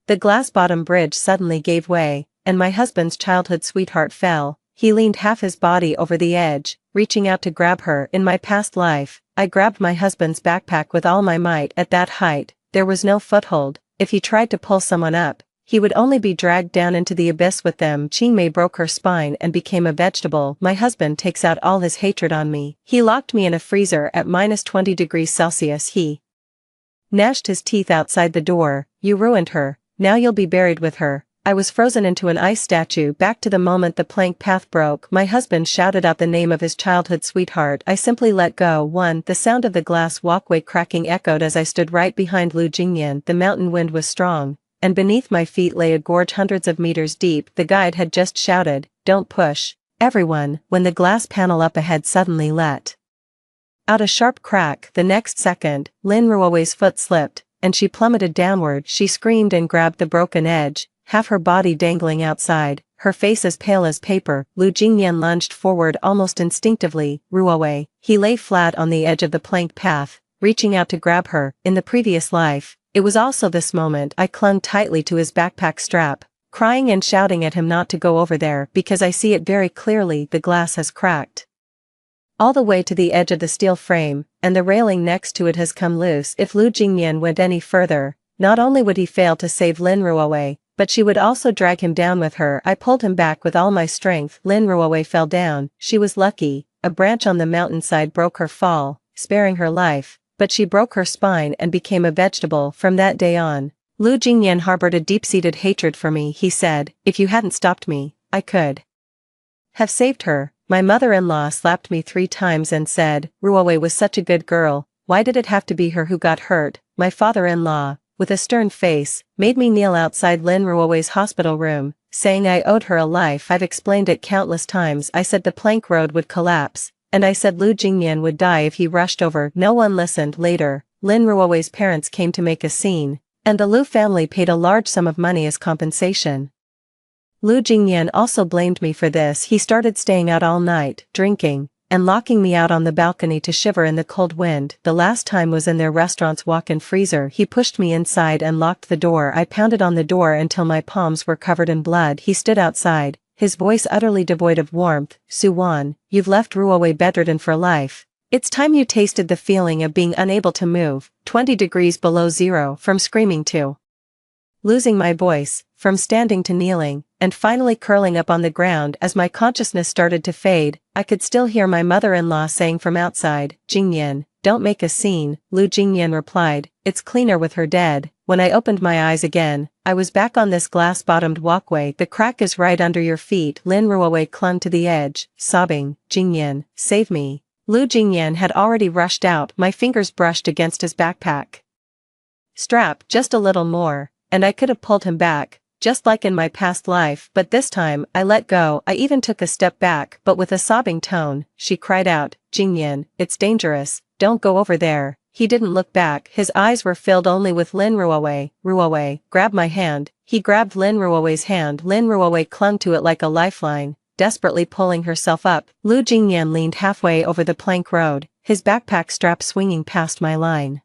The glass-bottom bridge suddenly gave way, and my husband's childhood sweetheart fell. He leaned half his body over the edge, reaching out to grab her. In my past life, I grabbed my husband's backpack with all my might. At that height, there was no foothold. If he tried to pull someone up, he would only be dragged down into the abyss with them. Chingmei broke her spine and became a vegetable. My husband takes out all his hatred on me. He locked me in a freezer at -20 degrees Celsius. He gnashed his teeth outside the door. You ruined her, now you'll be buried with her. I was frozen into an ice statue. Back to the moment the plank path broke. My husband shouted out the name of his childhood sweetheart. I simply let go. The sound of the glass walkway cracking echoed as I stood right behind Lu Jingyan. The mountain wind was strong, and beneath my feet lay a gorge hundreds of meters deep. The guide had just shouted, "Don't push, everyone," when the glass panel up ahead suddenly let out a sharp crack. The next second, Lin Ruowei's foot slipped, and she plummeted downward. She screamed and grabbed the broken edge, half her body dangling outside, her face as pale as paper. Lu Jingyan lunged forward almost instinctively. Ruowei. He lay flat on the edge of the plank path, reaching out to grab her. In the previous life, it was also this moment I clung tightly to his backpack strap, crying and shouting at him not to go over there because I see it very clearly. The glass has cracked all the way to the edge of the steel frame, and the railing next to it has come loose. If Lu Jingyan went any further, not only would he fail to save Lin Ruowei, but she would also drag him down with her. I pulled him back with all my strength. Lin Ruowei fell down. She was lucky. A branch on the mountainside broke her fall, sparing her life, but she broke her spine and became a vegetable. From that day on, Lu Jingyan harbored a deep-seated hatred for me. He said, "If you hadn't stopped me, I could have saved her." My mother-in-law slapped me 3 times and said, "Ruowei was such a good girl, why did it have to be her who got hurt?" My father-in-law, with a stern face, made me kneel outside Lin Ruowei's hospital room, saying I owed her a life. I've explained it countless times. I said the plank road would collapse, and I said Lu Jingyan would die if he rushed over. No one listened. Later, Lin Ruowei's parents came to make a scene, and the Lu family paid a large sum of money as compensation. Lu Jingyan also blamed me for this. He started staying out all night, drinking, and locking me out on the balcony to shiver in the cold wind. The last time was in their restaurant's walk-in freezer. He pushed me inside and locked the door. I pounded on the door until my palms were covered in blood. He stood outside, his voice utterly devoid of warmth. "Suwan, you've left Ruowei bedridden for life. It's time you tasted the feeling of being unable to move, 20 degrees below zero, from screaming to losing my voice, from standing to kneeling, and finally curling up on the ground." As my consciousness started to fade, I could still hear my mother-in-law saying from outside, "Jingyan, don't make a scene." Lu Jingyan replied, "It's cleaner with her dead." When I opened my eyes again, I was back on this glass-bottomed walkway. "The crack is right under your feet." Lin Ruowei clung to the edge, sobbing, "Jingyan, save me." Lu Jingyan had already rushed out. My fingers brushed against his backpack strap just a little more, and I could have pulled him back, just like in my past life, but this time, I let go. I even took a step back, but with a sobbing tone, she cried out, "Jingyan, it's dangerous, don't go over there." He didn't look back. His eyes were filled only with Lin Ruowei. "Ruowei, grab my hand." He grabbed Lin Ruowei's hand. Lin Ruowei clung to it like a lifeline, desperately pulling herself up. Lu Jingyan leaned halfway over the plank road, his backpack strap swinging past my line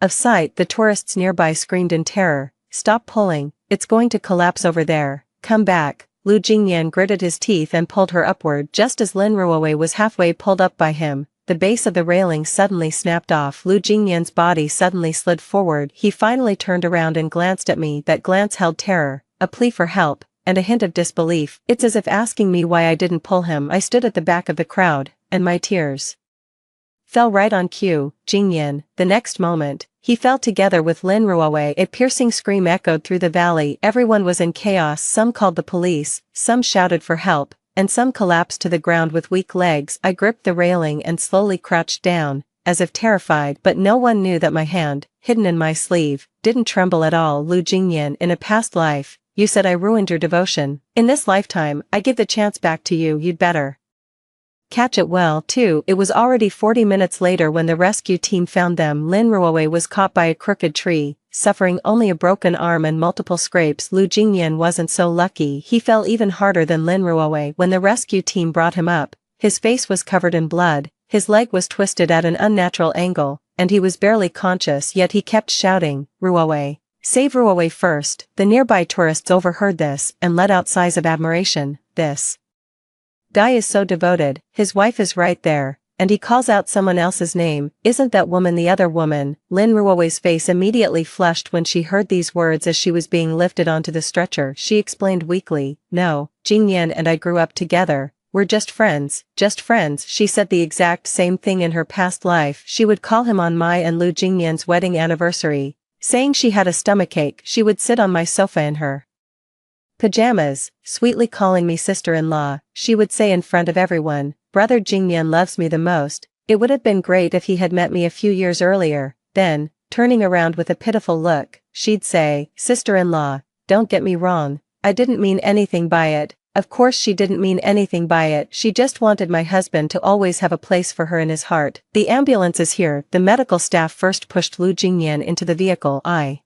of sight. The tourists nearby screamed in terror, "Stop pulling, it's going to collapse over there. Come back." Lu Jingyan gritted his teeth and pulled her upward. Just as Lin Ruowei was halfway pulled up by him, the base of the railing suddenly snapped off. Lu Jingyan's body suddenly slid forward. He finally turned around and glanced at me. That glance held terror, a plea for help, and a hint of disbelief. It's as if asking me why I didn't pull him. I stood at the back of the crowd, and my tears fell right on cue. "Jingyan." The next moment, he fell together with Lin Ruowei. A piercing scream echoed through the valley. Everyone was in chaos. Some called the police, some shouted for help, and some collapsed to the ground with weak legs. I gripped the railing and slowly crouched down, as if terrified, but no one knew that my hand, hidden in my sleeve, didn't tremble at all. "Lu Jingyan, in a past life, you said I ruined your devotion. In this lifetime, I give the chance back to you. You'd better catch it well, too." It was already 40 minutes later when the rescue team found them. Lin Ruowei was caught by a crooked tree, suffering only a broken arm and multiple scrapes. Lu Jingyan wasn't so lucky. He fell even harder than Lin Ruowei. When the rescue team brought him up, his face was covered in blood, his leg was twisted at an unnatural angle, and he was barely conscious, yet he kept shouting, "Ruowei, Save Ruowe first. The nearby tourists overheard this and let out sighs of admiration. This guy is so devoted, his wife is right there, and he calls out someone else's name. Isn't that woman the other woman? Lin Ruowe's face immediately flushed when she heard these words as she was being lifted onto the stretcher. She explained weakly, no, Jingyan and I grew up together. We're just friends, just friends. She said the exact same thing in her past life. She would call him on my and Lu Jingyan's wedding anniversary. Saying she had a stomachache, she would sit on my sofa in her pajamas, sweetly calling me sister-in-law. She would say in front of everyone, brother Jingyan loves me the most. It would have been great if he had met me a few years earlier. Then, turning around with a pitiful look, she'd say, sister-in-law, don't get me wrong, I didn't mean anything by it. Of course she didn't mean anything by it. She just wanted my husband to always have a place for her in his heart. The ambulance is here. The medical staff first pushed Lu Jingyan into the vehicle. I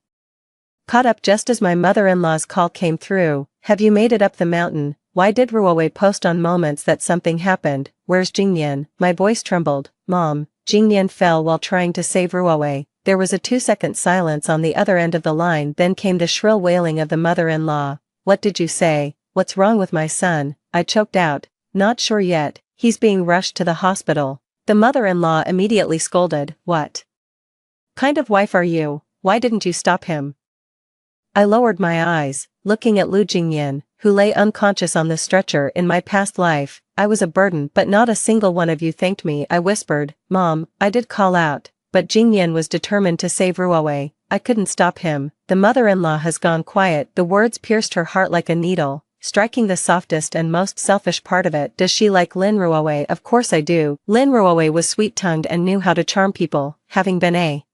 caught up just as my mother-in-law's call came through. Have you made it up the mountain? Why did Ruowe post on moments that something happened? Where's Jingyan? My voice trembled. Mom, Jingyan fell while trying to save Ruowe. There was a 2-second silence on the other end of the line. Then came the shrill wailing of the mother-in-law. What did you say? What's wrong with my son? I choked out. Not sure yet. He's being rushed to the hospital. The mother-in-law immediately scolded. What kind of wife are you? Why didn't you stop him? I lowered my eyes, looking at Lu Jingyan, who lay unconscious on the stretcher. In my past life, I was a burden, but not a single one of you thanked me. I whispered, Mom, I did call out, but Jingyan was determined to save Ruowe. I couldn't stop him. The mother-in-law has gone quiet. The words pierced her heart like a needle, striking the softest and most selfish part of it. Does she like Lin Ruowe? Of course I do. Lin Ruowe was sweet-tongued and knew how to charm people, having been a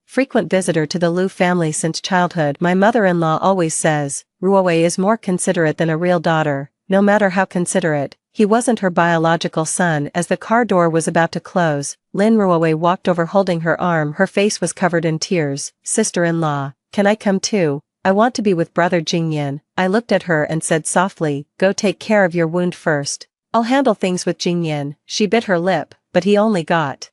frequent visitor to the Lu family since childhood. My mother-in-law always says, Ruowe is more considerate than a real daughter. No matter how considerate, he wasn't her biological son. As the car door was about to close, Lin Ruowe walked over holding her arm. Her face was covered in tears. Sister-in-law, can I come too? I want to be with brother Jingyan. I looked at her and said softly, go take care of your wound first. I'll handle things with Jingyan. She bit her lip, but he only got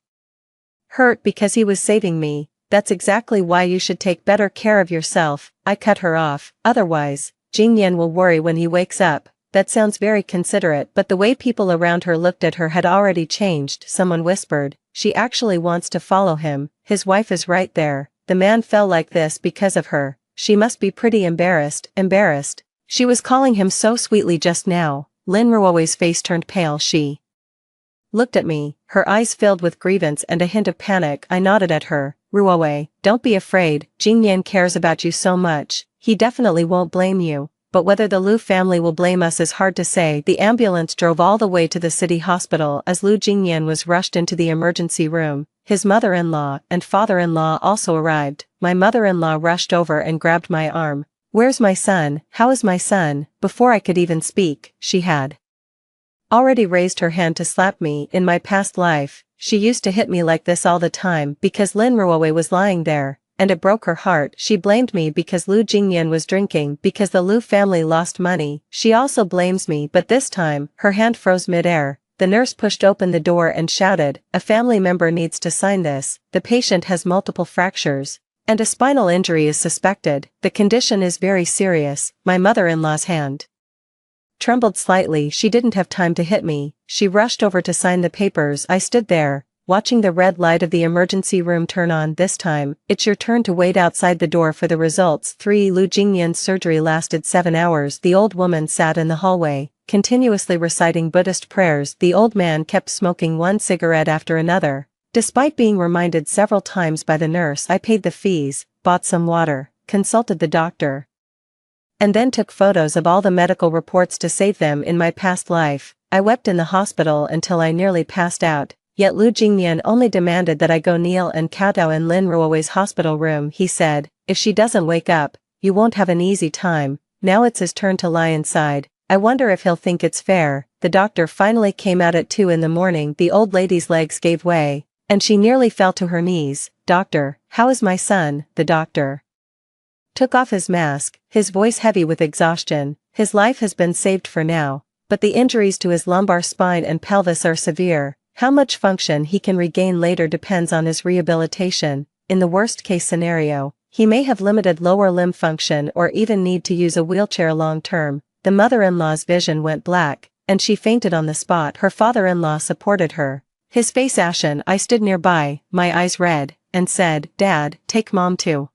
hurt because he was saving me. That's exactly why you should take better care of yourself. I cut her off. Otherwise, Jingyan will worry when he wakes up. That sounds very considerate, but the way people around her looked at her had already changed. Someone whispered, she actually wants to follow him. His wife is right there. The man fell like this because of her. She must be pretty embarrassed. She was calling him so sweetly just now. Lin Ruowe's face turned pale. She looked at me, her eyes filled with grievance and a hint of panic. I nodded at her. Ruowe, don't be afraid. Jingyan cares about you so much. He definitely won't blame you. But whether the Lu family will blame us is hard to say. The ambulance drove all the way to the city hospital. As Lu Jingyan was rushed into the emergency room, his mother-in-law and father-in-law also arrived. My mother-in-law rushed over and grabbed my arm. Where's my son? How is my son? Before I could even speak, she had already raised her hand to slap me. In my past life, she used to hit me like this all the time because Lin Ruowe was lying there, and it broke her heart. She blamed me because Lu Jingyan was drinking, because the Lu family lost money. She also blames me, but this time, her hand froze mid-air. The nurse pushed open the door and shouted, a family member needs to sign this. The patient has multiple fractures, and a spinal injury is suspected. The condition is very serious. My mother-in-law's hand trembled slightly. She didn't have time to hit me. She rushed over to sign the papers. I stood there, watching the red light of the emergency room turn on. This time, it's your turn to wait outside the door for the results. Lu Jingyan's surgery lasted 7 hours. The old woman sat in the hallway, continuously reciting Buddhist prayers. The old man kept smoking one cigarette after another. Despite being reminded several times by the nurse, I paid the fees, bought some water, consulted the doctor, and then took photos of all the medical reports to save them. In my past life, I wept in the hospital until I nearly passed out, yet Lu Jingyan only demanded that I go kneel and kowtow in Lin Ruowe's hospital room. He said, if she doesn't wake up, you won't have an easy time. Now it's his turn to lie inside. I wonder if he'll think it's fair. The doctor finally came out at 2 in the morning. The old lady's legs gave way, and she nearly fell to her knees. Doctor, how is my son? The doctor took off his mask, his voice heavy with exhaustion. His life has been saved for now, but the injuries to his lumbar spine and pelvis are severe. How much function he can regain later depends on his rehabilitation. In the worst-case scenario, He may have limited lower limb function or even need to use a wheelchair long term. The mother-in-law's vision went black, and she fainted on the spot. Her father-in-law supported her. His face ashen. I stood nearby, my eyes red, and said, "Dad, take Mom to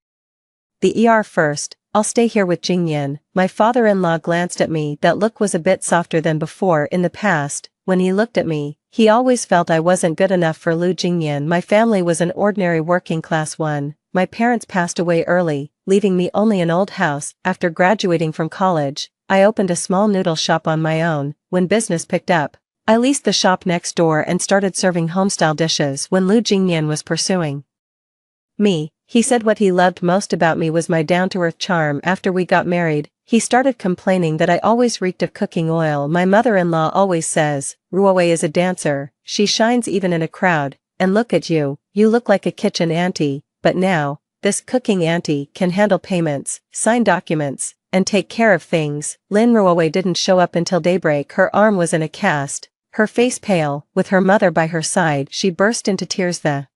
the ER first. I'll stay here with Jingyan." My father-in-law glanced at me. That look was a bit softer than before. In the past, when he looked at me, he always felt I wasn't good enough for Lu Jingyan. My family was an ordinary working class one. My parents passed away early, leaving me only an old house. After graduating from college, I opened a small noodle shop on my own. When business picked up, I leased the shop next door and started serving homestyle dishes. When Lu Jingyan was pursuing me, he said what he loved most about me was my down-to-earth charm. After we got married, he started complaining that I always reeked of cooking oil. My mother-in-law always says, "Ruowei is a dancer, she shines even in a crowd, and look at you, you look like a kitchen auntie." But now, this cooking auntie can handle payments, sign documents, and take care of things. Lin Ruowei didn't show up until daybreak. Her arm was in a cast, her face pale. With her mother by her side, she burst into tears the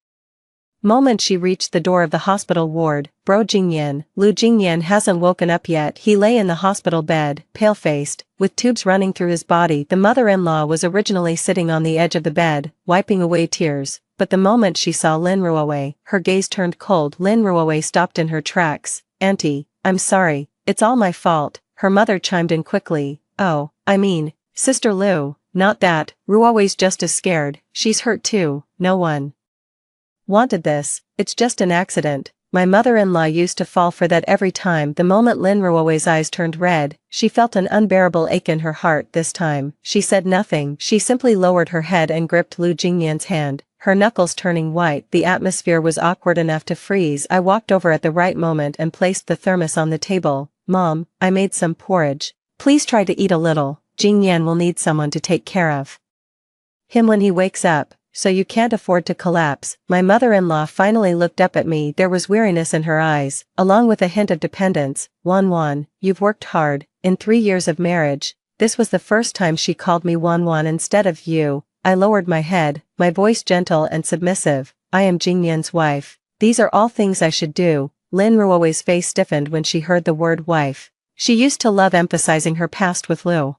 moment she reached the door of the hospital ward. "Bro Jingyan, Lu Jingyan hasn't woken up yet." He lay in the hospital bed, pale-faced, with tubes running through his body. The mother-in-law was originally sitting on the edge of the bed, wiping away tears, but the moment she saw Lin Ruowei, her gaze turned cold. Lin Ruowei stopped in her tracks. "Auntie, I'm sorry, it's all my fault," her mother chimed in quickly. "Oh, I mean, Sister Lu, not that." "Ruowei's just as scared, she's hurt too. No one wanted this, it's just an accident." My mother-in-law used to fall for that every time. The moment Lin Ruowei's eyes turned red, she felt an unbearable ache in her heart. This time, she said nothing. She simply lowered her head and gripped Lu Jingyan's hand, her knuckles turning white. The atmosphere was awkward enough to freeze. I walked over at the right moment and placed the thermos on the table. "Mom, I made some porridge. Please try to eat a little. Jingyan will need someone to take care of him when he wakes up, so you can't afford to collapse." My mother-in-law finally looked up at me. There was weariness in her eyes, along with a hint of dependence. "Wan, you've worked hard. In 3 years of marriage, this was the first time she called me Wan instead of you." I lowered my head, my voice gentle and submissive. "I am Jingyan's wife. These are all things I should do." Lin Ruowei's face stiffened when she heard the word wife. She used to love emphasizing her past with Lu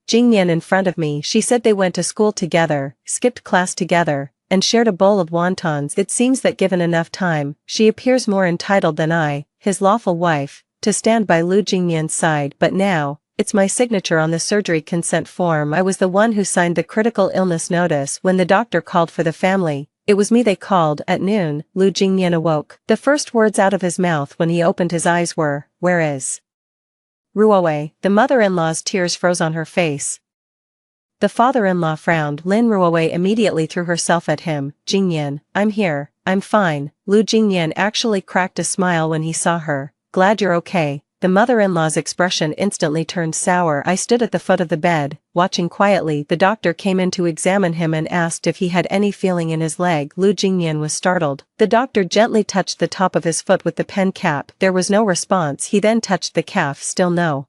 Jingyan in front of me. She said they went to school together, skipped class together, and shared a bowl of wontons. It seems that given enough time, she appears more entitled than I, his lawful wife, to stand by Lu Jingyan's side. But now, it's my signature on the surgery consent form. I was the one who signed the critical illness notice when the doctor called for the family. It was me they called. At noon, Lu Jingyan awoke. The first words out of his mouth when he opened his eyes were, "Where is Ruowei?" The mother-in-law's tears froze on her face. The father-in-law frowned. Lin Ruowei immediately threw herself at him. "Jingyan, I'm here, I'm fine." Lu Jingyan actually cracked a smile when he saw her. "Glad you're okay." The mother-in-law's expression instantly turned sour. I stood at the foot of the bed, watching quietly. The doctor came in to examine him and asked if he had any feeling in his leg. Lu Jingyan was startled. The doctor gently touched the top of his foot with the pen cap. There was no response. He then touched the calf. Still no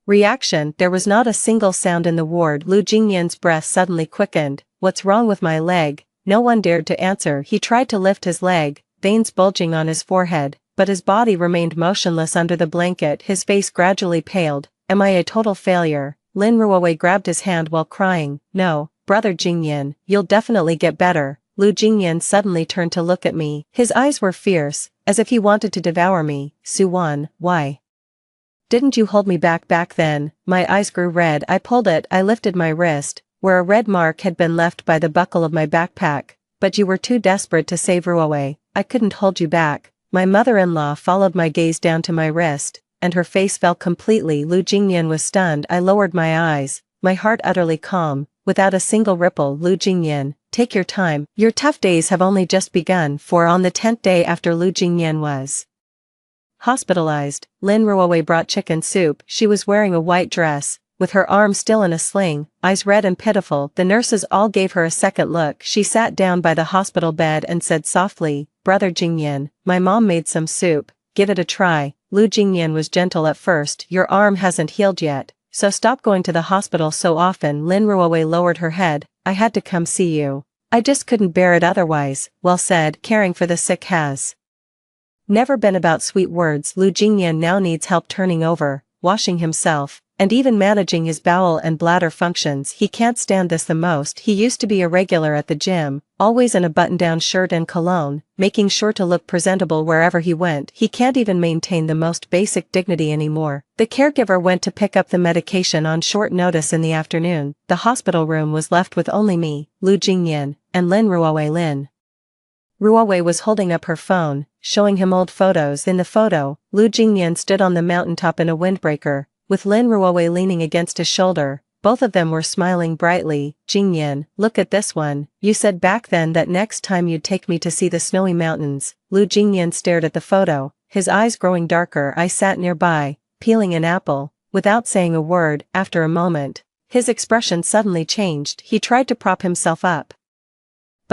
reaction. There was not a single sound in the ward. Lu Jingyan's breath suddenly quickened. "What's wrong with my leg?" No one dared to answer. He tried to lift his leg, veins bulging on his forehead, but his body remained motionless under the blanket. His face gradually paled. "Am I a total failure?" Lin Ruowei grabbed his hand while crying. "No, brother Jingyan, you'll definitely get better." Lu Jingyan suddenly turned to look at me. His eyes were fierce, as if he wanted to devour me. "Suwan, why didn't you hold me back then?" My eyes grew red. I pulled it. I lifted my wrist, where a red mark had been left by the buckle of my backpack. "But you were too desperate to save Ruowei. I couldn't hold you back." My mother-in-law followed my gaze down to my wrist, and her face fell completely. Lu Jingyan was stunned. I lowered my eyes, my heart utterly calm, without a single ripple. "Lu Jingyan, take your time. Your tough days have only just begun." For on the 10th day after Lu Jingyan was hospitalized, Lin Ruowei brought chicken soup. She was wearing a white dress, with her arm still in a sling, eyes red and pitiful. The nurses all gave her a second look. She sat down by the hospital bed and said softly, "Brother Jingyan, my mom made some soup, give it a try." Lu Jingyan was gentle at first. "Your arm hasn't healed yet, so stop going to the hospital so often." Lin Ruowei lowered her head. "I had to come see you. I just couldn't bear it otherwise." "Well said." Caring for the sick has Never been about sweet words. Lu Jingyan now needs help turning over, washing himself, and even managing his bowel and bladder functions. He can't stand this the most. He used to be a regular at the gym, always in a button-down shirt and cologne, making sure to look presentable wherever he went. He can't even maintain the most basic dignity anymore. The caregiver went to pick up the medication on short notice in the afternoon. The hospital room was left with only me, Lu Jingyan, and Lin Ruowei. Lin Ruowei was holding up her phone, showing him old photos. In the photo, Lu Jingyan stood on the mountaintop in a windbreaker, with Lin Ruowei leaning against his shoulder. Both of them were smiling brightly. Jingyan, look at this one. You said back then that next time you'd take me to see the snowy mountains. Lu Jingyan stared at the photo, his eyes growing darker. I sat nearby, peeling an apple, without saying a word. After a moment, his expression suddenly changed. He tried to prop himself up,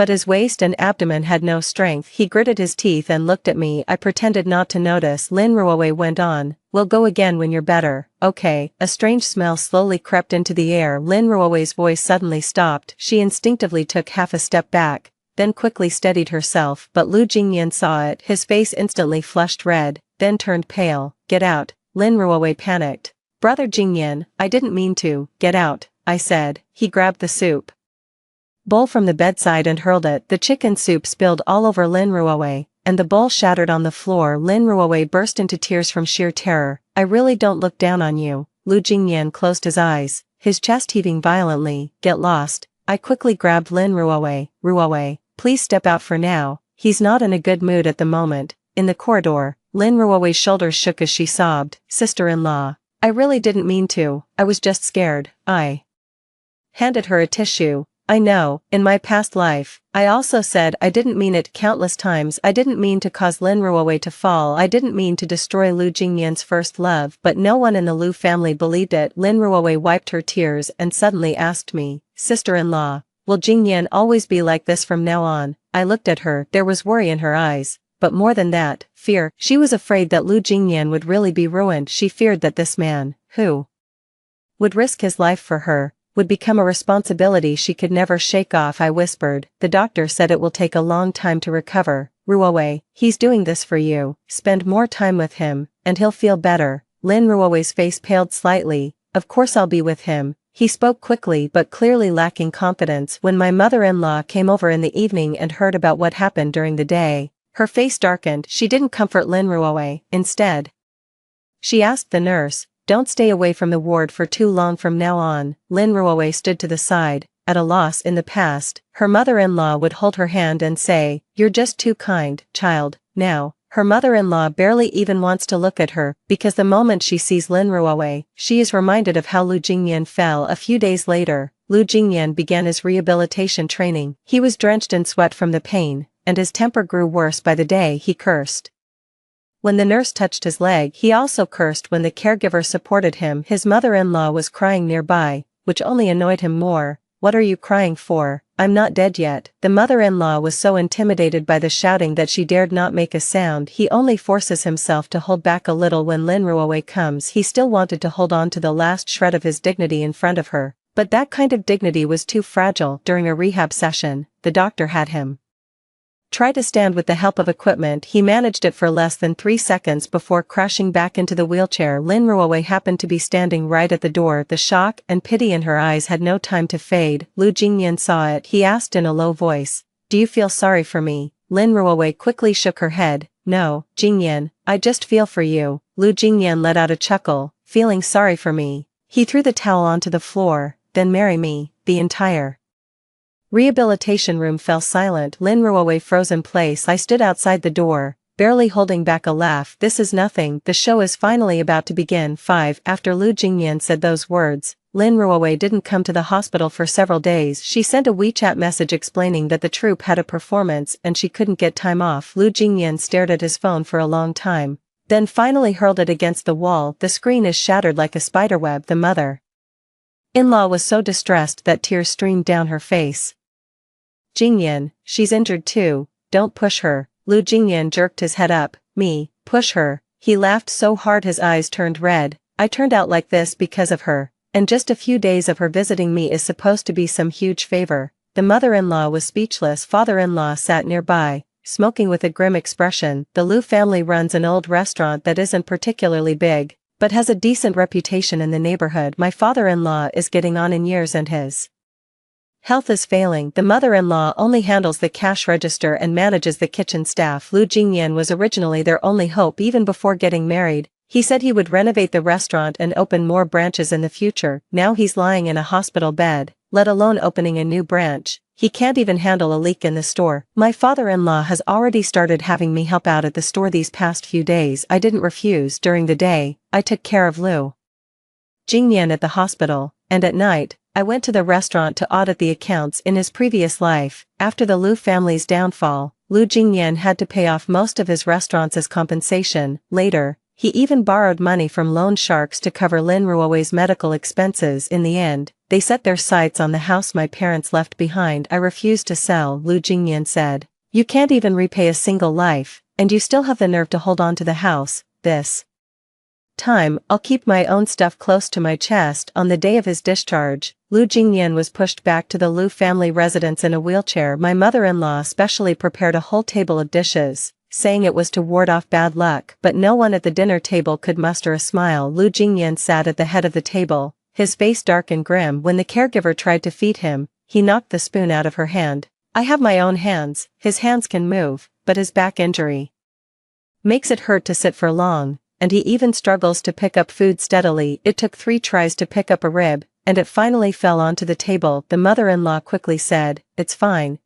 but his waist and abdomen had no strength. He gritted his teeth and looked at me. I pretended not to notice. Lin Ruowei went on, we'll go again when you're better, okay? A strange smell slowly crept into the air. Lin Ruowei's voice suddenly stopped. She instinctively took half a step back, then quickly steadied herself, but Lu Jingyan saw it. His face instantly flushed red, then turned pale. Get out, Lin Ruowei panicked. Brother Jingyan, I didn't mean to. Get out, I said. He grabbed the soup bowl from the bedside and hurled it. The chicken soup spilled all over Lin Ruowei, and the bowl shattered on the floor. Lin Ruowei burst into tears from sheer terror. I really don't look down on you. Lu Jingyan closed his eyes, his chest heaving violently. Get lost. I quickly grabbed Lin Ruowei. Ruowei, please step out for now. He's not in a good mood at the moment. In the corridor, Lin Ruowei's shoulders shook as she sobbed. Sister-in-law, I really didn't mean to. I was just scared. I handed her a tissue. I know, in my past life, I also said I didn't mean it countless times. I didn't mean to cause Lin Ruowei to fall. I didn't mean to destroy Lu Jingyan's first love, but no one in the Lu family believed it. Lin Ruowei wiped her tears and suddenly asked me, Sister-in-law, will Jingyan always be like this from now on? I looked at her. There was worry in her eyes, but more than that, fear. She was afraid that Lu Jingyan would really be ruined. She feared that this man, who would risk his life for her, would become a responsibility she could never shake off. I whispered, the doctor said it will take a long time to recover. Ruowei, he's doing this for you. Spend more time with him, and he'll feel better. Lin Ruowei's face paled slightly. Of course I'll be with him. He spoke quickly but clearly lacking confidence. When my mother-in-law came over in the evening and heard about what happened during the day, her face darkened. She didn't comfort Lin Ruowei. Instead, she asked the nurse, don't stay away from the ward for too long from now on. Lin Ruowei stood to the side, at a loss. In the past, her mother-in-law would hold her hand and say, you're just too kind, child. Now, her mother-in-law barely even wants to look at her, because the moment she sees Lin Ruowei, she is reminded of how Lu Jingyan fell. A few days later, Lu Jingyan began his rehabilitation training. He was drenched in sweat from the pain, and his temper grew worse by the day. He cursed when the nurse touched his leg. He also cursed when the caregiver supported him. His mother-in-law was crying nearby, which only annoyed him more. What are you crying for? I'm not dead yet. The mother-in-law was so intimidated by the shouting that she dared not make a sound. He only forces himself to hold back a little when Lin Ruowei comes. He still wanted to hold on to the last shred of his dignity in front of her, but that kind of dignity was too fragile. During a rehab session, the doctor had him try to stand with the help of equipment. He managed it for less than 3 seconds before crashing back into the wheelchair. Lin Ruowei happened to be standing right at the door. The shock and pity in her eyes had no time to fade. Lu Jingyan saw it. He asked in a low voice, do you feel sorry for me? Lin Ruowei quickly shook her head. No, Jingyan, I just feel for you. Lu Jingyan let out a chuckle. Feeling sorry for me? He threw the towel onto the floor. Then marry me. The entire rehabilitation room fell silent. Lin Ruowei froze in place. I stood outside the door, barely holding back a laugh. This is nothing. The show is finally about to begin. 5. After Lu Jingyan said those words, Lin Ruowei didn't come to the hospital for several days. She sent a WeChat message explaining that the troupe had a performance and she couldn't get time off. Lu Jingyan stared at his phone for a long time, then finally hurled it against the wall. The screen is shattered like a spiderweb. The mother-in-law was so distressed that tears streamed down her face. Jingyan, she's injured too. Don't push her. Lu Jingyan jerked his head up. Me, push her. He laughed so hard his eyes turned red. I turned out like this because of her, and just a few days of her visiting me is supposed to be some huge favor. The mother-in-law was speechless. Father-in-law sat nearby, smoking with a grim expression. The Liu family runs an old restaurant that isn't particularly big, but has a decent reputation in the neighborhood. My father-in-law is getting on in years and his health is failing. The mother-in-law only handles the cash register and manages the kitchen staff. Lu Jingyan was originally their only hope even before getting married. He said he would renovate the restaurant and open more branches in the future. Now he's lying in a hospital bed, let alone opening a new branch. He can't even handle a leak in the store. My father-in-law has already started having me help out at the store these past few days. I didn't refuse. During the day, I took care of Lu Jingyan at the hospital, and at night, I went to the restaurant to audit the accounts. In his previous life, after the Liu family's downfall, Lu Jingyan had to pay off most of his restaurants as compensation. Later, he even borrowed money from loan sharks to cover Lin Ruowei's medical expenses. In the end, they set their sights on the house my parents left behind. I refused to sell, Lu Jingyan said. You can't even repay a single life, and you still have the nerve to hold on to the house. This time, I'll keep my own stuff close to my chest. On the day of his discharge, Lu Jingyan was pushed back to the Liu family residence in a wheelchair. My mother-in-law specially prepared a whole table of dishes, saying it was to ward off bad luck, but no one at the dinner table could muster a smile. Lu Jingyan sat at the head of the table, his face dark and grim. When the caregiver tried to feed him, he knocked the spoon out of her hand. I have my own hands. His hands can move, but his back injury makes it hurt to sit for long, and he even struggles to pick up food steadily. It took 3 tries to pick up a rib, and it finally fell onto the table. The mother-in-law quickly said, it's fine,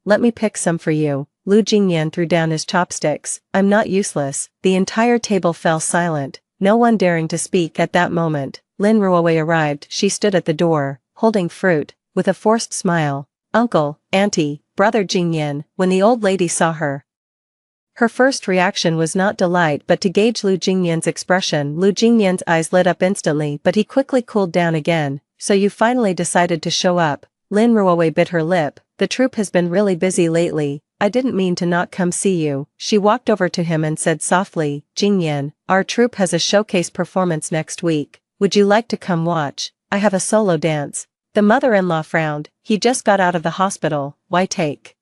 let me pick some for you. Lu Jingyan threw down his chopsticks. I'm not useless. The entire table fell silent, no one daring to speak. At that moment, Lin Ruowei arrived. She stood at the door, holding fruit, with a forced smile. Uncle, auntie, brother Jingyan. When the old lady saw her, her first reaction was not delight but to gauge Lu Jingyan's expression. Lu Jingyan's eyes lit up instantly, but he quickly cooled down again. So you finally decided to show up. Lin Ruowei bit her lip. The troupe has been really busy lately. I didn't mean to not come see you. She walked over to him and said softly, Jingyan, our troupe has a showcase performance next week. Would you like to come watch? I have a solo dance. The mother-in-law frowned. He just got out of the hospital. Why take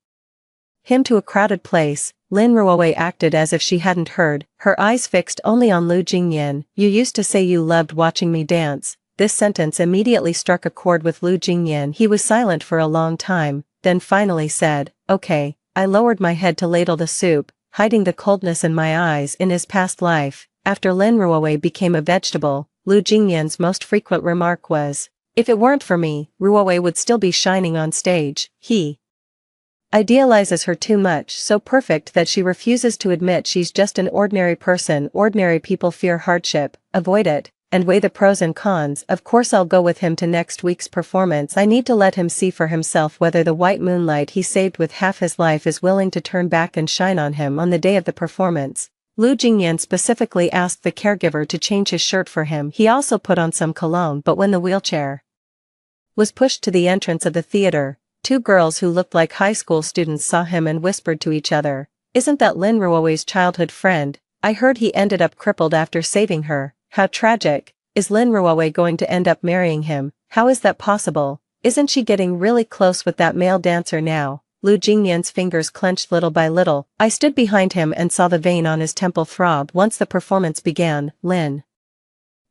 him to a crowded place? Lin Ruowei acted as if she hadn't heard, her eyes fixed only on Lu Jingyan. You used to say you loved watching me dance. This sentence immediately struck a chord with Lu Jingyan. He was silent for a long time, then finally said, okay. I lowered my head to ladle the soup, hiding the coldness in my eyes. In his past life, after Lin Ruowei became a vegetable, Lu Jingyan's most frequent remark was, if it weren't for me, Ruowei would still be shining on stage. He idealizes her too much, so perfect that she refuses to admit she's just an ordinary person. Ordinary people fear hardship, avoid it, and weigh the pros and cons. Of course I'll go with him to next week's performance. I need to let him see for himself whether the white moonlight he saved with half his life is willing to turn back and shine on him. On the day of the performance, Lu Jingyan specifically asked the caregiver to change his shirt for him. He also put on some cologne, but when the wheelchair was pushed to the entrance of the theater, 2 girls who looked like high school students saw him and whispered to each other, isn't that Lin Ruowei's childhood friend? I heard he ended up crippled after saving her. How tragic. Is Lin Ruowei going to end up marrying him? How is that possible? Isn't she getting really close with that male dancer now? Lu Jingyan's fingers clenched little by little. I stood behind him and saw the vein on his temple throb. Once the performance began, Lin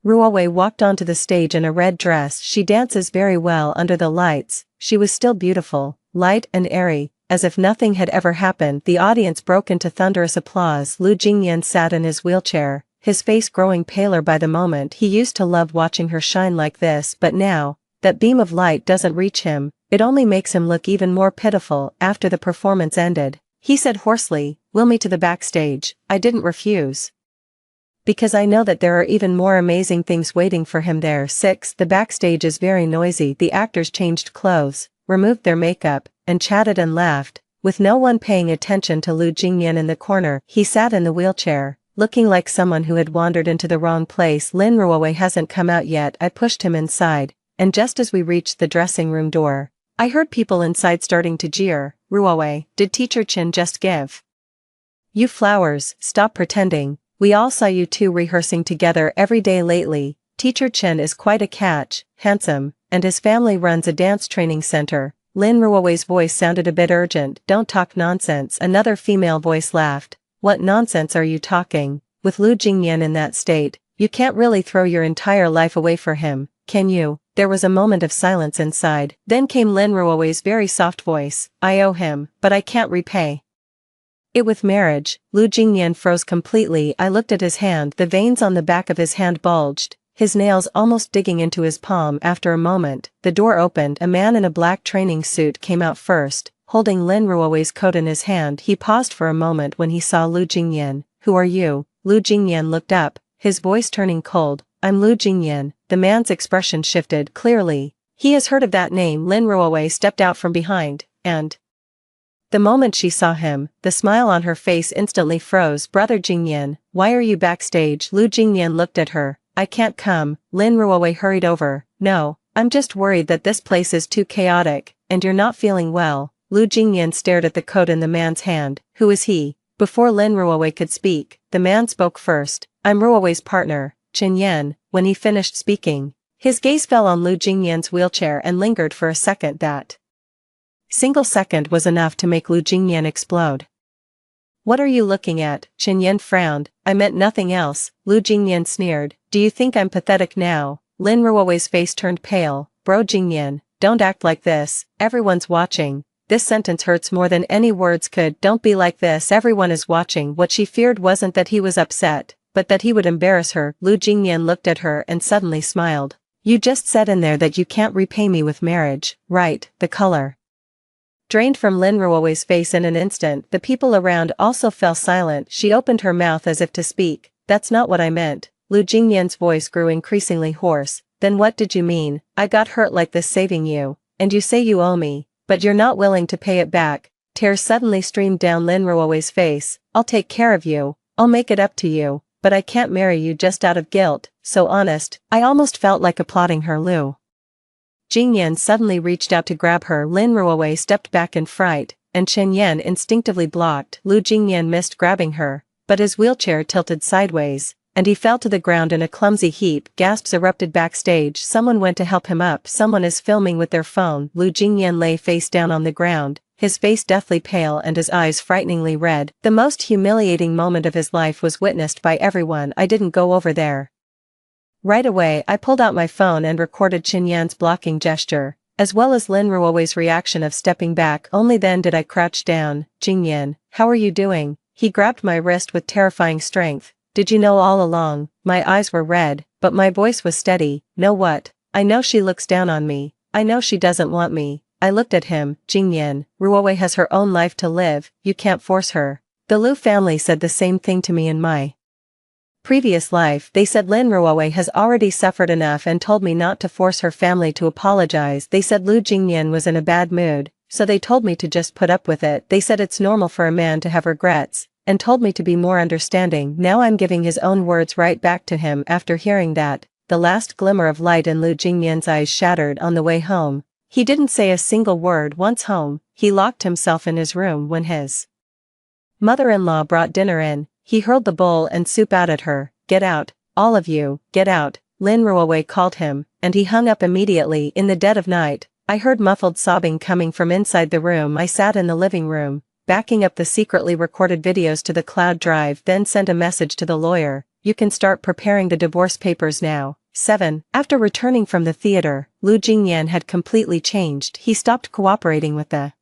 Ruowei walked onto the stage in a red dress. She dances very well under the lights. She was still beautiful, light and airy, as if nothing had ever happened. The audience broke into thunderous applause. Lu Jingyan sat in his wheelchair, his face growing paler by the moment. He used to love watching her shine like this, but now, that beam of light doesn't reach him. It only makes him look even more pitiful. After the performance ended, he said hoarsely, "Will me to the backstage." I didn't refuse, because I know that there are even more amazing things waiting for him there. 6. The backstage is very noisy. The actors changed clothes, removed their makeup, and chatted and laughed, with no one paying attention to Lu Jingyan in the corner. He sat in the wheelchair, looking like someone who had wandered into the wrong place. Lin Ruowei hasn't come out yet. I pushed him inside, and just as we reached the dressing room door, I heard people inside starting to jeer. Ruowei, did Teacher Chen just give you flowers? Stop pretending. We all saw you two rehearsing together every day lately. Teacher Chen is quite a catch, handsome, and his family runs a dance training center. Lin Ruowei's voice sounded a bit urgent. Don't talk nonsense. Another female voice laughed. What nonsense are you talking? With Lu Jingyan in that state, you can't really throw your entire life away for him, can you? There was a moment of silence inside. Then came Lin Ruowei's very soft voice. I owe him, but I can't repay it with marriage. Lu Jingyan froze completely. I looked at his hand. The veins on the back of his hand bulged, his nails almost digging into his palm. After a moment, the door opened. A man in a black training suit came out first, holding Lin Ruowei's coat in his hand. He paused for a moment when he saw Lu Jingyan. Who are you? Lu Jingyan looked up, his voice turning cold. I'm Lu Jingyan. The man's expression shifted. Clearly, he has heard of that name. Lin Ruowei stepped out from behind, and the moment she saw him, the smile on her face instantly froze. Brother Jingyan, why are you backstage? Lu Jingyan looked at her. I can't come. Lin Ruowei hurried over. No, I'm just worried that this place is too chaotic, and you're not feeling well. Lu Jingyan stared at the coat in the man's hand. Who is he? Before Lin Ruowei could speak, the man spoke first. I'm Ruowei's partner, Chen Yan. When he finished speaking, his gaze fell on Lu Jingyan's wheelchair and lingered for a second. That single second was enough to make Lu Jingyan explode. What are you looking at? Chen Yan frowned. I meant nothing else. Lu Jingyan sneered. Do you think I'm pathetic now? Lin Ruowei's face turned pale. Bro Jingyan, don't act like this. Everyone's watching. This sentence hurts more than any words could. Don't be like this. Everyone is watching. What she feared wasn't that he was upset, but that he would embarrass her. Lu Jingyan looked at her and suddenly smiled. You just said in there that you can't repay me with marriage, right? The color drained from Lin Ruowei's face in an instant. The people around also fell silent. She opened her mouth as if to speak. That's not what I meant. Lu Jingyan's voice grew increasingly hoarse. Then what did you mean? I got hurt like this saving you, and you say you owe me, but you're not willing to pay it back. Tears suddenly streamed down Lin Ruowei's face. I'll take care of you. I'll make it up to you, but I can't marry you just out of guilt. So honest. I almost felt like applauding her. Lu Jingyan suddenly reached out to grab her. Lin Ruowei stepped back in fright, and Chen Yan instinctively blocked. Lu Jingyan missed grabbing her, but his wheelchair tilted sideways, and he fell to the ground in a clumsy heap. Gasps erupted backstage. Someone went to help him up. Someone is filming with their phone. Lu Jingyan lay face down on the ground, his face deathly pale and his eyes frighteningly red. The most humiliating moment of his life was witnessed by everyone. I didn't go over there. Right away I pulled out my phone and recorded Chen Yan's blocking gesture, as well as Lin Ruowei's reaction of stepping back. Only then did I crouch down. Jingyan, how are you doing? He grabbed my wrist with terrifying strength. Did you know all along? My eyes were red, but my voice was steady. Know what? I know she looks down on me. I know she doesn't want me. I looked at him. Jingyan, Ruowei has her own life to live. You can't force her. The Lu family said the same thing to me in my previous life. They said Lin Ruowei has already suffered enough and told me not to force her family to apologize. They said Lu Jingyan was in a bad mood, so they told me to just put up with it. They said it's normal for a man to have regrets, and told me to be more understanding. Now I'm giving his own words right back to him. After hearing that, the last glimmer of light in Lu Jingyan's eyes shattered. On the way home, he didn't say a single word. Once home, he locked himself in his room. When his mother-in-law brought dinner in, he hurled the bowl and soup out at her. Get out, all of you, get out. Lin Ruowei called him, and he hung up immediately. In the dead of night, I heard muffled sobbing coming from inside the room. I sat in the living room, backing up the secretly recorded videos to the cloud drive, then sent a message to the lawyer. You can start preparing the divorce papers now. 7. After returning from the theater, Lu Jingyan had completely changed. He stopped cooperating with the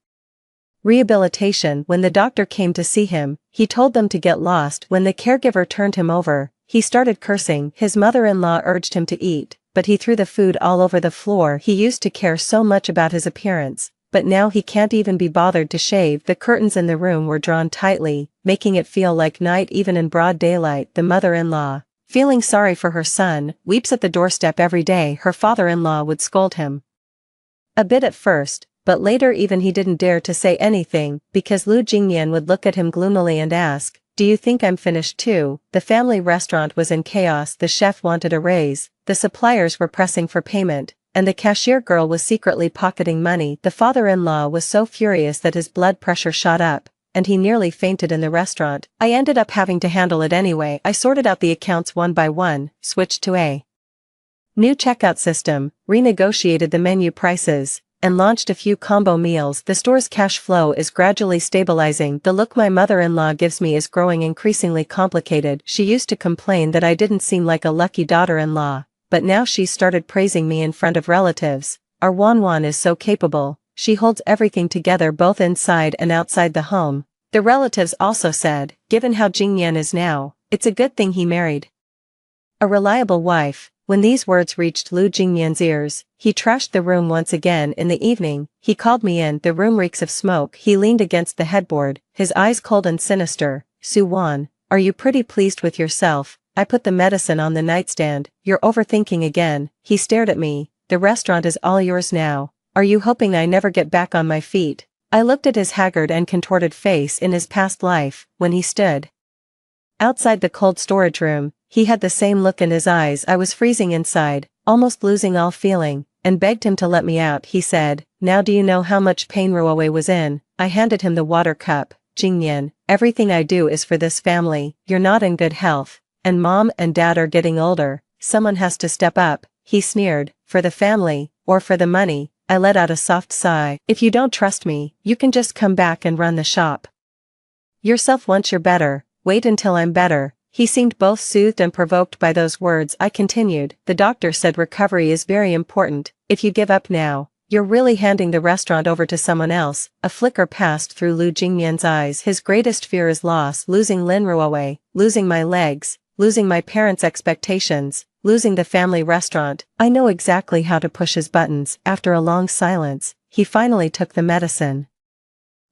rehabilitation. When the doctor came to see him, he told them to get lost. When the caregiver turned him over, he started cursing. His mother-in-law urged him to eat, but he threw the food all over the floor. He used to care so much about his appearance, but now he can't even be bothered to shave. The curtains in the room were drawn tightly, making it feel like night even in broad daylight. The mother-in-law, feeling sorry for her son, weeps at the doorstep every day. Her father-in-law would scold him a bit at first, but later even he didn't dare to say anything, because Lu Jingyan would look at him gloomily and ask, do you think I'm finished too? The family restaurant was in chaos. The chef wanted a raise, the suppliers were pressing for payment, and the cashier girl was secretly pocketing money. The father-in-law was so furious that his blood pressure shot up, and he nearly fainted in the restaurant. I ended up having to handle it anyway. I sorted out the accounts one by one, switched to a new checkout system, renegotiated the menu prices, and launched a few combo meals. The store's cash flow is gradually stabilizing. The look my mother-in-law gives me is growing increasingly complicated. She used to complain that I didn't seem like a lucky daughter-in-law, but now she's started praising me in front of relatives. Our Wanwan is so capable, she holds everything together both inside and outside the home. The relatives also said, given how Jingyan is now, it's a good thing he married a reliable wife. When these words reached Lu Jingyan's ears, he trashed the room once again. In the evening, he called me in. The room reeks of smoke. He leaned against the headboard, his eyes cold and sinister. Su-wan, are you pretty pleased with yourself? I put the medicine on the nightstand. You're overthinking again. He stared at me. The restaurant is all yours now. Are you hoping I never get back on my feet? I looked at his haggard and contorted face in his past life. When he stood outside the cold storage room, he had the same look in his eyes. I was freezing inside, almost losing all feeling, and begged him to let me out. He said, now do you know how much pain Ruowei was in? I handed him the water cup. Jingyan, everything I do is for this family. You're not in good health, and mom and dad are getting older. Someone has to step up. He sneered, for the family, or for the money. I let out a soft sigh. If you don't trust me, you can just come back and run the shop yourself once you're better. Wait until I'm better. He seemed both soothed and provoked by those words. I continued, the doctor said recovery is very important. If you give up now, you're really handing the restaurant over to someone else. A flicker passed through Lu Jingyan's eyes. His greatest fear is loss, losing Lin Ruowei, losing my legs, losing my parents' expectations, losing the family restaurant. I know exactly how to push his buttons. After a long silence, he finally took the medicine.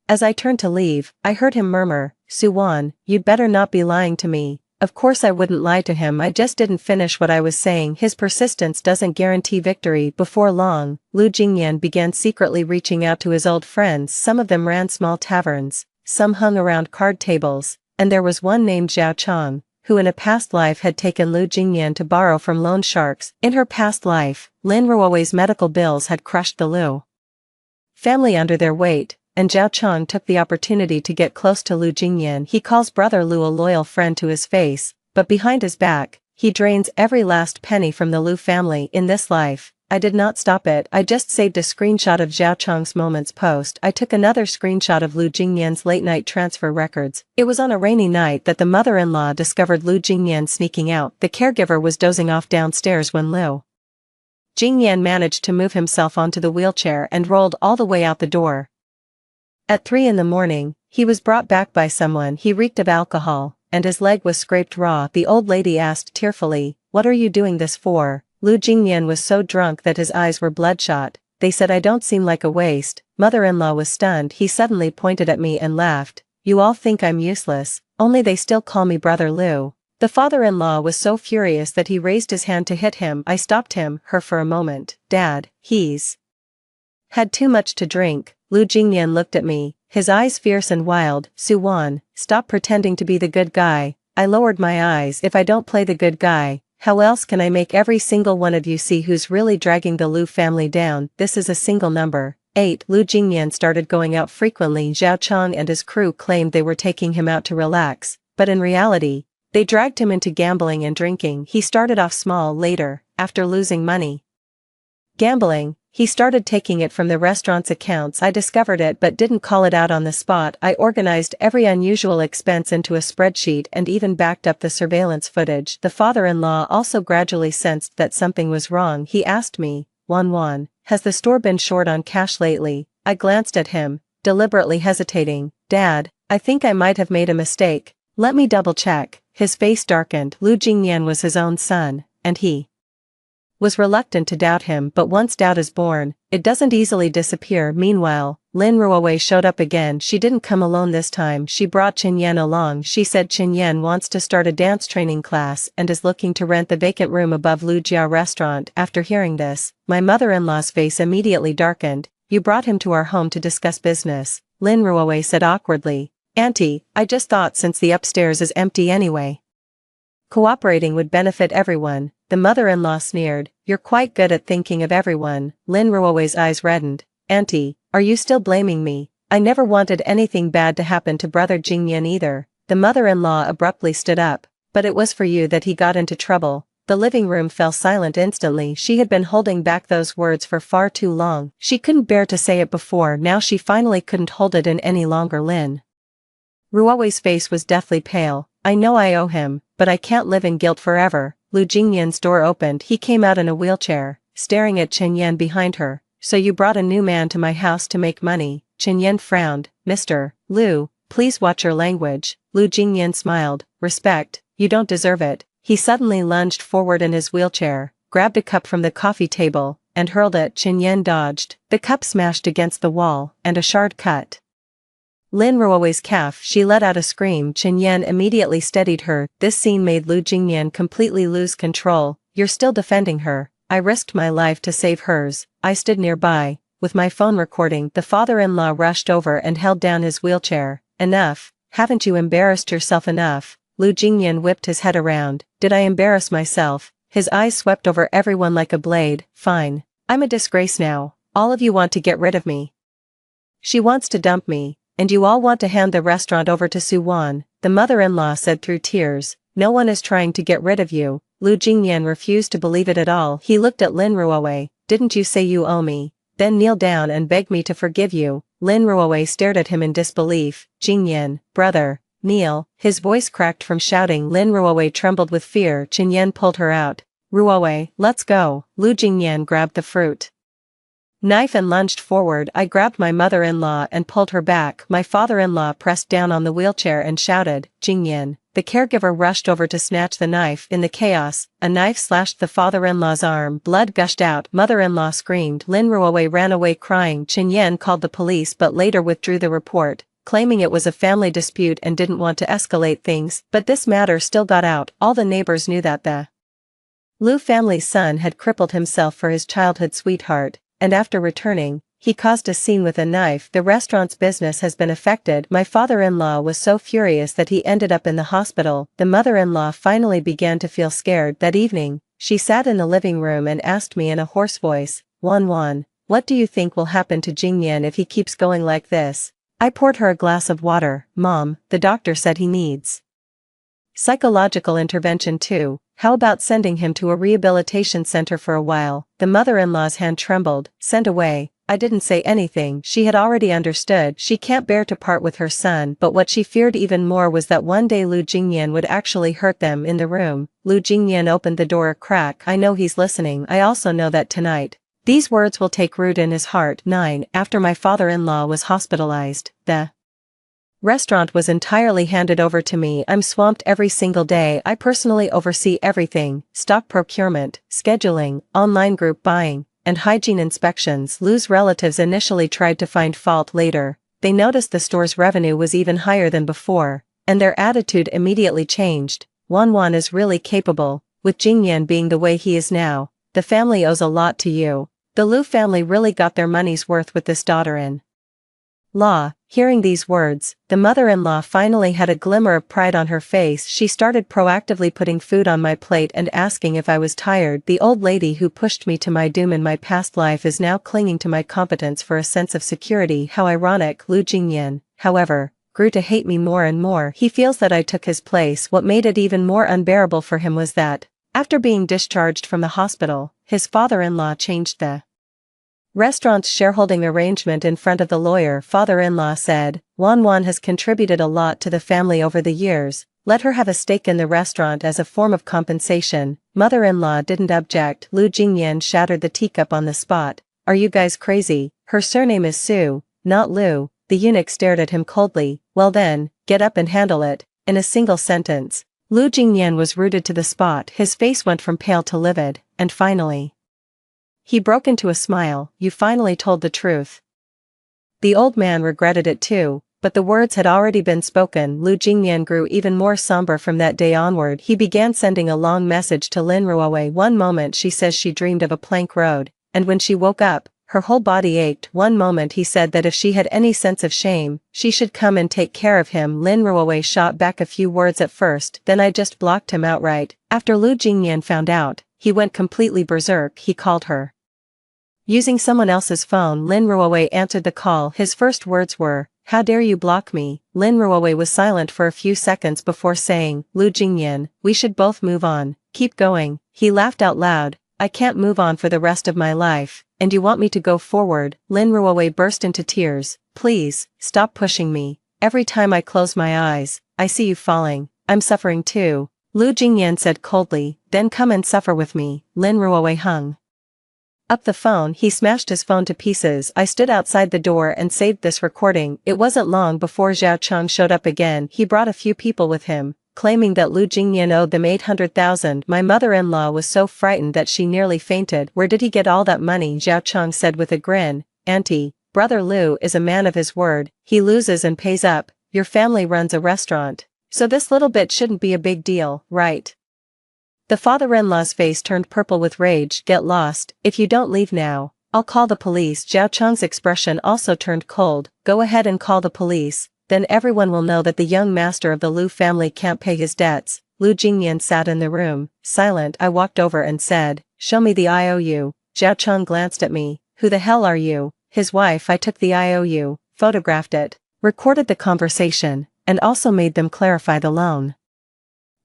As I turned to leave, I heard him murmur, Su-wan, you'd better not be lying to me. Of course I wouldn't lie to him. I just didn't finish what I was saying. His persistence doesn't guarantee victory. Before long, Lu Jingyan began secretly reaching out to his old friends. Some of them ran small taverns, some hung around card tables, and there was one named Zhao Chong, who in a past life had taken Lu Jingyan to borrow from loan sharks. In her past life, Lin Ruowei's medical bills had crushed the Lu family under their weight, and Zhao Chong took the opportunity to get close to Lu Jingyan. He calls brother Lu a loyal friend to his face, but behind his back, he drains every last penny from the Lu family. In this life, I did not stop it. I just saved a screenshot of Zhao Chong's moments post. I took another screenshot of Lu Jingyan's late-night transfer records. It was on a rainy night that the mother-in-law discovered Lu Jingyan sneaking out. The caregiver was dozing off downstairs when Lu Jingyan managed to move himself onto the wheelchair and rolled all the way out the door. At 3 in the morning, he was brought back by someone. He reeked of alcohol, and his leg was scraped raw. The old lady asked tearfully, what are you doing this for? Lu Jingyan was so drunk that his eyes were bloodshot. They said I don't seem like a waste. Mother-in-law was stunned. He suddenly pointed at me and laughed. You all think I'm useless, only they still call me brother Lu. The father-in-law was so furious that he raised his hand to hit him. I stopped her for a moment. Dad, he's had too much to drink. Lu Jingyan looked at me, his eyes fierce and wild. Su-wan, stop pretending to be the good guy. I lowered my eyes. If I don't play the good guy, how else can I make every single one of you see who's really dragging the Lu family down? This is a single number. 8. Lu Jingyan started going out frequently. Zhao Chong and his crew claimed they were taking him out to relax, but in reality, they dragged him into gambling and drinking. He started off small. Later, after losing money gambling, he started taking it from the restaurant's accounts. I discovered it but didn't call it out on the spot. I organized every unusual expense into a spreadsheet and even backed up the surveillance footage. The father-in-law also gradually sensed that something was wrong. He asked me, Wan, has the store been short on cash lately? I glanced at him, deliberately hesitating. Dad, I think I might have made a mistake. Let me double check. His face darkened. Lu Jingyan was his own son, and he was reluctant to doubt him, but once doubt is born, it doesn't easily disappear. Meanwhile, Lin Ruowei showed up again. She didn't come alone this time. She brought Chen Yan along. She said Chen Yan wants to start a dance training class and is looking to rent the vacant room above Lu Jia restaurant. After hearing this, my mother-in-law's face immediately darkened. You brought him to our home to discuss business, Lin Ruowei said awkwardly. Auntie, I just thought since the upstairs is empty anyway, cooperating would benefit everyone. The mother-in-law sneered. You're quite good at thinking of everyone. Lin Ruowei's eyes reddened. Auntie, are you still blaming me? I never wanted anything bad to happen to brother Jingyan either. The mother-in-law abruptly stood up. But it was for you that he got into trouble. The living room fell silent instantly. She had been holding back those words for far too long. She couldn't bear to say it before, now she finally couldn't hold it in any longer. Lin Ruowei's face was deathly pale. I know I owe him, but I can't live in guilt forever. Lu Jingyan's door opened. He came out in a wheelchair, staring at Chen Yan behind her. So you brought a new man to my house to make money? Chen Yan frowned. Mr. Lu, please watch your language. Lu Jingyan smiled. Respect, you don't deserve it. He suddenly lunged forward in his wheelchair, grabbed a cup from the coffee table, and hurled it. Chen Yan dodged. The cup smashed against the wall, and a shard cut Lin Ruowei's calf. She let out a scream. Chen Yan immediately steadied her. This scene made Lu Jingyan completely lose control. You're still defending her. I risked my life to save hers. I stood nearby, with my phone recording. The father-in-law rushed over and held down his wheelchair. Enough, haven't you embarrassed yourself enough? Lu Jingyan whipped his head around. Did I embarrass myself? His eyes swept over everyone like a blade. Fine. I'm a disgrace now. All of you want to get rid of me. She wants to dump me, and you all want to hand the restaurant over to Su Wan, the mother-in-law said through tears. No one is trying to get rid of you. Lu Jingyan refused to believe it at all. He looked at Lin Ruowei. Didn't you say you owe me? Then kneel down and beg me to forgive you. Lin Ruowei stared at him in disbelief. Jingyan, brother, kneel. His voice cracked from shouting. Lin Ruowei trembled with fear. Chen Yan pulled her out. Ruowei, let's go. Lu Jingyan grabbed the fruit knife and lunged forward. I grabbed my mother-in-law and pulled her back. My father-in-law pressed down on the wheelchair and shouted, Jingyan. The caregiver rushed over to snatch the knife. In the chaos, a knife slashed the father-in-law's arm. Blood gushed out. Mother-in-law screamed. Lin Ruowei ran away crying. Chen Yan called the police but later withdrew the report, claiming it was a family dispute and didn't want to escalate things. But this matter still got out. All the neighbors knew that the Lu family's son had crippled himself for his childhood sweetheart, and after returning, he caused a scene with a knife. The restaurant's business has been affected. My father-in-law was so furious that he ended up in the hospital. The mother-in-law finally began to feel scared. That evening, she sat in the living room and asked me in a hoarse voice, Wan, what do you think will happen to Jingyan if he keeps going like this? I poured her a glass of water. Mom, the doctor said he needs psychological intervention too. How about sending him to a rehabilitation center for a while? The mother-in-law's hand trembled. Sent away. I didn't say anything. She had already understood. She can't bear to part with her son, but what she feared even more was that one day Lu Jingyan would actually hurt them. In the room, Lu Jingyan opened the door a crack. I know he's listening. I also know that tonight these words will take root in his heart. 9. After my father-in-law was hospitalized, the restaurant was entirely handed over to me. I'm swamped every single day. I personally oversee everything: stock procurement, scheduling, online group buying, and hygiene inspections. Lu's relatives initially tried to find fault. Later, they noticed the store's revenue was even higher than before, and their attitude immediately changed. Wan is really capable. With Jingyan being the way he is now, the family owes a lot to you. The Lu family really got their money's worth with this daughter-in law. Hearing these words, the mother-in-law finally had a glimmer of pride on her face. She started proactively putting food on my plate and asking if I was tired. The old lady who pushed me to my doom in my past life is now clinging to my competence for a sense of security. How ironic. Lu Jingyan, however, grew to hate me more and more. He feels that I took his place. What made it even more unbearable for him was that, after being discharged from the hospital, his father-in-law changed the restaurant's shareholding arrangement in front of the lawyer. Father-in-law said, Wan has contributed a lot to the family over the years. Let her have a stake in the restaurant as a form of compensation. Mother-in-law didn't object. Lu Jingyan shattered the teacup on the spot. Are you guys crazy? Her surname is Su, not Lu. The eunuch stared at him coldly. Well then, get up and handle it. In a single sentence, Lu Jingyan was rooted to the spot. His face went from pale to livid, and finally, he broke into a smile. You finally told the truth. The old man regretted it too, but the words had already been spoken. Lu Jingyan grew even more somber from that day onward. He began sending a long message to Lin Ruowei. One moment she says she dreamed of a plank road, and when she woke up, her whole body ached. One moment he said that if she had any sense of shame, she should come and take care of him. Lin Ruowei shot back a few words at first, then I just blocked him outright. After Lu Jingyan found out, he went completely berserk. He called her using someone else's phone. Lin Ruowei answered the call. His first words were, how dare you block me? Lin Ruowei was silent for a few seconds before saying, Lu Jingyan, we should both move on. Keep going, he laughed out loud. I can't move on for the rest of my life, and you want me to go forward. Lin Ruowei burst into tears. Please, stop pushing me. Every time I close my eyes, I see you falling. I'm suffering too. Lu Jingyan said coldly, then come and suffer with me. Lin Ruowei hung up the phone. He smashed his phone to pieces. I stood outside the door and saved this recording. It wasn't long before Zhao Cheng showed up again. He brought a few people with him, claiming that Lu Jingyan owed them 800,000. My mother-in-law was so frightened that she nearly fainted. Where did he get all that money? Zhao Cheng said with a grin. Auntie, brother Lu is a man of his word. He loses and pays up. Your family runs a restaurant, so this little bit shouldn't be a big deal, right? The father-in-law's face turned purple with rage. Get lost. If you don't leave now, I'll call the police. Zhao Cheng's expression also turned cold. Go ahead and call the police, then everyone will know that the young master of the Lu family can't pay his debts. Lu Jingyan sat in the room, silent. I walked over and said, show me the IOU. Zhao Cheng glanced at me. Who the hell are you? His wife. I took the IOU, photographed it, recorded the conversation, and also made them clarify the loan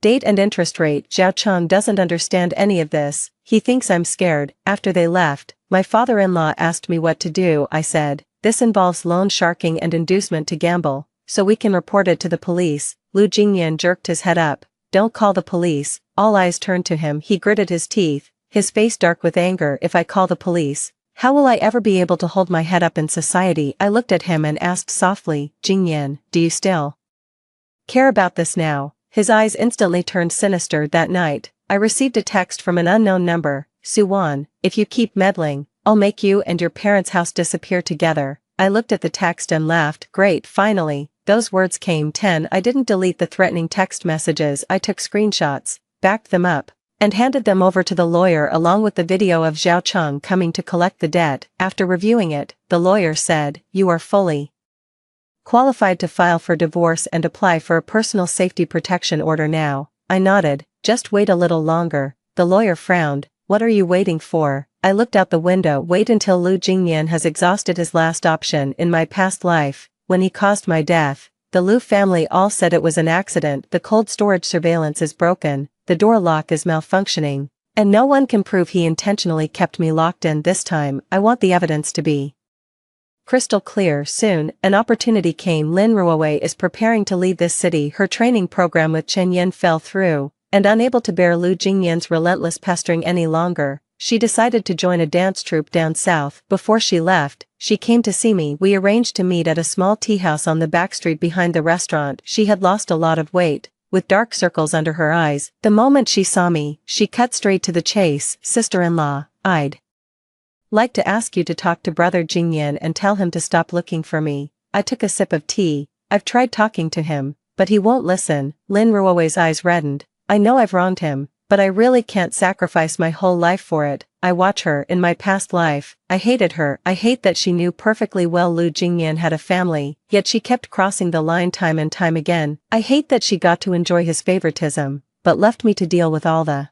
date and interest rate. Zhao Cheng doesn't understand any of this. He thinks I'm scared. After they left, my father-in-law asked me what to do. I said, this involves loan sharking and inducement to gamble, so we can report it to the police. Lu Jingyan jerked his head up. Don't call the police. All eyes turned to him. He gritted his teeth, his face dark with anger. If I call the police, how will I ever be able to hold my head up in society? I looked at him and asked softly, Jingyan, do you still care about this now? His eyes instantly turned sinister. That night, I received a text from an unknown number. Suwan, if you keep meddling, I'll make you and your parents' house disappear together. I looked at the text and laughed. Great, finally, those words came. 10. I didn't delete the threatening text messages. I took screenshots, backed them up, and handed them over to the lawyer along with the video of Zhao Cheng coming to collect the debt. After reviewing it, the lawyer said, you are fully qualified to file for divorce and apply for a personal safety protection order now. I nodded. Just wait a little longer. The lawyer frowned. What are you waiting for? I looked out the window. Wait until Lu Jingyan has exhausted his last option. In my past life, when he caused my death, the Lu family all said it was an accident. The cold storage surveillance is broken, the door lock is malfunctioning, and no one can prove he intentionally kept me locked in. This time, I want the evidence to be crystal clear. Soon, an opportunity came. Lin Ruowei is preparing to leave this city. Her training program with Chen Yin fell through, and unable to bear Lu Jingyan's relentless pestering any longer, she decided to join a dance troupe down south. Before she left, she came to see me. We arranged to meet at a small tea house on the back street behind the restaurant. She had lost a lot of weight, with dark circles under her eyes. The moment she saw me, she cut straight to the chase. Sister-in-law, I'd like to ask you to talk to brother Jingyan and tell him to stop looking for me. I took a sip of tea. I've tried talking to him, but he won't listen. Lin Ruowei's eyes reddened. I know I've wronged him, but I really can't sacrifice my whole life for it. I watch her. In my past life, I hated her. I hate that she knew perfectly well Lu Jingyan had a family, yet she kept crossing the line time and time again. I hate that she got to enjoy his favoritism, but left me to deal with all the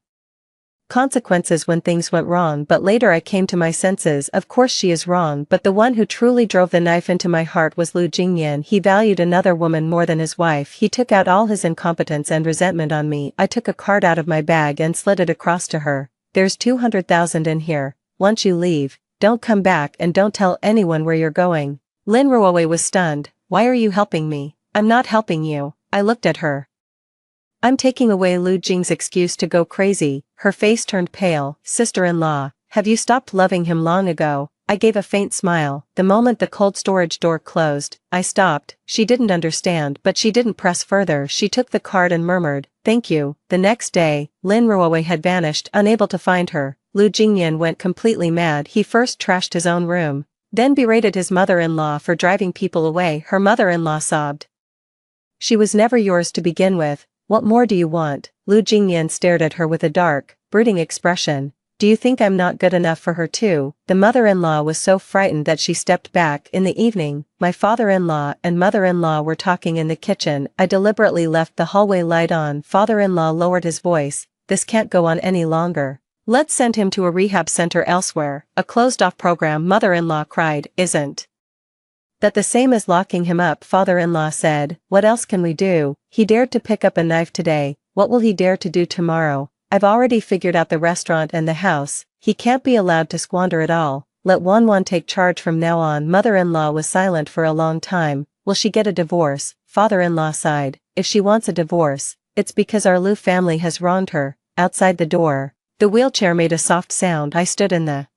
consequences when things went wrong. But later I came to my senses. Of course she is wrong, but the one who truly drove the knife into my heart was Lu Jingyan. He valued another woman more than his wife. He took out all his incompetence and resentment on me. I took a card out of my bag and slid it across to her. There's 200,000 in here. Once you leave, don't come back and don't tell anyone where you're going. Lin Ruowei was stunned. Why are you helping me? I'm not helping you. I looked at her. I'm taking away Lu Jing's excuse to go crazy. Her face turned pale. Sister-in-law, have you stopped loving him long ago? I gave a faint smile. The moment the cold storage door closed, I stopped. She didn't understand, but she didn't press further. She took the card and murmured, thank you. The next day, Lin Ruowei had vanished. Unable to find her, Lu Jingyan went completely mad. He first trashed his own room, then berated his mother-in-law for driving people away. Her mother-in-law sobbed. She was never yours to begin with. What more do you want? Lu Jingyan stared at her with a dark, brooding expression. Do you think I'm not good enough for her too? The mother-in-law was so frightened that she stepped back. In the evening, my father-in-law and mother-in-law were talking in the kitchen. I deliberately left the hallway light on. Father-in-law lowered his voice. This can't go on any longer. Let's send him to a rehab center elsewhere, a closed-off program. Mother-in-law cried. Isn't that the same as locking him up? Father-in-law said. What else can we do? He dared to pick up a knife today. What will he dare to do tomorrow? I've already figured out the restaurant and the house, he can't be allowed to squander it all. Let Wanwan take charge from now on. Mother-in-law was silent for a long time. Will she get a divorce? Father-in-law sighed. If she wants a divorce, it's because our Lu family has wronged her. Outside the door, the wheelchair made a soft sound. I stood in the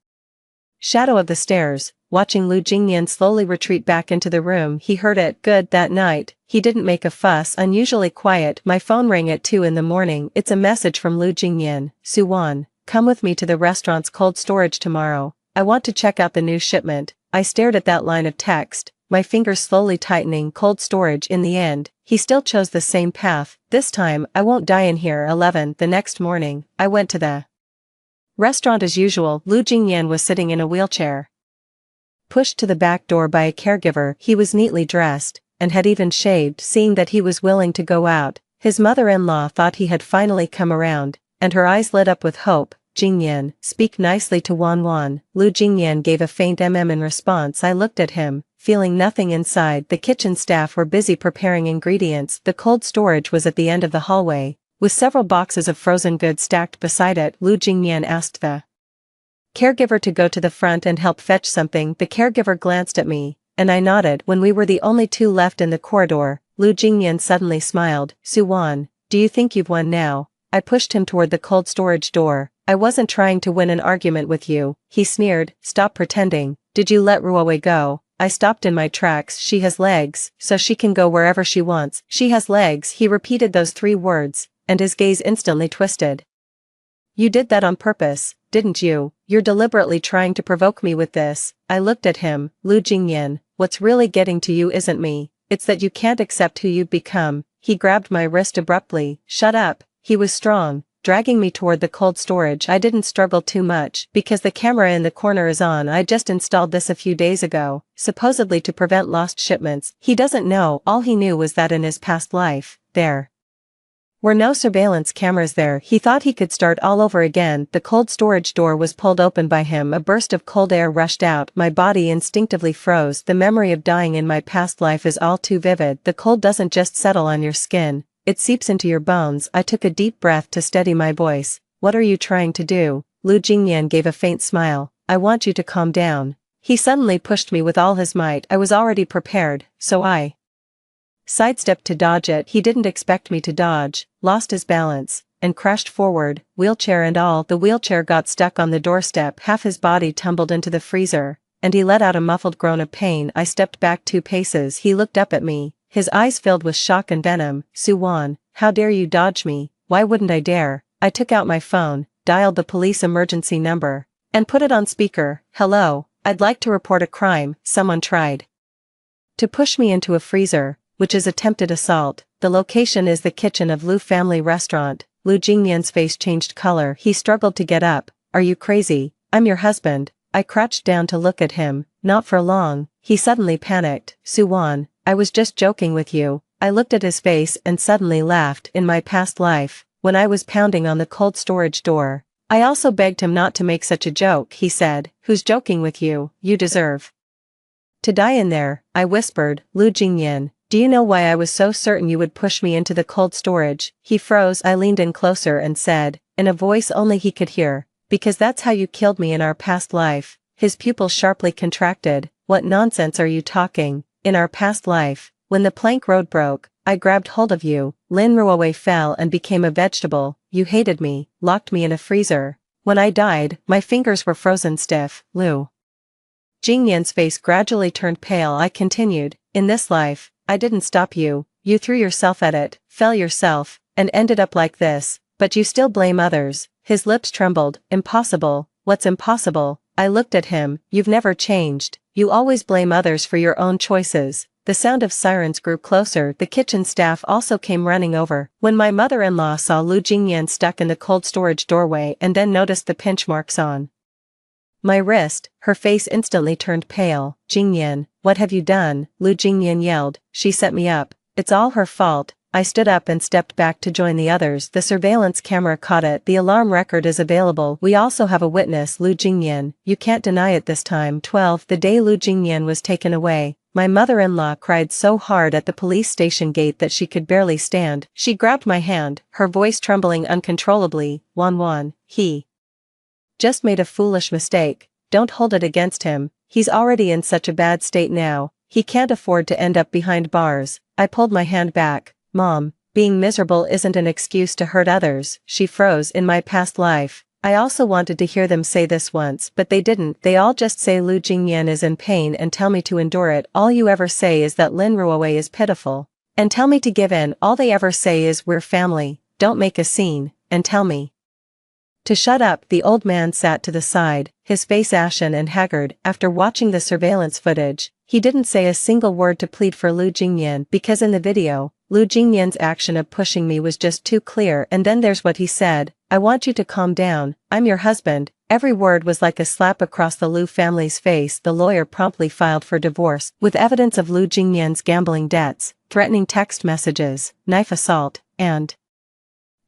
shadow of the stairs, watching Lu Jingyan slowly retreat back into the room. He heard it. Good. That night, he didn't make a fuss. Unusually quiet. My phone rang at 2 in the morning. It's a message from Lu Jingyan. Suwan, come with me to the restaurant's cold storage tomorrow. I want to check out the new shipment. I stared at that line of text, my fingers slowly tightening. Cold storage. In the end, he still chose the same path. This time, I won't die in here. 11. The next morning, I went to the restaurant as usual. Lu Jingyan was sitting in a wheelchair, pushed to the back door by a caregiver. He was neatly dressed, and had even shaved. Seeing that he was willing to go out, his mother-in-law thought he had finally come around, and her eyes lit up with hope. Jingyan, speak nicely to Wanwan. Lu Jingyan gave a faint in response. I looked at him, feeling nothing inside. The kitchen staff were busy preparing ingredients. The cold storage was at the end of the hallway, with several boxes of frozen goods stacked beside it. Lu Jingyan asked the caregiver to go to the front and help fetch something. The caregiver glanced at me, and I nodded. When we were the only two left in the corridor, Lu Jingyan suddenly smiled. Suwan, do you think you've won now? I pushed him toward the cold storage door. I wasn't trying to win an argument with you, he sneered. Stop pretending. Did you let Ruowei go? I stopped in my tracks. She has legs, so she can go wherever she wants. She has legs. He repeated those 3 words, and his gaze instantly twisted. You did that on purpose, didn't you? You're deliberately trying to provoke me with this. I looked at him. Lu Jingyan, what's really getting to you isn't me, it's that you can't accept who you've become. He grabbed my wrist abruptly. Shut up. He was strong, dragging me toward the cold storage. I didn't struggle too much, because the camera in the corner is on. I just installed this a few days ago, supposedly to prevent lost shipments. He doesn't know. All he knew was that in his past life, there were no surveillance cameras there. He thought he could start all over again. The cold storage door was pulled open by him. A burst of cold air rushed out. My body instinctively froze. The memory of dying in my past life is all too vivid. The cold doesn't just settle on your skin, it seeps into your bones. I took a deep breath to steady my voice. What are you trying to do? Lu Jingyan gave a faint smile. I want you to calm down. He suddenly pushed me with all his might. I was already prepared, so I sidestepped to dodge it. He didn't expect me to dodge, lost his balance, and crashed forward, wheelchair and all. The wheelchair got stuck on the doorstep. Half his body tumbled into the freezer, and he let out a muffled groan of pain. I stepped back 2 paces. He looked up at me, his eyes filled with shock and venom. Suwan, how dare you dodge me? Why wouldn't I dare? I took out my phone, dialed the police emergency number, and put it on speaker. Hello, I'd like to report a crime. Someone tried to push me into a freezer, which is attempted assault. The location is the kitchen of Lu family restaurant. Lu Jingyan's face changed color. He struggled to get up. Are you crazy? I'm your husband. I crouched down to look at him. Not for long. He suddenly panicked. Suwan, I was just joking with you. I looked at his face and suddenly laughed. In my past life, when I was pounding on the cold storage door, I also begged him not to make such a joke. He said, who's joking with you? You deserve to die in there. I whispered. Lu Jingyan, do you know why I was so certain you would push me into the cold storage? He froze. I leaned in closer and said, in a voice only he could hear, because that's how you killed me in our past life. His pupils sharply contracted. What nonsense are you talking? In our past life, when the plank road broke, I grabbed hold of you. Lin Ruowei fell and became a vegetable. You hated me, locked me in a freezer. When I died, my fingers were frozen stiff. Lu Jingyan's face gradually turned pale. I continued, in this life, I didn't stop you. You threw yourself at it, fell yourself, and ended up like this, but you still blame others. His lips trembled. Impossible. What's impossible? I looked at him. You've never changed. You always blame others for your own choices. The sound of sirens grew closer. The kitchen staff also came running over. When my mother-in-law saw Lu Jingyan stuck in the cold storage doorway and then noticed the pinch marks on my wrist, her face instantly turned pale. Jingyan, what have you done? Lu Jingyan yelled. She set me up. It's all her fault. I stood up and stepped back to join the others. The surveillance camera caught it. The alarm record is available. We also have a witness. Lu Jingyan, you can't deny it this time. 12. The day Lu Jingyan was taken away, My mother-in-law cried so hard at the police station gate that she could barely stand. She grabbed my hand, her voice trembling uncontrollably. Wan, he just made a foolish mistake. Don't hold it against him. He's already in such a bad state now. He can't afford to end up behind bars. I pulled my hand back. Mom, being miserable isn't an excuse to hurt others. She froze. In my past life, I also wanted to hear them say this once, but they didn't. They all just say Lu Jingyan is in pain and tell me to endure it. All you ever say is that Lin Ruowei is pitiful. And tell me to give in. All they ever say is we're family, don't make a scene, and tell me to shut up. The old man sat to the side, his face ashen and haggard. After watching the surveillance footage, he didn't say a single word to plead for Lu Jingyan, because in the video, Lu Jingyan's action of pushing me was just too clear. And then there's what he said: I want you to calm down, I'm your husband. Every word was like a slap across the Lu family's face. The lawyer promptly filed for divorce, with evidence of Lu Jingyan's gambling debts, threatening text messages, knife assault, and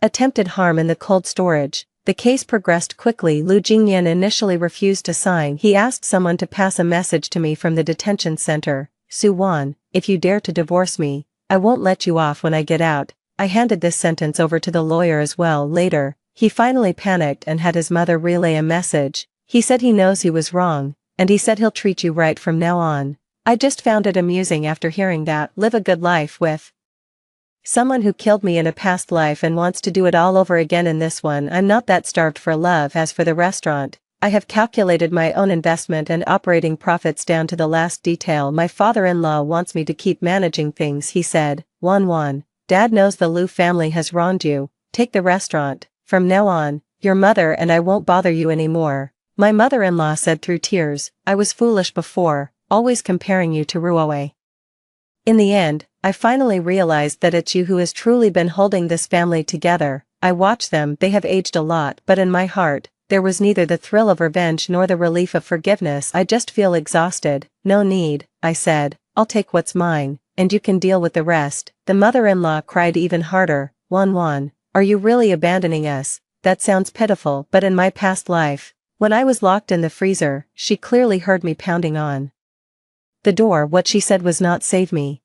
attempted harm in the cold storage. The case progressed quickly. Lu Jingyan initially refused to sign. He asked someone to pass a message to me from the detention center. Su Wan, if you dare to divorce me, I won't let you off when I get out. I handed this sentence over to the lawyer as well. Later, he finally panicked and had his mother relay a message. He said he knows he was wrong, and he said he'll treat you right from now on. I just found it amusing after hearing that. Live a good life with someone who killed me in a past life and wants to do it all over again in this one. I'm not that starved for love. As for the restaurant, I have calculated my own investment and operating profits down to the last detail. My father-in-law wants me to keep managing things. He said, Wan, Dad knows the Lu family has wronged you. Take the restaurant. From now on, your mother and I won't bother you anymore. My mother-in-law said through tears, I was foolish before, always comparing you to Ruowei. In the end, I finally realized that it's you who has truly been holding this family together. I watch them. They have aged a lot, but in my heart, there was neither the thrill of revenge nor the relief of forgiveness. I just feel exhausted. No need, I said. I'll take what's mine, and you can deal with the rest. The mother-in-law cried even harder. Wan, are you really abandoning us? That sounds pitiful. But in my past life, when I was locked in the freezer, she clearly heard me pounding on the door. What she said was not save me.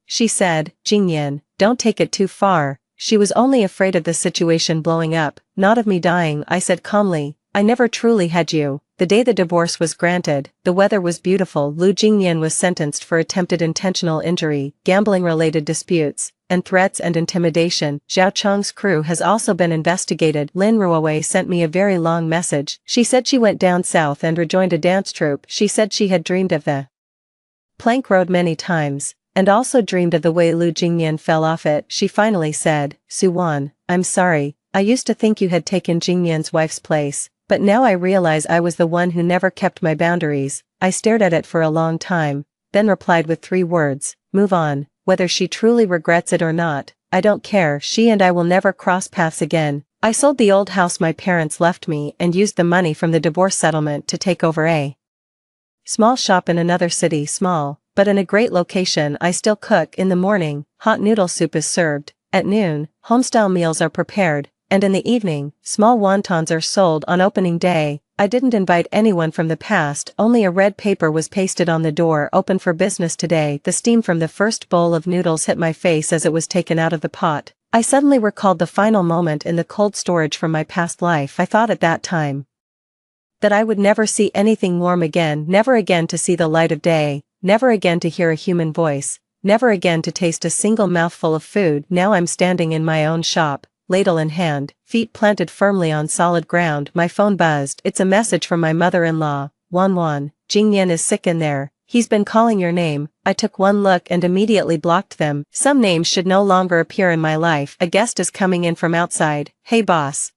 She said, Jingyan, don't take it too far. She was only afraid of the situation blowing up, not of me dying. I said calmly, I never truly had you. The day the divorce was granted, the weather was beautiful. Lu Jingyan was sentenced for attempted intentional injury, gambling-related disputes, and threats and intimidation. Zhao Chong's crew has also been investigated. Lin Ruowei sent me a very long message. She said she went down south and rejoined a dance troupe. She said she had dreamed of the plank road many times, and also dreamed of the way Lu Jingyan fell off it. She finally said, Su Wan, I'm sorry, I used to think you had taken Jingyan's wife's place, but now I realize I was the one who never kept my boundaries. I stared at it for a long time, then replied with 3 words, move on. Whether she truly regrets it or not, I don't care. She and I will never cross paths again. I sold the old house my parents left me and used the money from the divorce settlement to take over a small shop in another city. Small, but in a great location. I still cook. In the morning, hot noodle soup is served. At noon, homestyle meals are prepared, and in the evening, small wontons are sold. On opening day, I didn't invite anyone from the past. Only a red paper was pasted on the door. Open for business today. The steam from the first bowl of noodles hit my face as it was taken out of the pot. I suddenly recalled the final moment in the cold storage from my past life. I thought at that time that I would never see anything warm again, never again to see the light of day, never again to hear a human voice, never again to taste a single mouthful of food. Now I'm standing in my own shop, ladle in hand, feet planted firmly on solid ground. My phone buzzed. It's a message from my mother-in-law. Wan, Jingyan is sick in there. He's been calling your name. I took one look and immediately blocked them. Some names should no longer appear in my life. A guest is coming in from outside. Hey boss,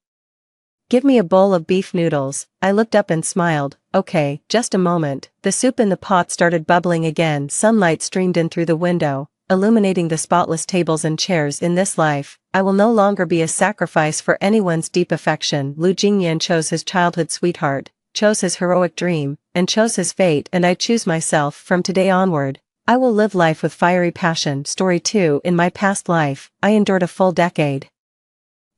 give me a bowl of beef noodles. I looked up and smiled. Okay, just a moment. The soup in the pot started bubbling again. Sunlight streamed in through the window, illuminating the spotless tables and chairs. In this life, I will no longer be a sacrifice for anyone's deep affection. Lu Jingyan chose his childhood sweetheart, chose his heroic dream, and chose his fate, and I choose myself. From today onward, I will live life with fiery passion. Story 2. In my past life, I endured a full decade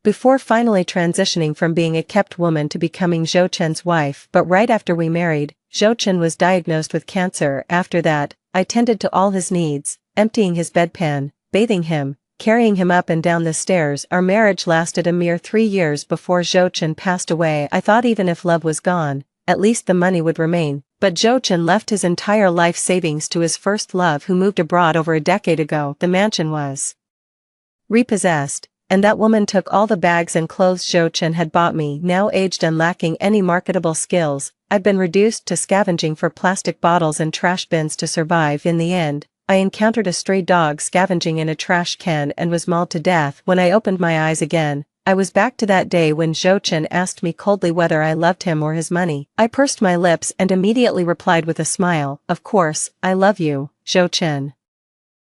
before finally transitioning from being a kept woman to becoming Zhou Chen's wife. But right after we married, Zhou Chen was diagnosed with cancer. After that, I tended to all his needs, emptying his bedpan, bathing him, carrying him up and down the stairs. Our marriage lasted a mere 3 years before Jochen passed away. I thought even if love was gone, at least the money would remain. But Jochen left his entire life savings to his first love, who moved abroad over a decade ago. The mansion was repossessed, and that woman took all the bags and clothes Jochen had bought me. Now aged and lacking any marketable skills, I'd been reduced to scavenging for plastic bottles and trash bins to survive. In the end, I encountered a stray dog scavenging in a trash can and was mauled to death. When I opened my eyes again, I was back to that day when Jochen asked me coldly whether I loved him or his money. I pursed my lips and immediately replied with a smile, "Of course, I love you." Jochen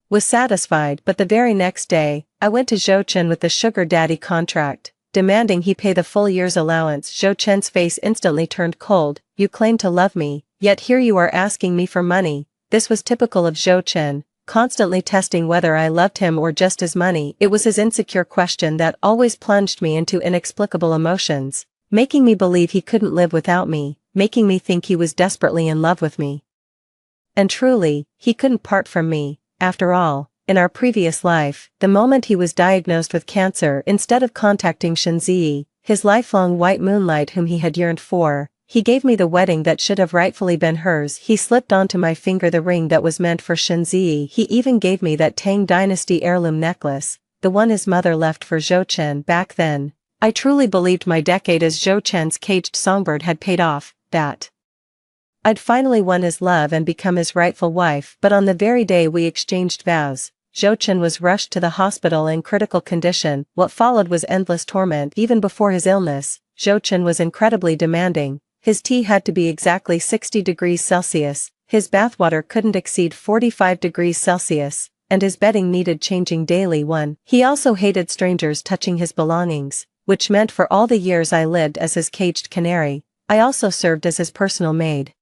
was satisfied, but the very next day, I went to Jochen with the sugar daddy contract, demanding he pay the full year's allowance. Jochen's face instantly turned cold. "You claim to love me, yet here you are asking me for money." This was typical of Jochen, constantly testing whether I loved him or just his money. It was his insecure question that always plunged me into inexplicable emotions, making me believe he couldn't live without me, making me think he was desperately in love with me. And truly, he couldn't part from me. After all, in our previous life, the moment he was diagnosed with cancer, instead of contacting Shinzi, his lifelong white moonlight whom he had yearned for, he gave me the wedding that should have rightfully been hers. He slipped onto my finger the ring that was meant for Shinzi. He even gave me that Tang Dynasty heirloom necklace, the one his mother left for Jochen. Back then, I truly believed my decade as Jochen's caged songbird had paid off, that I'd finally won his love and become his rightful wife. But on the very day we exchanged vows, Jochen was rushed to the hospital in critical condition. What followed was endless torment. Even before his illness, Jochen was incredibly demanding. His tea had to be exactly 60 degrees Celsius, his bathwater couldn't exceed 45 degrees Celsius, and his bedding needed changing daily. He also hated strangers touching his belongings, which meant for all the years I lived as his caged canary, I also served as his personal maid.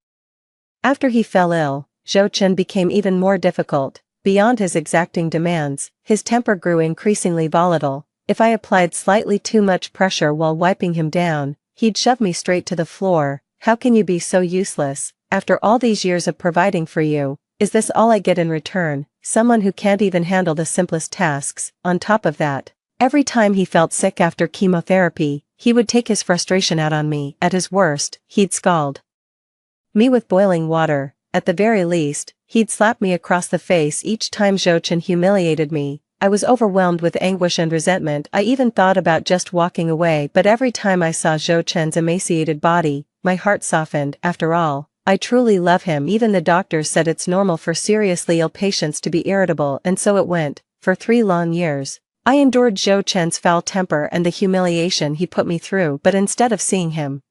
After he fell ill, Jochen became even more difficult. Beyond his exacting demands, his temper grew increasingly volatile. If I applied slightly too much pressure while wiping him down, he'd shove me straight to the floor. "How can you be so useless? After all these years of providing for you, is this all I get in return? Someone who can't even handle the simplest tasks." On top of that, every time he felt sick after chemotherapy, he would take his frustration out on me. At his worst, he'd scald me with boiling water. At the very least, he'd slap me across the face each time Jochen humiliated me. I was overwhelmed with anguish and resentment. I even thought about just walking away, but every time I saw Jochen's emaciated body, my heart softened. After all, I truly love him. Even the doctors said it's normal for seriously ill patients to be irritable, and so it went. For 3 long years, I endured Jochen's foul temper and the humiliation he put me through, but instead of seeing him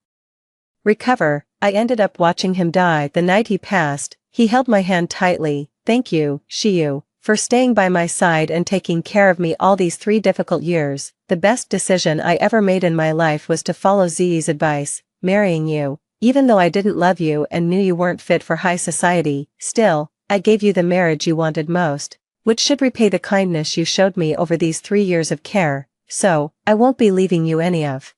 recover, I ended up watching him die. The night he passed, he held my hand tightly. "Thank you, Shiyu, for staying by my side and taking care of me all these 3 difficult years. The best decision I ever made in my life was to follow Ziyi's advice, marrying you. Even though I didn't love you and knew you weren't fit for high society, still, I gave you the marriage you wanted most, which should repay the kindness you showed me over these 3 years of care, so, I won't be leaving you any of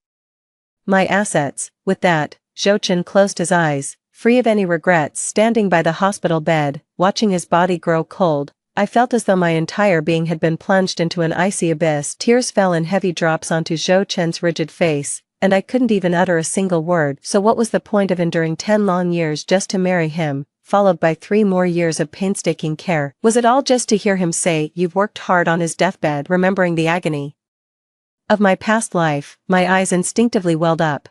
my assets." With that, Jochen closed his eyes, free of any regrets. Standing by the hospital bed, watching his body grow cold, I felt as though my entire being had been plunged into an icy abyss. Tears fell in heavy drops onto Jochen's rigid face, and I couldn't even utter a single word. So what was the point of enduring 10 long years just to marry him, followed by 3 more years of painstaking care? Was it all just to hear him say, "You've worked hard" on his deathbed? Remembering the agony of my past life, my eyes instinctively welled up,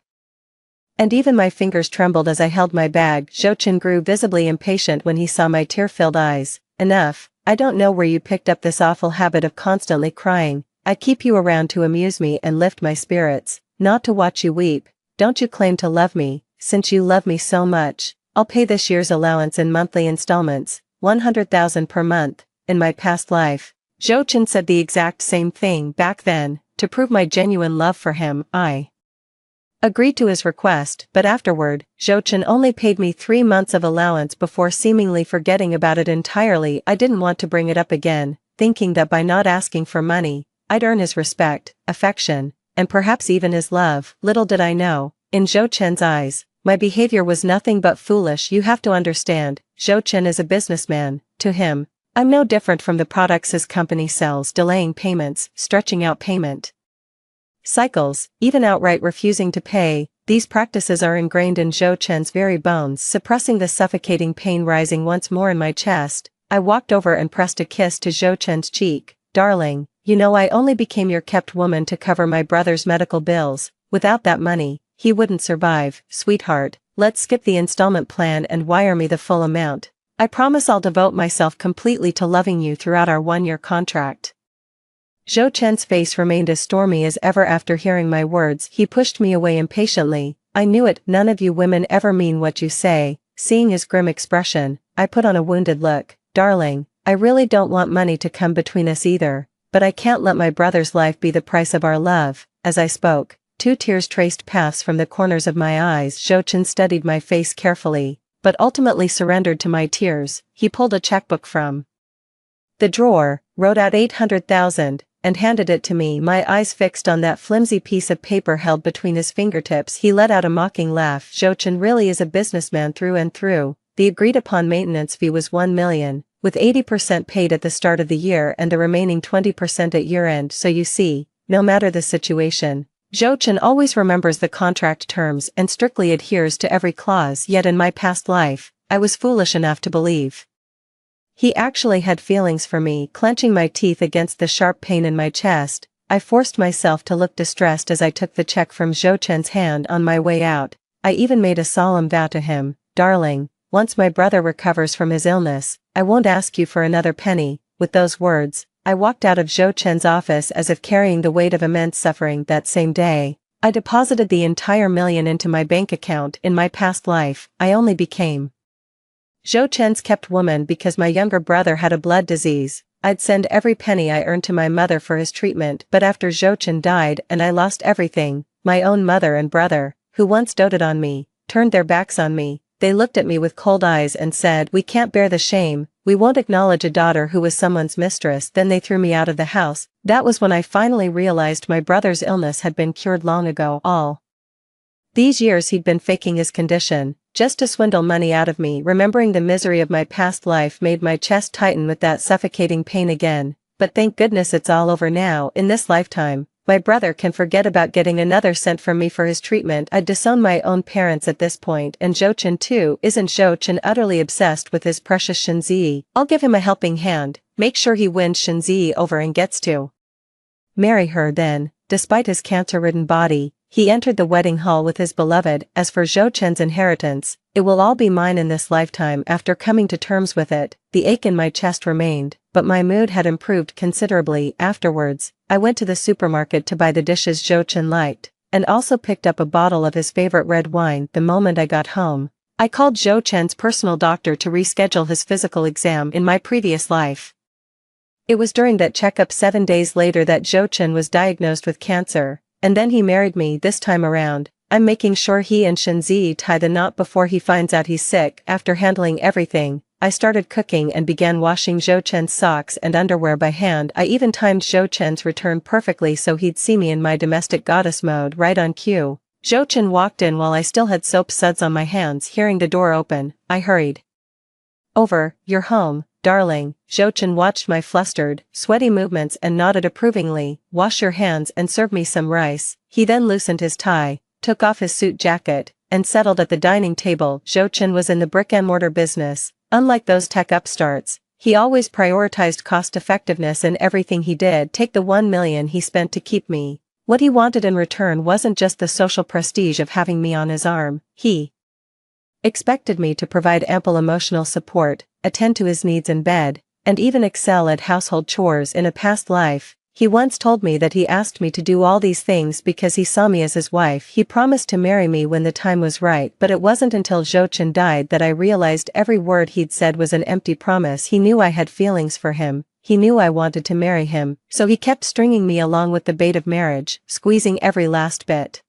and even my fingers trembled as I held my bag. Jochen grew visibly impatient when he saw my tear-filled eyes. "Enough. I don't know where you picked up this awful habit of constantly crying. I keep you around to amuse me and lift my spirits, not to watch you weep. Don't you claim to love me? Since you love me so much, I'll pay this year's allowance in monthly installments, 100,000 per month." In my past life, Jochen said the exact same thing. Back then, to prove my genuine love for him, I agreed to his request, but afterward, Jochen only paid me 3 months of allowance before seemingly forgetting about it entirely. I didn't want to bring it up again, thinking that by not asking for money, I'd earn his respect, affection, and perhaps even his love. Little did I know, in Jochen's eyes, my behavior was nothing but foolish. "You have to understand, Zhou Chen is a businessman. To him, I'm no different from the products his company sells, delaying payments, stretching out payment cycles, even outright refusing to pay. These practices are ingrained in Zhou Chen's very bones, suppressing the suffocating pain rising once more in my chest. I walked over and pressed a kiss to Zhou Chen's cheek. Darling, you know I only became your kept woman to cover my brother's medical bills. Without that money, he wouldn't survive. Sweetheart, let's skip the installment plan and wire me the full amount. I promise I'll devote myself completely to loving you throughout our one-year contract. Zhou Chen's face remained as stormy as ever after hearing my words. He pushed me away impatiently. I knew it, none of you women ever mean what you say. Seeing his grim expression, I put on a wounded look. Darling, I really don't want money to come between us either, but I can't let my brother's life be the price of our love. As I spoke, 2 tears traced paths from the corners of my eyes. Zhou Chen studied my face carefully, but ultimately surrendered to my tears. He pulled a checkbook from the drawer, wrote out 800,000, and handed it to me. My eyes fixed on that flimsy piece of paper held between his fingertips. He let out a mocking laugh. Zhou Chen really is a businessman through and through. The agreed-upon maintenance fee was 1 million, with 80% paid at the start of the year and the remaining 20% at year-end. So you see, no matter the situation, Zhou Chen always remembers the contract terms and strictly adheres to every clause. Yet in my past life, I was foolish enough to believe he actually had feelings for me. Clenching my teeth against the sharp pain in my chest, I forced myself to look distressed as I took the check from Zhou Chen's hand. On my way out, I even made a solemn vow to him. Darling, once my brother recovers from his illness, I won't ask you for another penny. With those words, I walked out of Zhou Chen's office as if carrying the weight of immense suffering. That same day, I deposited the entire million into my bank account. In my past life, I only became Zhou Chen's kept woman because my younger brother had a blood disease. I'd send every penny I earned to my mother for his treatment, but after Zhou Chen died and I lost everything, my own mother and brother, who once doted on me, turned their backs on me. They looked at me with cold eyes and said, "We can't bear the shame, we won't acknowledge a daughter who was someone's mistress." Then they threw me out of the house. That was when I finally realized my brother's illness had been cured long ago. All these years he'd been faking his condition, just to swindle money out of me. Remembering the misery of my past life made my chest tighten with that suffocating pain again. But thank goodness it's all over now. In this lifetime, my brother can forget about getting another cent from me for his treatment. I'd disown my own parents at this point, and Zhou Chen too. Isn't Zhou Chen utterly obsessed with his precious Shenzi? I'll give him a helping hand, make sure he wins Shenzi over and gets to marry her. Then, despite his cancer-ridden body, he entered the wedding hall with his beloved. As for Zhou Chen's inheritance, it will all be mine in this lifetime. After coming to terms with it, the ache in my chest remained, but my mood had improved considerably. Afterwards, I went to the supermarket to buy the dishes Zhou Chen liked, and also picked up a bottle of his favorite red wine. The moment I got home, I called Zhou Chen's personal doctor to reschedule his physical exam. In my previous life, it was during that checkup 7 days later that Zhou Chen was diagnosed with cancer. And then he married me. This time around, I'm making sure he and Shenzi tie the knot before he finds out he's sick. After handling everything, I started cooking and began washing Zhou Chen's socks and underwear by hand. I even timed Zhou Chen's return perfectly so he'd see me in my domestic goddess mode right on cue. Zhou Chen walked in while I still had soap suds on my hands. Hearing the door open, I hurried over. "You're home, darling." Zhou Chen watched my flustered, sweaty movements and nodded approvingly. "Wash your hands and serve me some rice." He then loosened his tie, took off his suit jacket, and settled at the dining table. Zhou Chen was in the brick-and-mortar business. Unlike those tech upstarts, he always prioritized cost-effectiveness in everything he did. Take the 1 million he spent to keep me. What he wanted in return wasn't just the social prestige of having me on his arm. He expected me to provide ample emotional support, attend to his needs in bed, and even excel at household chores. In a past life, he once told me that he asked me to do all these things because he saw me as his wife. He promised to marry me when the time was right, but it wasn't until Zhou Chen died that I realized every word he'd said was an empty promise. He knew I had feelings for him, he knew I wanted to marry him, so he kept stringing me along with the bait of marriage, squeezing every last bit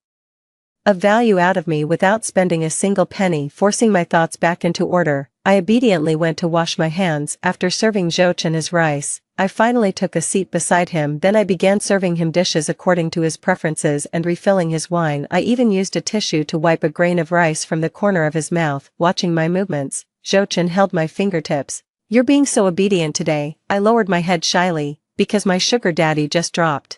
of value out of me without spending a single penny. Forcing my thoughts back into order, I obediently went to wash my hands. After serving Zhou Chen his rice, I finally took a seat beside him. Then I began serving him dishes according to his preferences and refilling his wine. I even used a tissue to wipe a grain of rice from the corner of his mouth. Watching my movements, Zhou Chen held my fingertips. You're being so obedient today. I lowered my head shyly, because my sugar daddy just dropped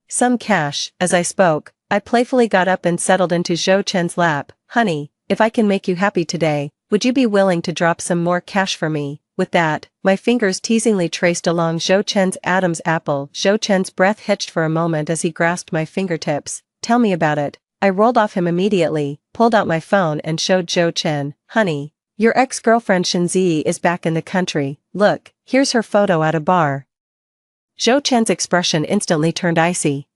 some cash. As I spoke, I playfully got up and settled into Zhou Chen's lap. Honey, if I can make you happy today, would you be willing to drop some more cash for me? With that, my fingers teasingly traced along Zhou Chen's Adam's apple. Zhou Chen's breath hitched for a moment as he grasped my fingertips. Tell me about it. I rolled off him immediately, pulled out my phone and showed Zhou Chen. Honey, your ex-girlfriend Shenzi is back in the country. Look, here's her photo at a bar. Zhou Chen's expression instantly turned icy.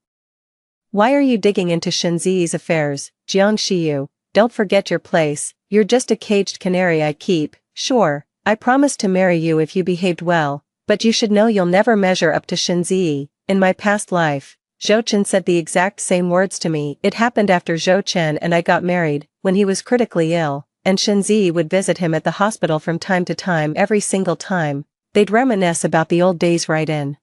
Why are you digging into Shenzi's affairs, Jiang Shiyu? Don't forget your place. You're just a caged canary I keep. Sure, I promised to marry you if you behaved well, but you should know you'll never measure up to Shenzi. In my past life, Zhou Chen said the exact same words to me. It happened after Zhou Chen and I got married, when he was critically ill, and Shenzi would visit him at the hospital from time to time. Every single time, they'd reminisce about the old days right in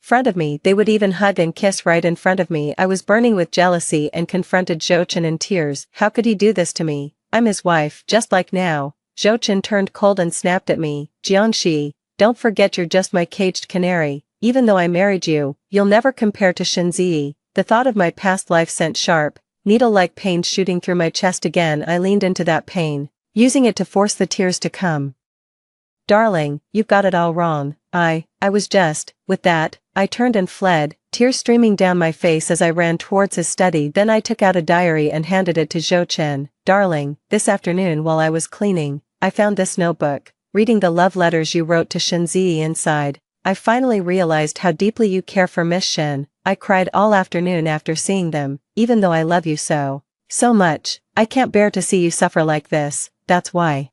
front of me. They would even hug and kiss right in front of me. I was burning with jealousy and confronted Zhou Chen in tears. How could he do this to me? I'm his wife, just like now. Zhou Chen turned cold and snapped at me. Jiangxi, don't forget you're just my caged canary. Even though I married you, you'll never compare to Shenzi. The thought of my past life sent sharp, needle-like pains shooting through my chest again. I leaned into that pain, using it to force the tears to come. Darling, you've got it all wrong. I was just. With that, I turned and fled, tears streaming down my face as I ran towards his study. Then I took out a diary and handed it to Zhou Chen. Darling, this afternoon while I was cleaning, I found this notebook. Reading the love letters you wrote to Shenzi inside, I finally realized how deeply you care for Miss Shen. I cried all afternoon after seeing them. Even though I love you so much, I can't bear to see you suffer like this. That's why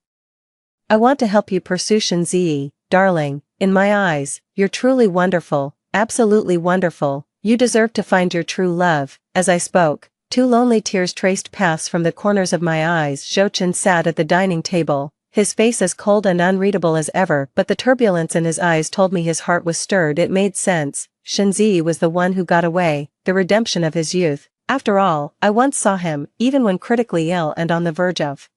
I want to help you pursue Shenzi. Darling, in my eyes, you're truly wonderful, absolutely wonderful. You deserve to find your true love. As I spoke, 2 lonely tears traced paths from the corners of my eyes. Zhou Chen sat at the dining table, his face as cold and unreadable as ever, but the turbulence in his eyes told me his heart was stirred. It made sense. Shenzi was the one who got away, the redemption of his youth. After all, I once saw him, even when critically ill and on the verge of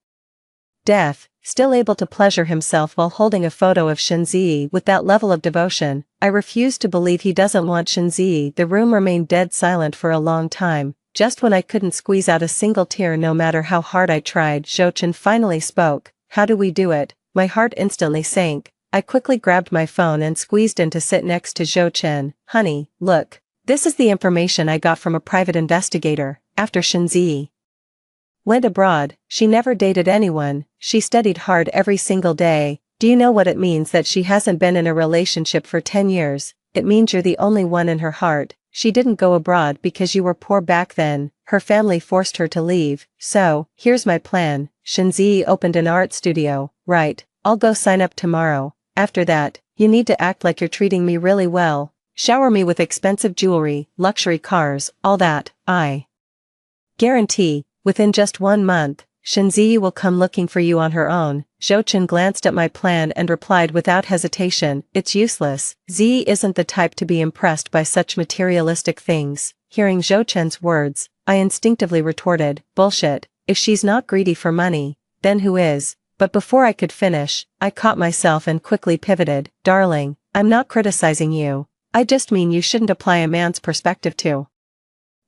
death, still able to pleasure himself while holding a photo of Shenzi with that level of devotion. I refuse to believe he doesn't want Shenzi. The room remained dead silent for a long time. Just when I couldn't squeeze out a single tear no matter how hard I tried, Zhou Chen finally spoke. How do we do it? My heart instantly sank. I quickly grabbed my phone and squeezed in to sit next to Zhou Chen. Honey, look. This is the information I got from a private investigator. After Shenzi went abroad, she never dated anyone. She studied hard every single day. Do you know what it means that she hasn't been in a relationship for 10 years? It means you're the only one in her heart. She didn't go abroad because you were poor back then. Her family forced her to leave. So, here's my plan. Shenzi opened an art studio. Right, I'll go sign up tomorrow. After that, you need to act like you're treating me really well. Shower me with expensive jewelry, luxury cars, all that. I guarantee, within just 1 month, Shenzi will come looking for you on her own. Zhou Chen glanced at my plan and replied without hesitation, it's useless. Z isn't the type to be impressed by such materialistic things. Hearing Zhou Chen's words, I instinctively retorted, bullshit. If she's not greedy for money, then who is? But before I could finish, I caught myself and quickly pivoted. Darling, I'm not criticizing you. I just mean you shouldn't apply a man's perspective to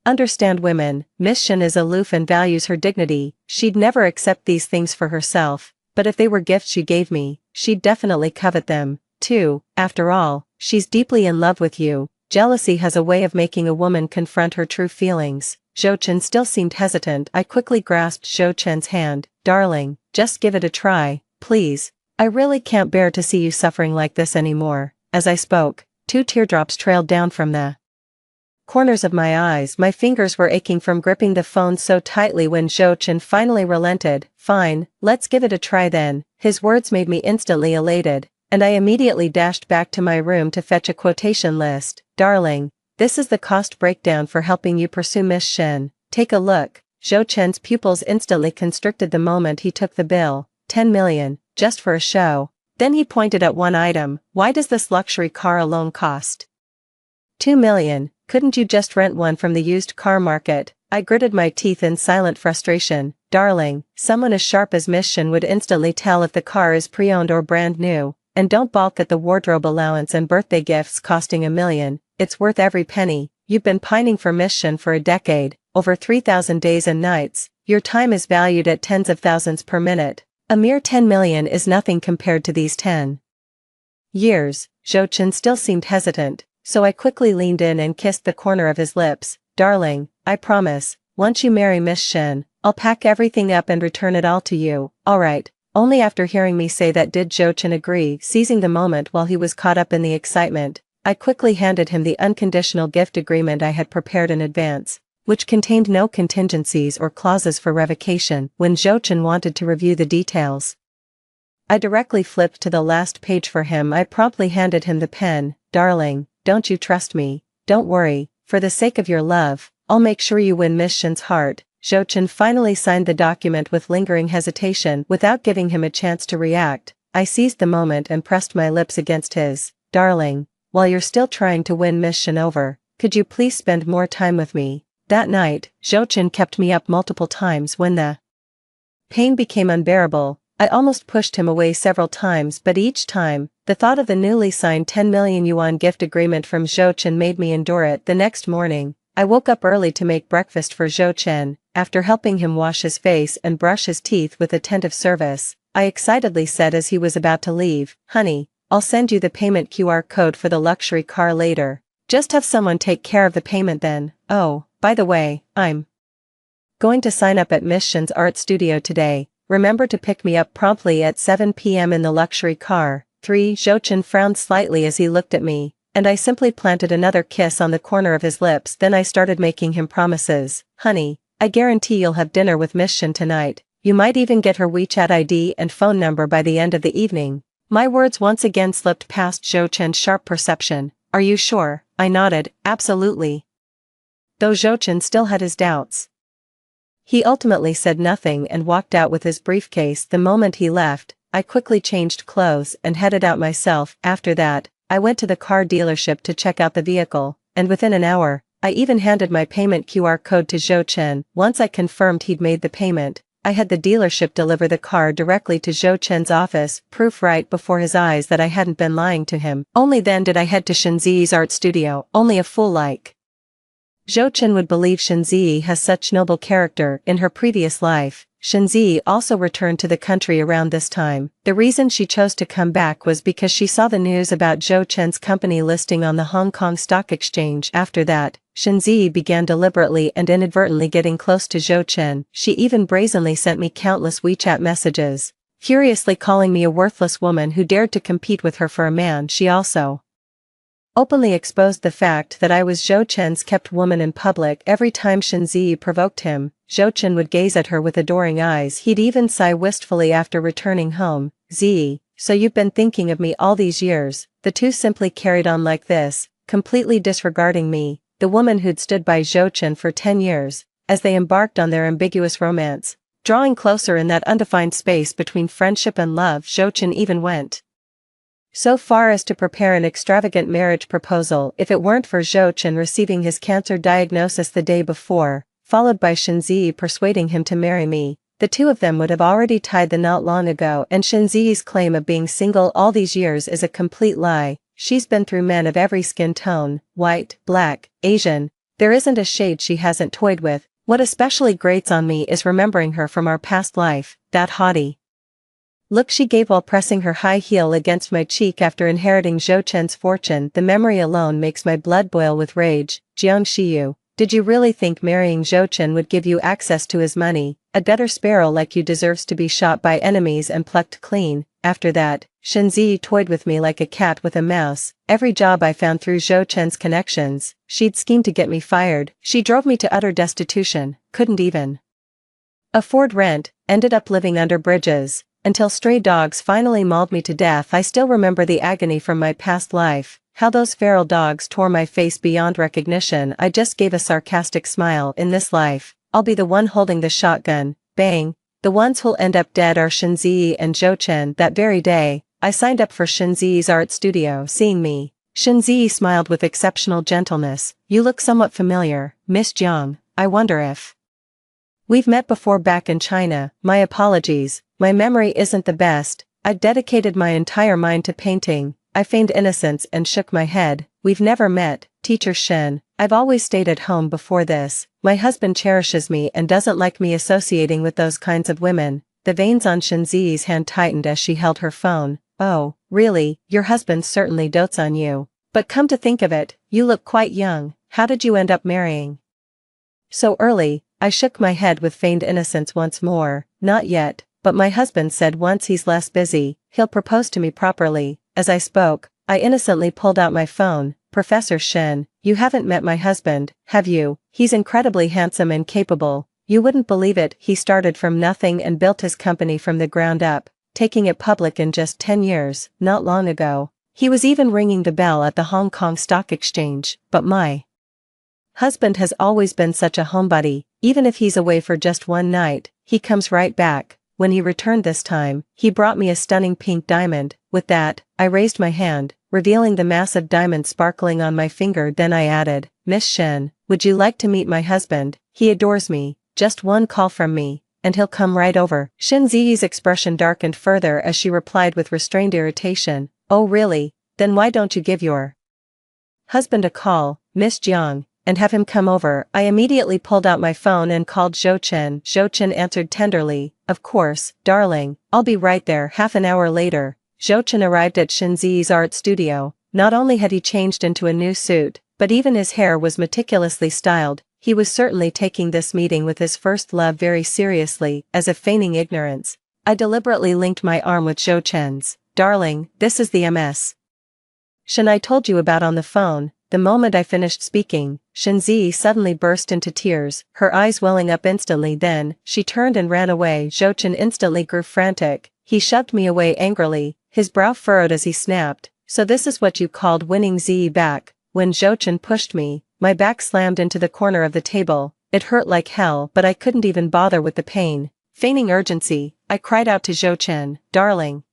understand women. Miss Shen is aloof and values her dignity. She'd never accept these things for herself, but if they were gifts you gave me, she'd definitely covet them, too. After all, she's deeply in love with you. Jealousy has a way of making a woman confront her true feelings. Zhou Chen still seemed hesitant. I quickly grasped Zhou Chen's hand. Darling, just give it a try, please. I really can't bear to see you suffering like this anymore. As I spoke, 2 teardrops trailed down from the corners of my eyes. My fingers were aching from gripping the phone so tightly when Zhou Chen finally relented. Fine, let's give it a try then. His words made me instantly elated, and I immediately dashed back to my room to fetch a quotation list. Darling, this is the cost breakdown for helping you pursue Miss Shen. Take a look. Zhou Chen's pupils instantly constricted the moment he took the bill. 10 million, just for a show. Then he pointed at one item. Why does this luxury car alone cost 2 million? Couldn't you just rent one from the used car market? I gritted my teeth in silent frustration. darling, someone as sharp as Miss Shin would instantly tell if the car is pre-owned or brand new, and don't balk at the wardrobe allowance and birthday gifts costing $1 million, it's worth every penny. You've been pining for Miss Shin for a decade, over 3,000 days and nights, your time is valued at tens of thousands per minute. A mere 10 million is nothing compared to these 10 years. Zhou Chen still seemed hesitant, so I quickly leaned in and kissed the corner of his lips. Darling, I promise, once you marry Miss Shin, I'll pack everything up and return it all to you. Alright. Only after hearing me say that did Zhou Chen agree. Seizing the moment while he was caught up in the excitement, I quickly handed him the unconditional gift agreement I had prepared in advance, which contained no contingencies or clauses for revocation. When Zhou Chen wanted to review the details, I directly flipped to the last page for him. I promptly handed him the pen. Darling, don't you trust me? Don't worry, for the sake of your love, I'll make sure you win Miss Shin's heart. Zhou Chen finally signed the document with lingering hesitation. Without giving him a chance to react, I seized the moment and pressed my lips against his. Darling, while you're still trying to win Miss Shin over, could you please spend more time with me? That night, Zhou Chen kept me up multiple times. When the pain became unbearable, I almost pushed him away several times, but each time, the thought of the newly signed 10 million yuan gift agreement from Zhou Chen made me endure it. The next morning, I woke up early to make breakfast for Zhou Chen. After helping him wash his face and brush his teeth with attentive service, I excitedly said as he was about to leave, "Honey, I'll send you the payment QR code for the luxury car later. Just have someone take care of the payment then. Oh, by the way, I'm going to sign up at Miss Shin's art studio today. Remember to pick me up promptly at 7 p.m. in the luxury car." 3. Zhou Chen frowned slightly as he looked at me, and I simply planted another kiss on the corner of his lips. Then I started making him promises. "Honey, I guarantee you'll have dinner with Miss Shin tonight. You might even get her WeChat ID and phone number by the end of the evening." My words once again slipped past Zhou Chen's sharp perception. "Are you sure?" I nodded. "Absolutely." Though Zhou Chen still had his doubts, he ultimately said nothing and walked out with his briefcase. The moment he left, I quickly changed clothes and headed out myself. After that, I went to the car dealership to check out the vehicle, and within an hour, I even handed my payment QR code to Zhou Chen. Once I confirmed he'd made the payment, I had the dealership deliver the car directly to Zhou Chen's office, proof right before his eyes that I hadn't been lying to him. Only then did I head to Shenzi's art studio. Only a fool like Zhou Chen would believe Shenzi has such noble character. In her previous life, Shenzi also returned to the country around this time. The reason she chose to come back was because she saw the news about Zhou Chen's company listing on the Hong Kong Stock Exchange. After that, Shenzi began deliberately and inadvertently getting close to Zhou Chen. She even brazenly sent me countless WeChat messages, furiously calling me a worthless woman who dared to compete with her for a man. She also openly exposed the fact that I was Zhou Chen's kept woman in public. Every time Shenzi provoked him, Zhou Chen would gaze at her with adoring eyes. He'd even sigh wistfully after returning home. "Zi, so you've been thinking of me all these years." The two simply carried on like this, completely disregarding me, the woman who'd stood by Zhou Chen for 10 years, as they embarked on their ambiguous romance. Drawing closer in that undefined space between friendship and love, Zhou Chen even went so far as to prepare an extravagant marriage proposal. If it weren't for Zhou Chen receiving his cancer diagnosis the day before, followed by Shenzi persuading him to marry me, the two of them would have already tied the knot long ago. And Shenzi's claim of being single all these years is a complete lie. She's been through men of every skin tone, white, black, Asian. There isn't a shade she hasn't toyed with. What especially grates on me is remembering her from our past life, that haughty look she gave while pressing her high heel against my cheek after inheriting Zhou Chen's fortune. The memory alone makes my blood boil with rage. Jiang Shiyu, did you really think marrying Zhou Chen would give you access to his money? A gutter sparrow like you deserves to be shot by enemies and plucked clean. After that, Shenzi toyed with me like a cat with a mouse. Every job I found through Zhou Chen's connections, she'd schemed to get me fired. She drove me to utter destitution, couldn't even afford rent, ended up living under bridges, until stray dogs finally mauled me to death. I still remember the agony from my past life, how those feral dogs tore my face beyond recognition. I just gave a sarcastic smile. In this life, I'll be the one holding the shotgun. Bang. The ones who'll end up dead are Shenzi and Zhou Chen. That very day, I signed up for Shenzi's art studio. Seeing me, Shenzi smiled with exceptional gentleness. "You look somewhat familiar, Miss Jiang. I wonder if We've met before back in China, my apologies, my memory isn't the best, I'd dedicated my entire mind to painting. I feigned innocence and shook my head. We've never met, Teacher Shen. I've always stayed at home before this. My husband cherishes me and doesn't like me associating with those kinds of women. The veins on Shenzi's hand tightened as she held her phone. Oh, really, your husband certainly dotes on you. But come to think of it, you look quite young. How did you end up marrying so early? I shook my head with feigned innocence once more. Not yet, but my husband said once he's less busy, he'll propose to me properly. As I spoke, I innocently pulled out my phone. Professor Shen, you haven't met my husband, have you? He's incredibly handsome and capable. You wouldn't believe it, he started from nothing and built his company from the ground up, taking it public in just 10 years, not long ago. He was even ringing the bell at the Hong Kong Stock Exchange, but my husband has always been such a homebody. Even if he's away for just one night, he comes right back. When he returned this time, he brought me a stunning pink diamond. With that, I raised my hand, revealing the massive diamond sparkling on my finger. Then I added, Miss Shen, would you like to meet my husband? He adores me. Just one call from me, and he'll come right over. Shen Ziyi's expression darkened further as she replied with restrained irritation. Oh really? Then why don't you give your husband a call, Miss Jiang, and have him come over? I immediately pulled out my phone and called Zhou Chen. Zhou Chen answered tenderly, of course, darling, I'll be right there. Half an hour later, Zhou Chen arrived at Shen Ziyi's art studio. Not only had he changed into a new suit, but even his hair was meticulously styled. He was certainly taking this meeting with his first love very seriously, as if feigning ignorance. I deliberately linked my arm with Zhou Chen's. Darling, this is the MS Shen I told you about on the phone. The moment I finished speaking, Shen Ziyi suddenly burst into tears, her eyes welling up instantly. Then, she turned and ran away. Zhou Chen instantly grew frantic. He shoved me away angrily, his brow furrowed as he snapped, so this is what you called winning Ziyi back. When Zhou Chen pushed me, my back slammed into the corner of the table. It hurt like hell, but I couldn't even bother with the pain. Feigning urgency, I cried out to Zhou Chen, darling,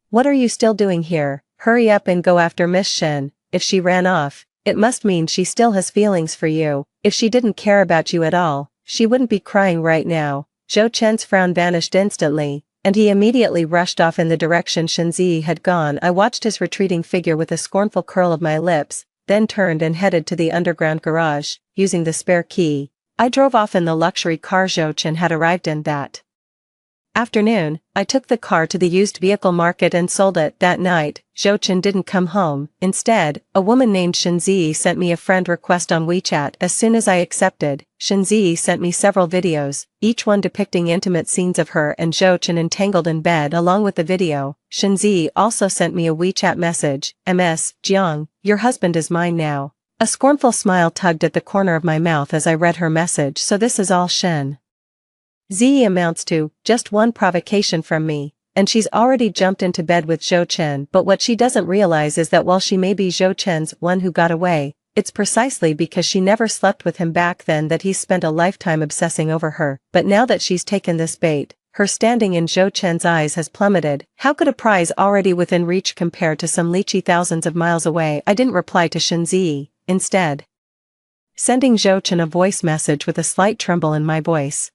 what are you still doing here? Hurry up and go after Miss Shen. If she ran off, it must mean she still has feelings for you. If she didn't care about you at all, she wouldn't be crying right now. Zhou Chen's frown vanished instantly, and he immediately rushed off in the direction Shen Ziyi had gone. I watched his retreating figure with a scornful curl of my lips, then turned and headed to the underground garage, using the spare key. I drove off in the luxury car Zhou Chen had arrived in that afternoon. I took the car to the used vehicle market and sold it. That night, Zhou Chen didn't come home. Instead, a woman named Shen Ziyi sent me a friend request on WeChat. As soon as I accepted, Shen Ziyi sent me several videos, each one depicting intimate scenes of her and Zhou Chen entangled in bed. Along with the video, Shen Ziyi also sent me a WeChat message. MS Jiang, your husband is mine now. A scornful smile tugged at the corner of my mouth as I read her message. So this is all Shen Ziyi amounts to, just one provocation from me, and she's already jumped into bed with Zhou Chen. But what she doesn't realize is that while she may be Zhou Chen's one who got away, it's precisely because she never slept with him back then that he's spent a lifetime obsessing over her. But now that she's taken this bait, her standing in Zhou Chen's eyes has plummeted. How could a prize already within reach compare to some lychee thousands of miles away? I didn't reply to Shen Ziyi, instead sending Zhou Chen a voice message with a slight tremble in my voice.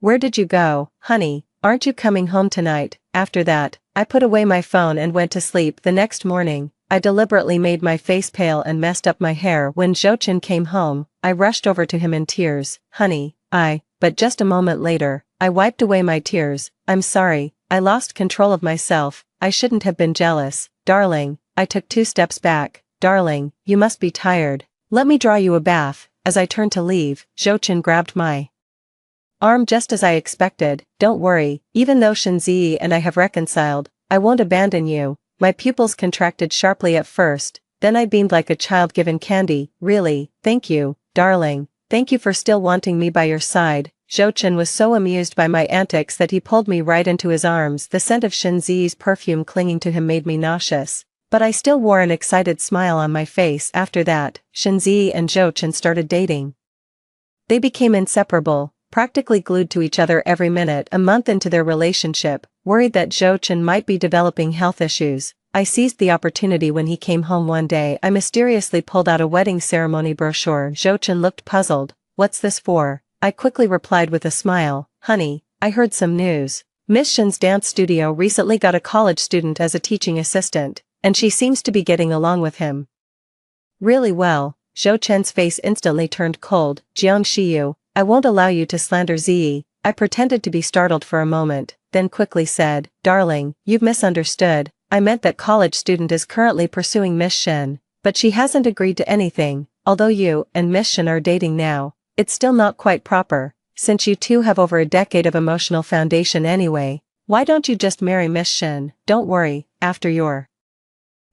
Where did you go, honey? Aren't you coming home tonight? After that, I put away my phone and went to sleep. The next morning, I deliberately made my face pale and messed up my hair. When Zhou Chen came home, I rushed over to him in tears. Honey, but just a moment later, I wiped away my tears. I'm sorry, I lost control of myself. I shouldn't have been jealous. Darling, I took 2 steps back. Darling, you must be tired. Let me draw you a bath. As I turned to leave, Zhou Chen grabbed my arm just as I expected. Don't worry, even though Shen Ziyi and I have reconciled, I won't abandon you. My pupils contracted sharply at first, then I beamed like a child given candy. Really, thank you, darling. Thank you for still wanting me by your side. Zhou Chen was so amused by my antics that he pulled me right into his arms. The scent of Shen Ziyi's perfume clinging to him made me nauseous, but I still wore an excited smile on my face. After that, Shen Ziyi and Zhou Chen started dating. They became inseparable, practically glued to each other every minute. A month into their relationship, worried that Zhou Chen might be developing health issues, I seized the opportunity. When he came home one day, I mysteriously pulled out a wedding ceremony brochure. Zhou Chen looked puzzled. What's this for? I quickly replied with a smile, honey, I heard some news. Miss Shen's dance studio recently got a college student as a teaching assistant, and she seems to be getting along with him really well. Zhou Chen's face instantly turned cold. Jiang Shiyu, I won't allow you to slander Ziyi. I pretended to be startled for a moment, then quickly said, darling, you've misunderstood. I meant that college student is currently pursuing Miss Shen, but she hasn't agreed to anything. Although you and Miss Shen are dating now, it's still not quite proper, since you two have over a decade of emotional foundation anyway. Why don't you just marry Miss Shen? Don't worry, after you're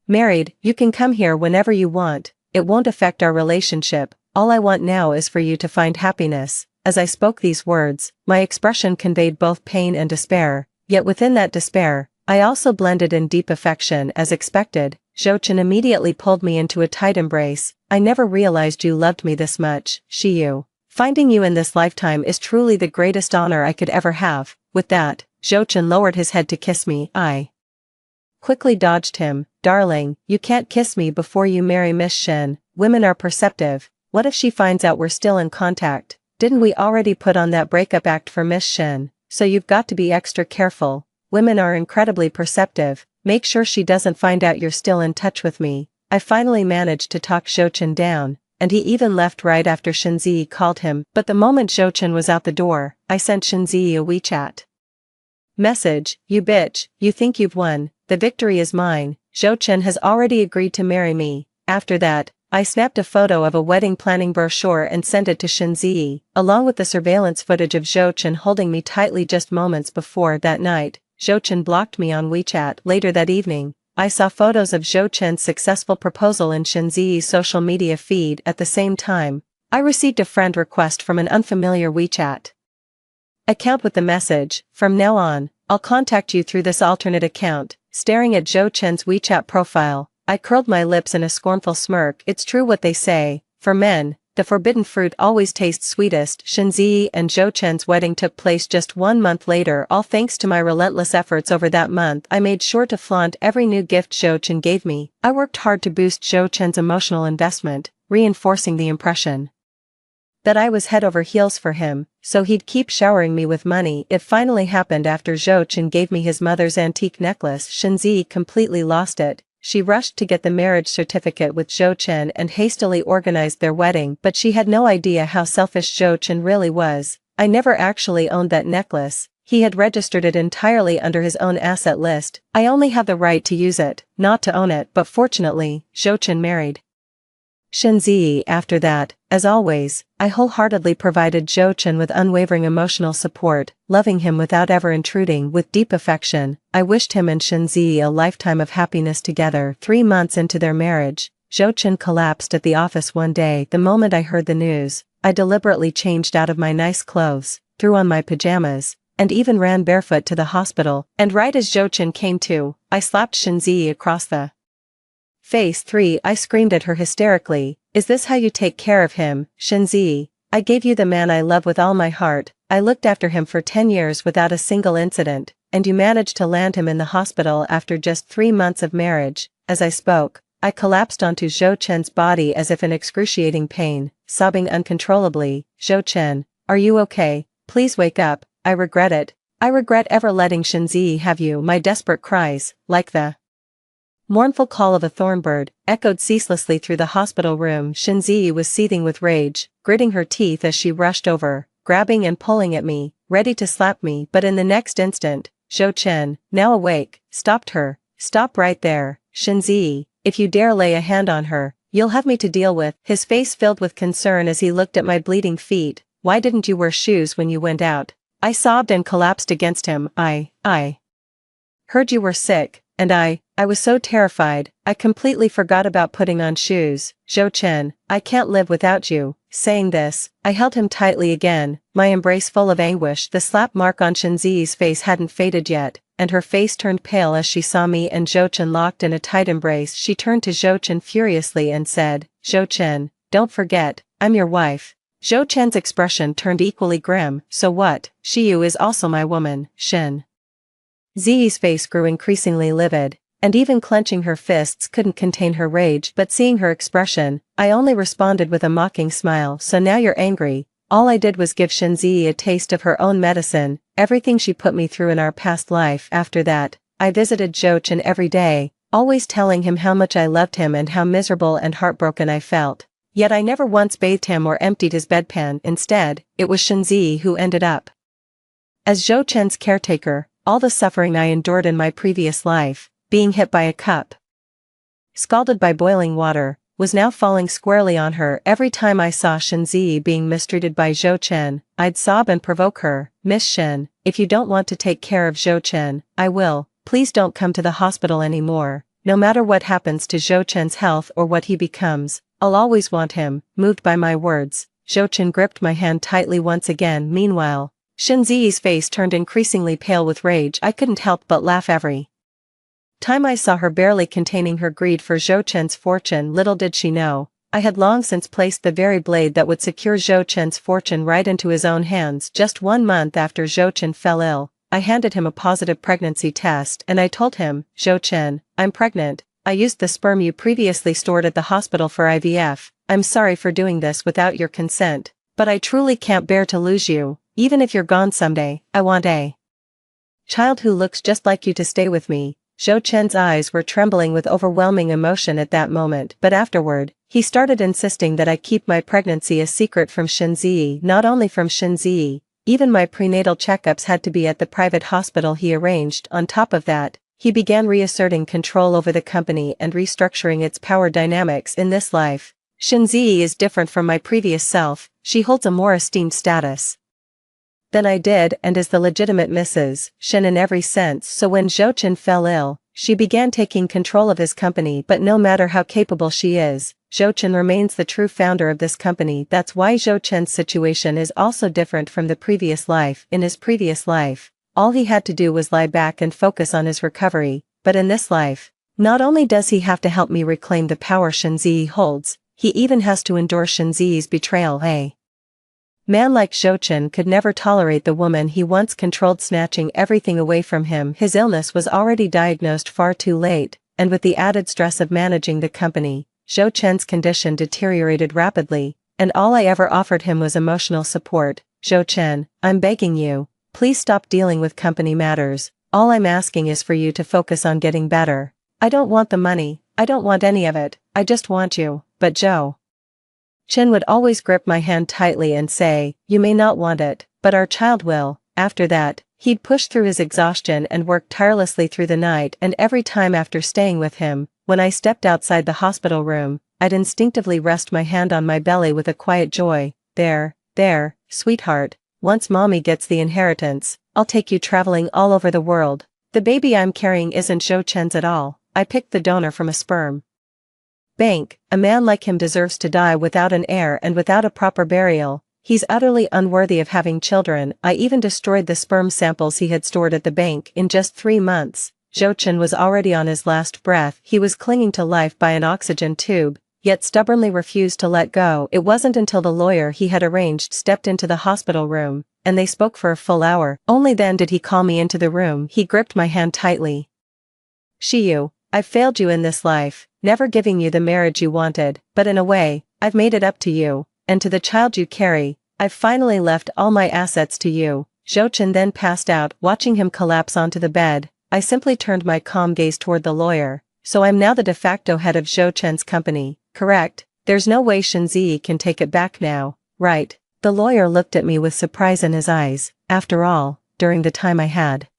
married, you can come here whenever you want. It won't affect our relationship. All I want now is for you to find happiness. As I spoke these words, my expression conveyed both pain and despair, yet within that despair, I also blended in deep affection as expected. Zhou Chen immediately pulled me into a tight embrace. I never realized you loved me this much, Shiyu. Finding you in this lifetime is truly the greatest honor I could ever have. With that, Zhou Chen lowered his head to kiss me. I quickly dodged him. Darling, you can't kiss me before you marry Miss Shen. Women are perceptive. What if she finds out we're still in contact? Didn't we already put on that breakup act for Miss Shen? So you've got to be extra careful. Women are incredibly perceptive. Make sure she doesn't find out you're still in touch with me. I finally managed to talk Zhou Chen down, and he even left right after Shen Ziyi called him. But the moment Zhou Chen was out the door, I sent Shen Ziyi a WeChat message. You bitch, you think you've won. The victory is mine. Zhou Chen has already agreed to marry me. After that, I snapped a photo of a wedding planning brochure and sent it to Shen Ziyi, along with the surveillance footage of Zhou Chen holding me tightly just moments before. That night, Zhou Chen blocked me on WeChat. Later that evening, I saw photos of Zhou Chen's successful proposal in Shen Ziyi's social media feed. At the same time, I received a friend request from an unfamiliar WeChat account with the message, from now on, I'll contact you through this alternate account. Staring at Zhou Chen's WeChat profile, I curled my lips in a scornful smirk. It's true what they say, for men, the forbidden fruit always tastes sweetest. Shen Ziyi and Zhou Chen's wedding took place just 1 month later. All thanks to my relentless efforts over that month, I made sure to flaunt every new gift Zhou Chen gave me. I worked hard to boost Zhou Chen's emotional investment, reinforcing the impression that I was head over heels for him, so he'd keep showering me with money. It finally happened after Zhou Chen gave me his mother's antique necklace. Shen Ziyi completely lost it. She rushed to get the marriage certificate with Zhou Chen and hastily organized their wedding, but she had no idea how selfish Zhou Chen really was. I never actually owned that necklace. He had registered it entirely under his own asset list. I only have the right to use it, not to own it. But fortunately, Zhou Chen married Shen Ziyi. After that, as always, I wholeheartedly provided Zhou Chen with unwavering emotional support, loving him without ever intruding. With deep affection, I wished him and Shen Ziyi a lifetime of happiness together. 3 months into their marriage, Zhou Chen collapsed at the office one day. The moment I heard the news, I deliberately changed out of my nice clothes, threw on my pajamas, and even ran barefoot to the hospital. And right as Zhou Chen came to, I slapped Shen Ziyi across the face. 3. I screamed at her hysterically, is this how you take care of him, Shen Ziyi? I gave you the man I love with all my heart. I looked after him for 10 years without a single incident, and you managed to land him in the hospital after just 3 months of marriage. As I spoke, I collapsed onto Zhou Chen's body as if in excruciating pain, sobbing uncontrollably. Zhou Chen, are you okay? Please wake up. I regret it. I regret ever letting Shen Ziyi have you. My desperate cries, like the mournful call of a thornbird, echoed ceaselessly through the hospital room. Shen Ziyi was seething with rage, gritting her teeth as she rushed over, grabbing and pulling at me, ready to slap me. But in the next instant, Zhou Chen, now awake, stopped her. Stop right there, Shen Ziyi. If you dare lay a hand on her, you'll have me to deal with. His face filled with concern as he looked at my bleeding feet. Why didn't you wear shoes when you went out? I sobbed and collapsed against him. I heard you were sick, and I was so terrified, I completely forgot about putting on shoes. Zhou Chen, I can't live without you. Saying this, I held him tightly again, my embrace full of anguish. The slap mark on Shen Ziyi's face hadn't faded yet, and her face turned pale as she saw me and Zhou Chen locked in a tight embrace. She turned to Zhou Chen furiously and said, Zhou Chen, don't forget, I'm your wife. Zhou Chen's expression turned equally grim. So what? Shiyu is also my woman. Shen Ziyi's face grew increasingly livid, and even clenching her fists couldn't contain her rage. But seeing her expression, I only responded with a mocking smile. So now you're angry. All I did was give Shinzi a taste of her own medicine, everything she put me through in our past life. After that, I visited Jochen every day, always telling him how much I loved him and how miserable and heartbroken I felt. Yet I never once bathed him or emptied his bedpan. Instead, it was Shinzi who ended up as Jochen's caretaker. All the suffering I endured in my previous life, being hit by a cup, scalded by boiling water, was now falling squarely on her. Every time I saw Shinzi being mistreated by Jochen, I'd sob and provoke her. "Miss Shin, if you don't want to take care of Jochen, I will. Please don't come to the hospital anymore. No matter what happens to Jochen's health or what he becomes, I'll always want him." Moved by my words, Jochen gripped my hand tightly once again. Meanwhile, Shinzi's face turned increasingly pale with rage. I couldn't help but laugh every time I saw her, barely containing her greed for Jochen's fortune. Little did she know, I had long since placed the very blade that would secure Jochen's fortune right into his own hands. Just 1 month after Jochen fell ill, I handed him a positive pregnancy test and I told him, "Jochen, I'm pregnant. I used the sperm you previously stored at the hospital for IVF. I'm sorry for doing this without your consent, but I truly can't bear to lose you. Even if you're gone someday, I want a child who looks just like you to stay with me." Jochen's eyes were trembling with overwhelming emotion at that moment, but afterward, he started insisting that I keep my pregnancy a secret from Shinzi. Not only from Shinzi, even my prenatal checkups had to be at the private hospital he arranged. On top of that, he began reasserting control over the company and restructuring its power dynamics. In this life, Shinzi is different from my previous self. She holds a more esteemed status than I did and is the legitimate Mrs. Shin in every sense. So when Jochen fell ill, she began taking control of his company. But no matter how capable she is, Jochen remains the true founder of this company. That's why Jochen's situation is also different from the previous life. In his previous life, all he had to do was lie back and focus on his recovery, but in this life, not only does he have to help me reclaim the power Shinzi holds, he even has to endure Shinzi's betrayal. A man like Jochen could never tolerate the woman he once controlled snatching everything away from him. His illness was already diagnosed far too late, and with the added stress of managing the company, Jochen's condition deteriorated rapidly, and all I ever offered him was emotional support. "Jochen, I'm begging you, please stop dealing with company matters. All I'm asking is for you to focus on getting better. I don't want the money, I don't want any of it, I just want you." But Jochen would always grip my hand tightly and say, "You may not want it, but our child will." After that, he'd push through his exhaustion and work tirelessly through the night, and every time after staying with him, when I stepped outside the hospital room, I'd instinctively rest my hand on my belly with a quiet joy. There, sweetheart, once mommy gets the inheritance, I'll take you traveling all over the world. The baby I'm carrying isn't Jochen's at all. I picked the donor from a sperm bank. A man like him deserves to die without an heir and without a proper burial. He's utterly unworthy of having children. I even destroyed the sperm samples he had stored at the bank. In just 3 months, Jochen was already on his last breath. He was clinging to life by an oxygen tube, yet stubbornly refused to let go. It wasn't until the lawyer he had arranged stepped into the hospital room, and they spoke for a full hour. Only then did he call me into the room. He gripped my hand tightly. "Shiyu, I've failed you in this life, never giving you the marriage you wanted, but in a way, I've made it up to you, and to the child you carry. I've finally left all my assets to you." Jochen then passed out. Watching him collapse onto the bed, I simply turned my calm gaze toward the lawyer. "So I'm now the de facto head of Jochen's company, correct? There's no way Shinzi can take it back now, right?" The lawyer looked at me with surprise in his eyes. After all, during the time I had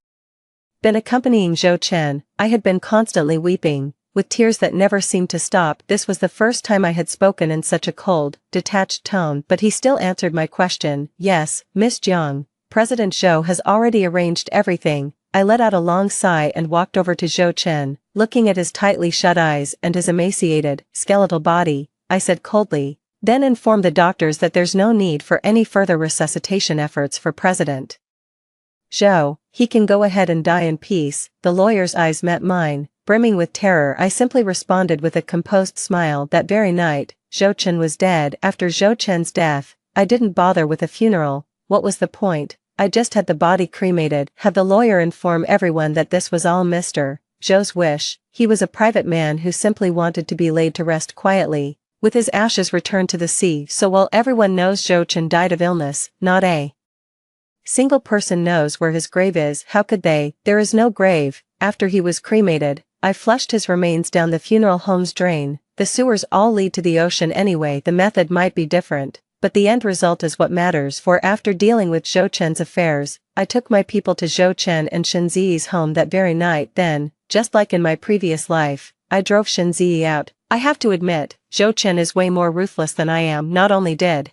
been accompanying Jochen, I had been constantly weeping, with tears that never seemed to stop. This was the first time I had spoken in such a cold, detached tone, but he still answered my question. "Yes, Miss Jiang, President Zhou has already arranged everything." I let out a long sigh and walked over to Jochen. Looking at his tightly shut eyes and his emaciated, skeletal body, I said coldly, "Then inform the doctors that there's no need for any further resuscitation efforts for President Zhou. He can go ahead and die in peace." The lawyer's eyes met mine, brimming with terror. I simply responded with a composed smile. That very night, Jochen was dead. After Jochen's death, I didn't bother with a funeral. What was the point? I just had the body cremated. Had the lawyer inform everyone that this was all Mr. Zhou's wish. He was a private man who simply wanted to be laid to rest quietly. with his ashes returned to the sea. So while everyone knows Zhou Chen died of illness, not a single person knows where his grave is. How could they? There is no grave. After he was cremated, I flushed his remains down the funeral home's drain. The sewers all lead to the ocean anyway. The method might be different, but the end result is what matters. For after dealing with Zhou Chen's affairs, I took my people to Zhou Chen and Shen Ziyi's home that very night. Then, just like in my previous life, I drove Shen Ziyi out. I have to admit, Zhou Chen is way more ruthless than I am. Not only did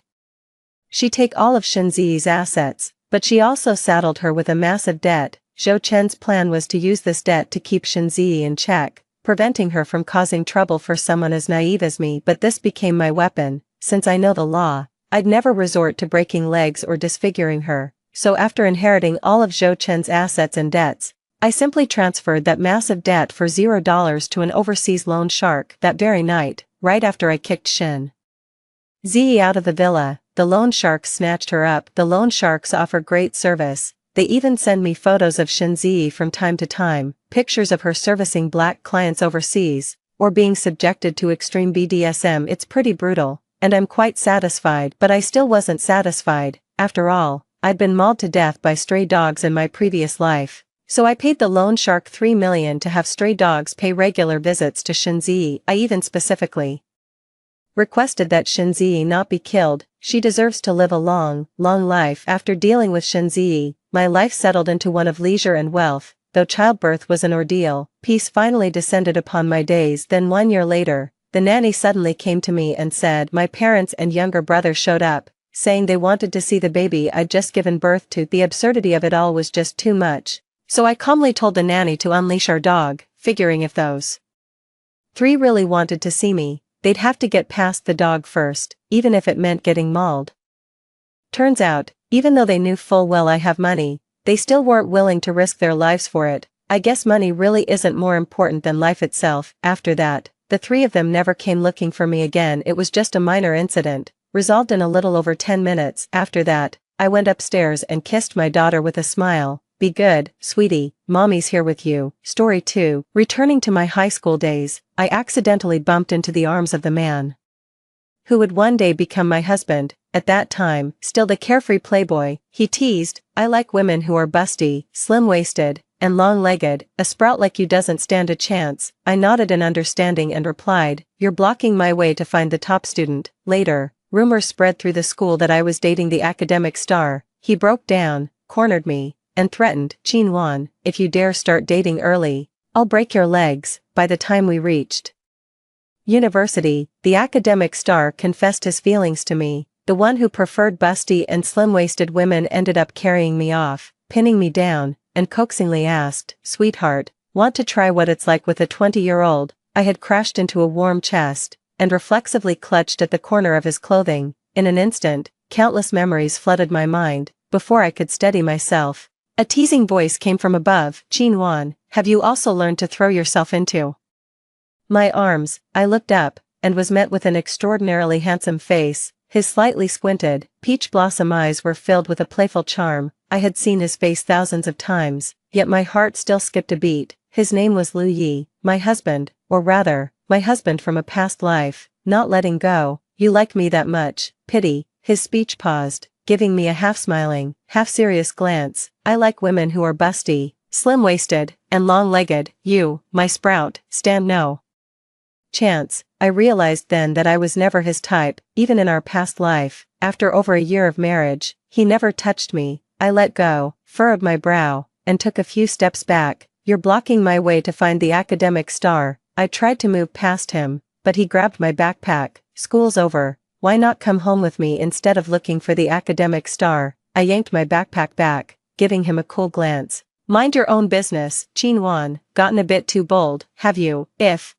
she take all of Shen Ziyi's assets, but she also saddled her with a massive debt. Zhou Chen's plan was to use this debt to keep Shen Ziyi in check, preventing her from causing trouble for someone as naive as me. But this became my weapon. Since I know the law, I'd never resort to breaking legs or disfiguring her. So after inheriting all of Zhou Chen's assets and debts, I simply transferred that massive debt for $0 to an overseas loan shark. That very night, right after I kicked Shen Ziyi out of the villa, the loan sharks snatched her up. The loan sharks offer great service. They even send me photos of Shen Ziyi from time to time, pictures of her servicing black clients overseas, or being subjected to extreme BDSM. It's pretty brutal, and I'm quite satisfied. But I still wasn't satisfied. After all, I'd been mauled to death by stray dogs in my previous life. So I paid the loan shark $3 million to have stray dogs pay regular visits to Shen Ziyi. I even specifically requested that Shen Ziyi not be killed. She deserves to live a long, long life. After dealing with Shen Ziyi, my life settled into one of leisure and wealth. Though childbirth was an ordeal, peace finally descended upon my days. Then 1 year later, the nanny suddenly came to me and said my parents and younger brother showed up, saying they wanted to see the baby I'd just given birth to. The absurdity of it all was just too much. So I calmly told the nanny to unleash our dog, figuring if those three really wanted to see me, they'd have to get past the dog first, even if it meant getting mauled. Turns out, even though they knew full well I have money, they still weren't willing to risk their lives for it. I guess money really isn't more important than life itself. After that, the three of them never came looking for me again. It was just a minor incident, resolved in a little over 10 minutes. After that, I went upstairs and kissed my daughter with a smile. Be good, sweetie, mommy's here with you. Story 2. Returning to my high school days, I accidentally bumped into the arms of the man who would one day become my husband. At that time, still the carefree playboy, he teased, I like women who are busty, slim-waisted, and long-legged. A sprout like you doesn't stand a chance. I nodded in understanding and replied, you're blocking my way to find the top student. Later, rumors spread through the school that I was dating the academic star. He broke down, cornered me, and threatened, Qin, if you dare start dating early, I'll break your legs. By the time we reached university, the academic star confessed his feelings to me. The one who preferred busty and slim-waisted women ended up carrying me off, pinning me down, and coaxingly asked, sweetheart, want to try what it's like with a 20-year-old? I had crashed into a warm chest, and reflexively clutched at the corner of his clothing. In an instant, countless memories flooded my mind. Before I could steady myself, a teasing voice came from above, Qin, have you also learned to throw yourself into my arms? I looked up, and was met with an extraordinarily handsome face. His slightly squinted, peach blossom eyes were filled with a playful charm. I had seen his face thousands of times, yet my heart still skipped a beat. His name was Lu Yi, my husband, or rather, my husband from a past life. Not letting go. You like me that much? Pity. His speech paused, giving me a half-smiling, half-serious glance. I like women who are busty, slim-waisted, and long-legged. You, my sprout, stand no chance. I realized then that I was never his type, even in our past life. After over a year of marriage, he never touched me. I let go, furrowed my brow, and took a few steps back. You're blocking my way to find the academic star. I tried to move past him, but he grabbed my backpack. School's over. Why not come home with me instead of looking for the academic star? I yanked my backpack back, giving him a cool glance. Mind your own business, Qin. Gotten a bit too bold, have you? If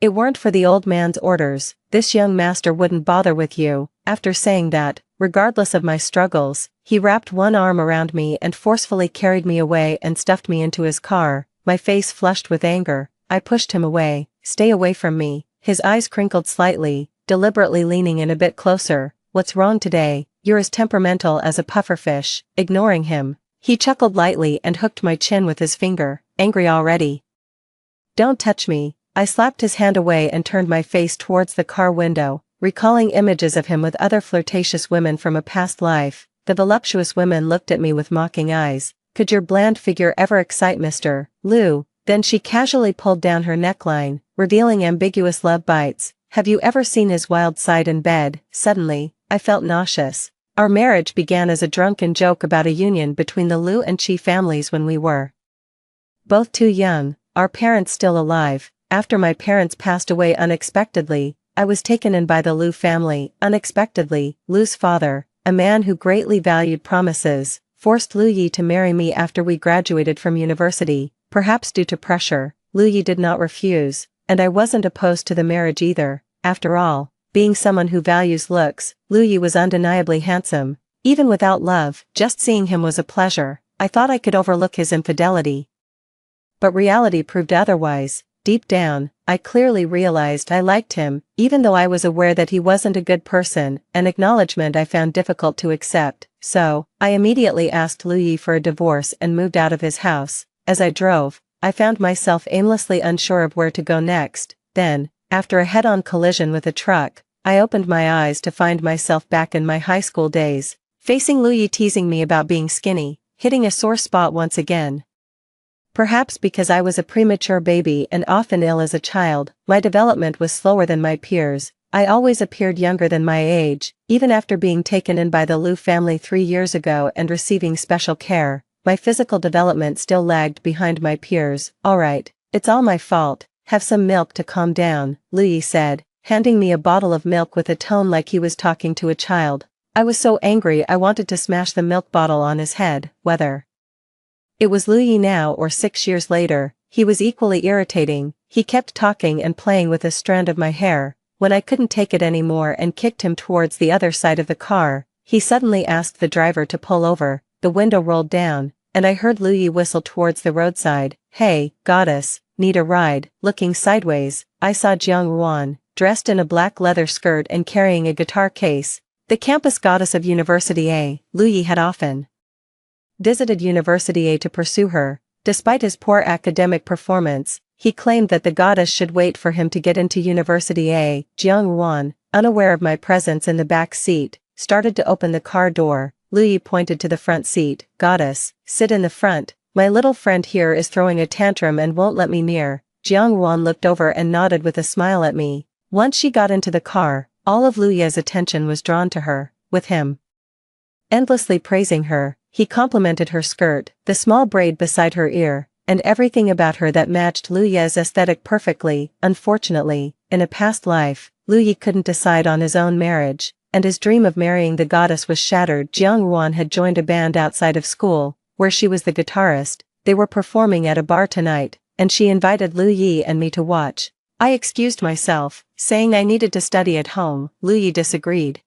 it weren't for the old man's orders, this young master wouldn't bother with you. After saying that, regardless of my struggles, he wrapped one arm around me and forcefully carried me away and stuffed me into his car. My face flushed with anger, I pushed him away. Stay away from me. His eyes crinkled slightly, deliberately leaning in a bit closer. What's wrong today? You're as temperamental as a pufferfish. Ignoring him, he chuckled lightly and hooked my chin with his finger. Angry already? Don't touch me. I slapped his hand away and turned my face towards the car window, recalling images of him with other flirtatious women from a past life. The voluptuous women looked at me with mocking eyes. Could your bland figure ever excite Mr. Lou? Then she casually pulled down her neckline, revealing ambiguous love bites. Have you ever seen his wild side in bed? Suddenly, I felt nauseous. Our marriage began as a drunken joke about a union between the Lou and Chi families when we were both too young, our parents still alive. After my parents passed away unexpectedly, I was taken in by the Lou family. Unexpectedly, Lou's father, a man who greatly valued promises, forced Lu Yi to marry me after we graduated from university. Perhaps due to pressure, Lu Yi did not refuse, and I wasn't opposed to the marriage either. After all, being someone who values looks, Lu Yi was undeniably handsome. Even without love, just seeing him was a pleasure. I thought I could overlook his infidelity. But reality proved otherwise. Deep down, I clearly realized I liked him, even though I was aware that he wasn't a good person, an acknowledgement I found difficult to accept. So, I immediately asked Lu Yi for a divorce and moved out of his house. As I drove, I found myself aimlessly unsure of where to go next. Then, after a head-on collision with a truck, I opened my eyes to find myself back in my high school days, facing Lu Yi teasing me about being skinny, hitting a sore spot once again. Perhaps because I was a premature baby and often ill as a child, my development was slower than my peers. I always appeared younger than my age, even after being taken in by the Lou family 3 years ago and receiving special care. My physical development still lagged behind my peers. Alright, it's all my fault. Have some milk to calm down, Lu Yi said, handing me a bottle of milk with a tone like he was talking to a child. I was so angry I wanted to smash the milk bottle on his head. Whether it was Lu Yi now or 6 years later, he was equally irritating. He kept talking and playing with a strand of my hair. When I couldn't take it anymore and kicked him towards the other side of the car, he suddenly asked the driver to pull over. The window rolled down, and I heard Lu Yi whistle towards the roadside. Hey, goddess, need a ride? Looking sideways, I saw Jiang Ruan, dressed in a black leather skirt and carrying a guitar case. The campus goddess of University A. Lu Yi had often visited University A to pursue her. Despite his poor academic performance, he claimed that the goddess should wait for him to get into University A. Jiang Ruan, unaware of my presence in the back seat, started to open the car door. Lu Yi pointed to the front seat. Goddess, sit in the front. My little friend here is throwing a tantrum and won't let me near. Jiang Ruan looked over and nodded with a smile at me. Once she got into the car, all of Lu Yi's attention was drawn to her. With him endlessly praising her, he complimented her skirt, the small braid beside her ear, and everything about her that matched Lu Yi's aesthetic perfectly. Unfortunately, in a past life, Lu Yi couldn't decide on his own marriage, and his dream of marrying the goddess was shattered. Jiang Ruan had joined a band outside of school, where she was the guitarist. They were performing at a bar tonight, and she invited Lu Yi and me to watch. I excused myself, saying I needed to study at home. Lu Yi disagreed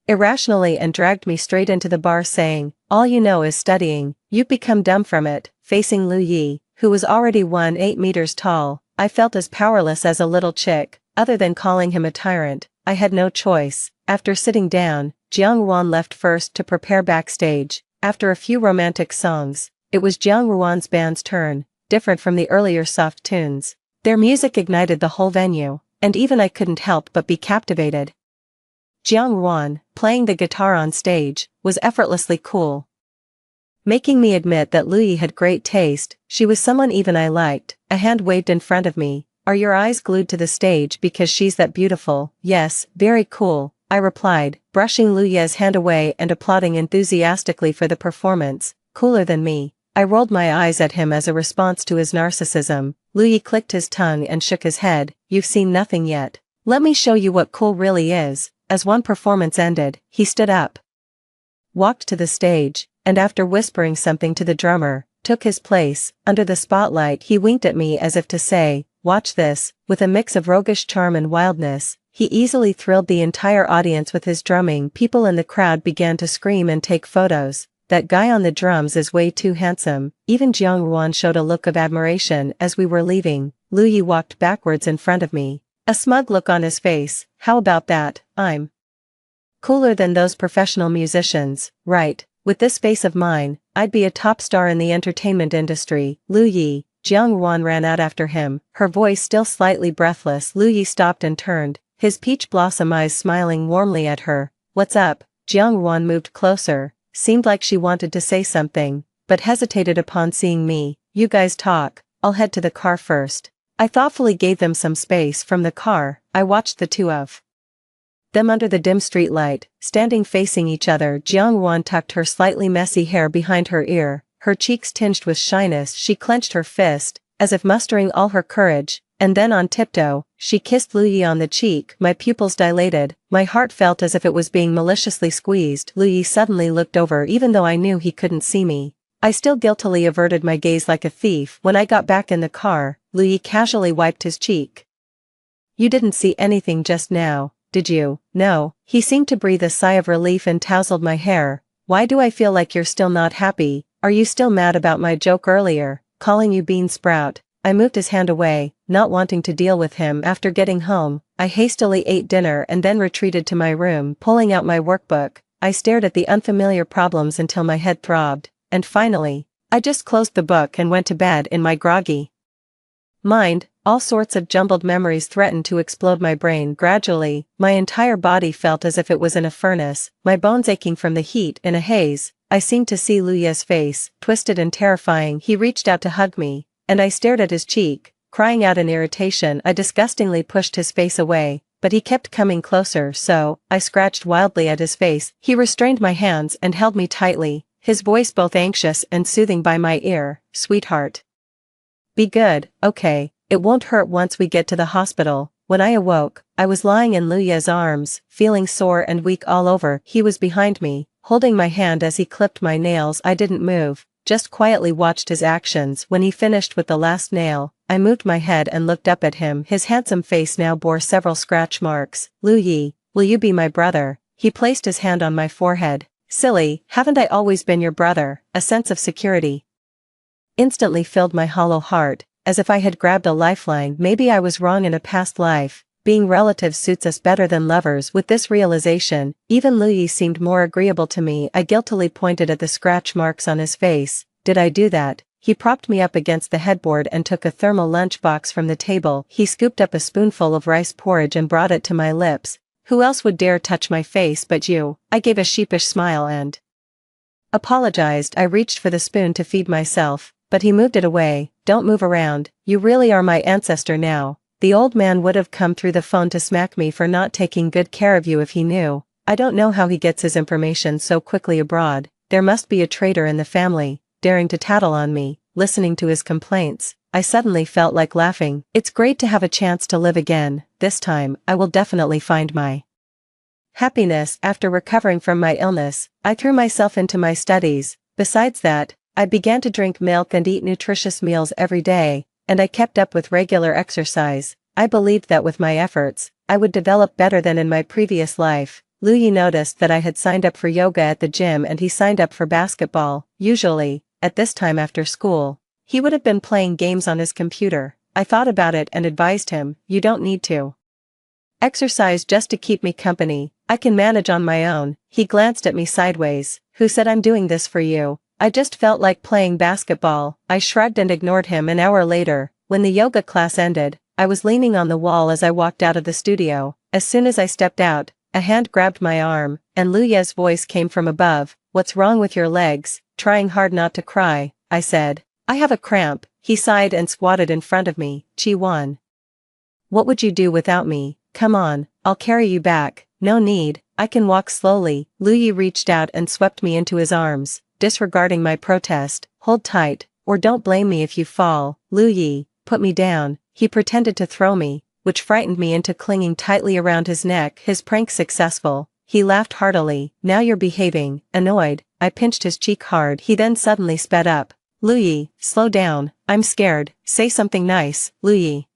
irrationally and dragged me straight into the bar saying, all you know is studying, you've become dumb from it. Facing Lu Yi, who was already 8 meters tall, I felt as powerless as a little chick. Other than calling him a tyrant, I had no choice. After sitting down, Jiang Ruan left first to prepare backstage. After a few romantic songs, it was Jiang Ruan's band's turn, different from the earlier soft tunes. Their music ignited the whole venue, and even I couldn't help but be captivated. Jiang Ruan, playing the guitar on stage, was effortlessly cool, making me admit that Lu Yi had great taste. She was someone even I liked. A hand waved in front of me. Are your eyes glued to the stage because she's that beautiful? Yes, very cool, I replied, brushing Lu Yi's hand away and applauding enthusiastically for the performance. Cooler than me. I rolled my eyes at him as a response to his narcissism. Lu Yi clicked his tongue and shook his head. You've seen nothing yet. Let me show you what cool really is. As one performance ended, he stood up, walked to the stage, and after whispering something to the drummer, took his place. Under the spotlight he winked at me as if to say, watch this. With a mix of roguish charm and wildness, he easily thrilled the entire audience with his drumming. People in the crowd began to scream and take photos. That guy on the drums is way too handsome. Even Jiang Ruan showed a look of admiration as we were leaving. Lu Yi walked backwards in front of me, a smug look on his face. How about that? I'm cooler than those professional musicians, right? With this face of mine, I'd be a top star in the entertainment industry. Lu Yi, Jiang Wan ran out after him, her voice still slightly breathless. Lu Yi stopped and turned, his peach blossom eyes smiling warmly at her. What's up? Jiang Wan moved closer, seemed like she wanted to say something, but hesitated upon seeing me. You guys talk, I'll head to the car first. I thoughtfully gave them some space. From the car, I watched the two of them under the dim streetlight, standing facing each other. Jiang Wan tucked her slightly messy hair behind her ear, her cheeks tinged with shyness. She clenched her fist, as if mustering all her courage, and then on tiptoe, she kissed Lu Yi on the cheek. My pupils dilated, my heart felt as if it was being maliciously squeezed. Lu Yi suddenly looked over even though I knew he couldn't see me. I still guiltily averted my gaze like a thief. When I got back in the car, Lu Yi casually wiped his cheek. You didn't see anything just now, did you? No. He seemed to breathe a sigh of relief and tousled my hair. Why do I feel like you're still not happy? Are you still mad about my joke earlier, calling you bean sprout? I moved his hand away, not wanting to deal with him. After getting home, I hastily ate dinner and then retreated to my room. Pulling out my workbook, I stared at the unfamiliar problems until my head throbbed, and finally, I just closed the book and went to bed. In my groggy mind, all sorts of jumbled memories threatened to explode my brain. Gradually, my entire body felt as if it was in a furnace, my bones aching from the heat. In a haze, I seemed to see Lu Yi's face, twisted and terrifying. He reached out to hug me, and I stared at his cheek, crying out in irritation. I disgustingly pushed his face away, but he kept coming closer, so I scratched wildly at his face. He restrained my hands and held me tightly, his voice both anxious and soothing by my ear. Sweetheart, be good, okay? It won't hurt once we get to the hospital. When I awoke, I was lying in Lu Yi's arms, feeling sore and weak all over. He was behind me, holding my hand as he clipped my nails. I didn't move, just quietly watched his actions. When he finished with the last nail, I moved my head and looked up at him. His handsome face now bore several scratch marks. Lu Yi, will you be my brother? He placed his hand on my forehead. Silly, haven't I always been your brother? A sense of security instantly filled my hollow heart, as if I had grabbed a lifeline. Maybe I was wrong in a past life. Being relatives suits us better than lovers. With this realization, even Lu Yi seemed more agreeable to me. I guiltily pointed at the scratch marks on his face. Did I do that? He propped me up against the headboard and took a thermal lunchbox from the table. He scooped up a spoonful of rice porridge and brought it to my lips. Who else would dare touch my face but you? I gave a sheepish smile and apologized. I reached for the spoon to feed myself, but he moved it away. Don't move around, you really are my ancestor now. The old man would have come through the phone to smack me for not taking good care of you if he knew. I don't know how he gets his information so quickly abroad. There must be a traitor in the family, daring to tattle on me. Listening to his complaints, I suddenly felt like laughing. It's great to have a chance to live again. This time, I will definitely find my happiness. After recovering from my illness, I threw myself into my studies. Besides that, I began to drink milk and eat nutritious meals every day, and I kept up with regular exercise. I believed that with my efforts, I would develop better than in my previous life. Lu Yi noticed that I had signed up for yoga at the gym and he signed up for basketball. Usually, at this time after school, he would have been playing games on his computer. I thought about it and advised him, you don't need to exercise just to keep me company. I can manage on my own. He glanced at me sideways. Who said I'm doing this for you? I just felt like playing basketball. I shrugged and ignored him. An hour later, when the yoga class ended, I was leaning on the wall as I walked out of the studio. As soon as I stepped out, a hand grabbed my arm, and Lu Yi's voice came from above. What's wrong with your legs? Trying hard not to cry, I said. I have a cramp. He sighed and squatted in front of me. Chi Wan, what would you do without me? Come on, I'll carry you back. No need, I can walk slowly. Lu Yi reached out and swept me into his arms, disregarding my protest. Hold tight, or don't blame me if you fall. Lu Yi, put me down. He pretended to throw me, which frightened me into clinging tightly around his neck. His prank successful, he laughed heartily. Now you're behaving. Annoyed, I pinched his cheek hard. He then suddenly sped up. Lu Yi, slow down, I'm scared. Say something nice. Lu Yi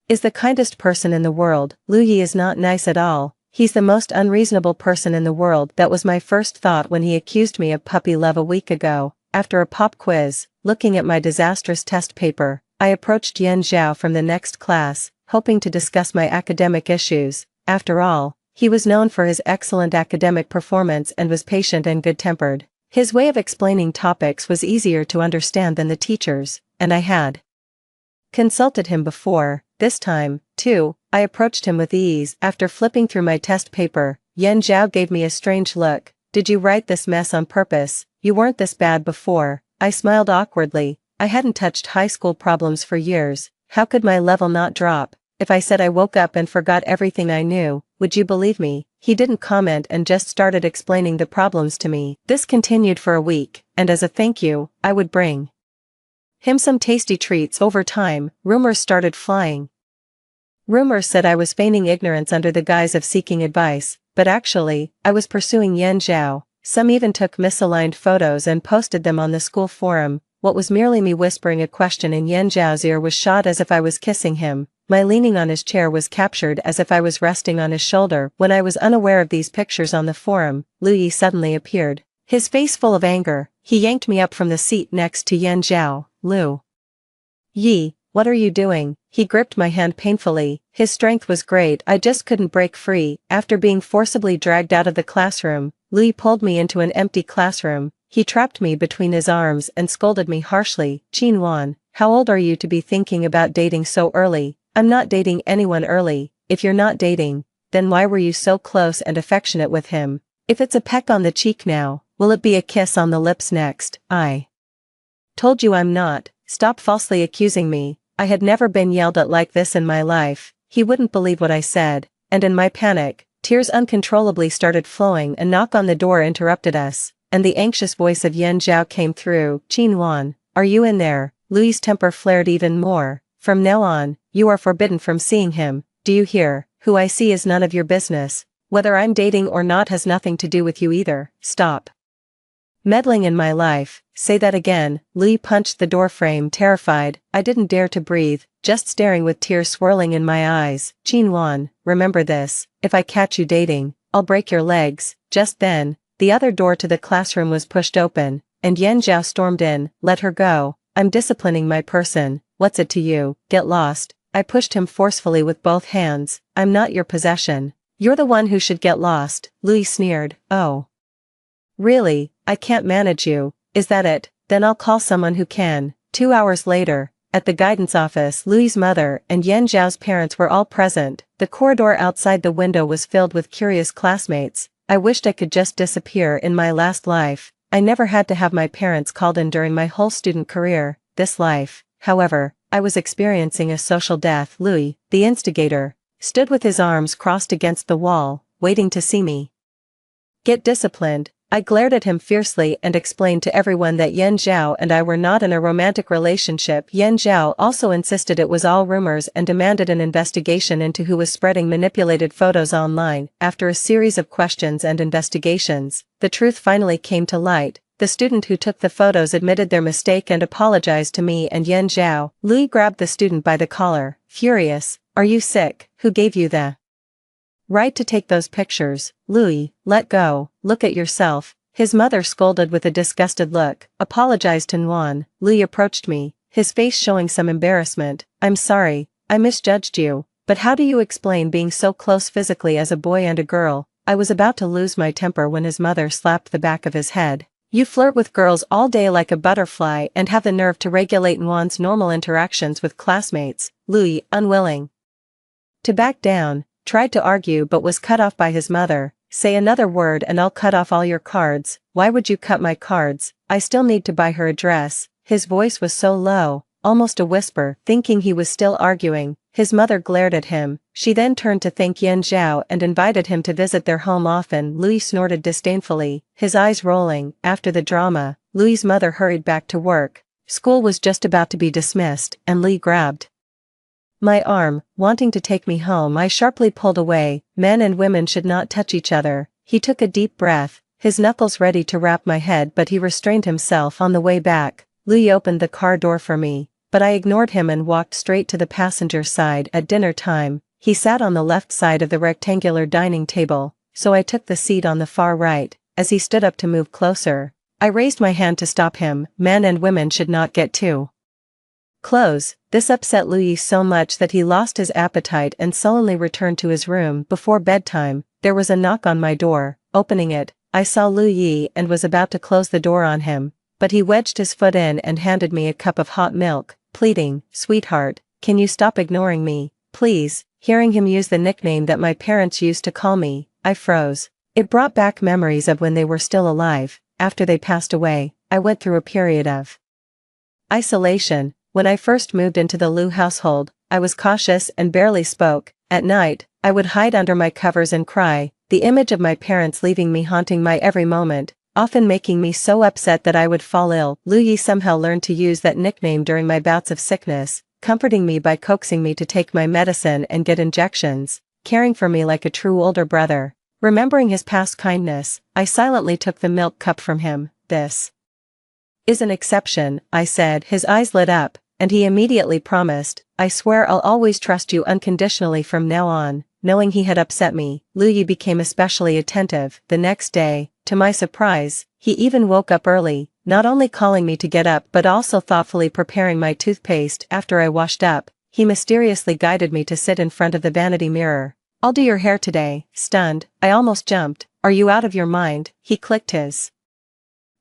is the kindest person in the world. Lu Yi is not nice at all. He's the most unreasonable person in the world. That was my first thought when he accused me of puppy love a week ago. After a pop quiz, looking at my disastrous test paper, I approached Yan Zhao from the next class, hoping to discuss my academic issues. After all, he was known for his excellent academic performance and was patient and good-tempered. His way of explaining topics was easier to understand than the teacher's, and I had consulted him before. This time, too, I approached him with ease. After flipping through my test paper, Yan Zhao gave me a strange look. Did you write this mess on purpose? You weren't this bad before. I smiled awkwardly. I hadn't touched high school problems for years. How could my level not drop? If I said I woke up and forgot everything I knew, would you believe me? He didn't comment and just started explaining the problems to me. This continued for a week, and as a thank you, I would bring him some tasty treats. Over time, rumors started flying. Rumors said I was feigning ignorance under the guise of seeking advice, but actually, I was pursuing Yan Zhao. Some even took misaligned photos and posted them on the school forum. What was merely me whispering a question in Yan Zhao's ear was shot as if I was kissing him. My leaning on his chair was captured as if I was resting on his shoulder. When I was unaware of these pictures on the forum, Lu Yi suddenly appeared. His face full of anger, he yanked me up from the seat next to Yan Zhao. Lu Yi, what are you doing? He gripped my hand painfully. His strength was great. I just couldn't break free. After being forcibly dragged out of the classroom, Lu Yi pulled me into an empty classroom. He trapped me between his arms and scolded me harshly. Qin Wan, how old are you to be thinking about dating so early? I'm not dating anyone early. If you're not dating, then why were you so close and affectionate with him? If it's a peck on the cheek now, will it be a kiss on the lips next? I told you I'm not. Stop falsely accusing me. I had never been yelled at like this in my life. He wouldn't believe what I said, and in my panic, tears uncontrollably started flowing. A knock on the door interrupted us, and the anxious voice of Yan Zhao came through. Qin Wan, are you in there? Lu Yi's temper flared even more. From now on, you are forbidden from seeing him. Do you hear? Who I see is none of your business. Whether I'm dating or not has nothing to do with you either. Stop meddling in my life. Say that again. Lu Yi punched the door frame, terrified. I didn't dare to breathe, just staring with tears swirling in my eyes. Qin Wan, remember this. If I catch you dating, I'll break your legs. Just then, the other door to the classroom was pushed open, and Yan Zhao stormed in. Let her go. I'm disciplining my person. What's it to you? Get lost. I pushed him forcefully with both hands. I'm not your possession. You're the one who should get lost. Lu Yi sneered. Oh. Really? I can't manage you. Is that it? Then I'll call someone who can. 2 hours later, at the guidance office, Lu Yi's mother and Yan Zhao's parents were all present. The corridor outside the window was filled with curious classmates. I wished I could just disappear in my last life. I never had to have my parents called in during my whole student career. This life, however, I was experiencing a social death. Lu Yi, the instigator, stood with his arms crossed against the wall, waiting to see me get disciplined. I glared at him fiercely and explained to everyone that Yan Zhao and I were not in a romantic relationship. Yan Zhao also insisted it was all rumors and demanded an investigation into who was spreading manipulated photos online. After a series of questions and investigations, the truth finally came to light. The student who took the photos admitted their mistake and apologized to me and Yan Zhao. Lu Yi grabbed the student by the collar, furious. Are you sick? Who gave you the right to take those pictures? Lu Yi, let go. Look at yourself. His mother scolded with a disgusted look. Apologized to Nguyen. Lu Yi approached me, his face showing some embarrassment. I'm sorry, I misjudged you. But how do you explain being so close physically as a boy and a girl? I was about to lose my temper when his mother slapped the back of his head. You flirt with girls all day like a butterfly and have the nerve to regulate Nguyen's normal interactions with classmates. Lu Yi, unwilling to back down, tried to argue but was cut off by his mother. Say another word and I'll cut off all your cards. Why would you cut my cards? I still need to buy her a dress. His voice was so low, almost a whisper. Thinking he was still arguing, his mother glared at him. She then turned to thank Yan Zhao and invited him to visit their home often. Lu Yi snorted disdainfully, his eyes rolling. After the drama, Lu Yi's mother hurried back to work. School was just about to be dismissed, and Lu Yi grabbed my arm, wanting to take me home. I sharply pulled away. Men and women should not touch each other. He took a deep breath, his knuckles ready to rap my head, but he restrained himself. On the way back, Lu Yi opened the car door for me, but I ignored him and walked straight to the passenger side. At dinner time, he sat on the left side of the rectangular dining table, so I took the seat on the far right. As he stood up to move closer, I raised my hand to stop him. Men and women should not get too close. This upset Lu Yi so much that he lost his appetite and sullenly returned to his room. Before bedtime, there was a knock on my door. Opening it, I saw Lu Yi and was about to close the door on him, but he wedged his foot in and handed me a cup of hot milk, pleading, "Sweetheart, can you stop ignoring me, please?" Hearing him use the nickname that my parents used to call me, I froze. It brought back memories of when they were still alive. After they passed away, I went through a period of isolation. When I first moved into the Lu household, I was cautious and barely spoke. At night, I would hide under my covers and cry, the image of my parents leaving me haunting my every moment, often making me so upset that I would fall ill. Lu Yi somehow learned to use that nickname during my bouts of sickness, comforting me by coaxing me to take my medicine and get injections, caring for me like a true older brother. Remembering his past kindness, I silently took the milk cup from him. "This is an exception," I said. His eyes lit up, and he immediately promised, "I swear I'll always trust you unconditionally from now on." Knowing he had upset me, Lu Yi became especially attentive. The next day, to my surprise, he even woke up early, not only calling me to get up but also thoughtfully preparing my toothpaste. After I washed up, he mysteriously guided me to sit in front of the vanity mirror. "I'll do your hair today." Stunned, I almost jumped. "Are you out of your mind?" He clicked his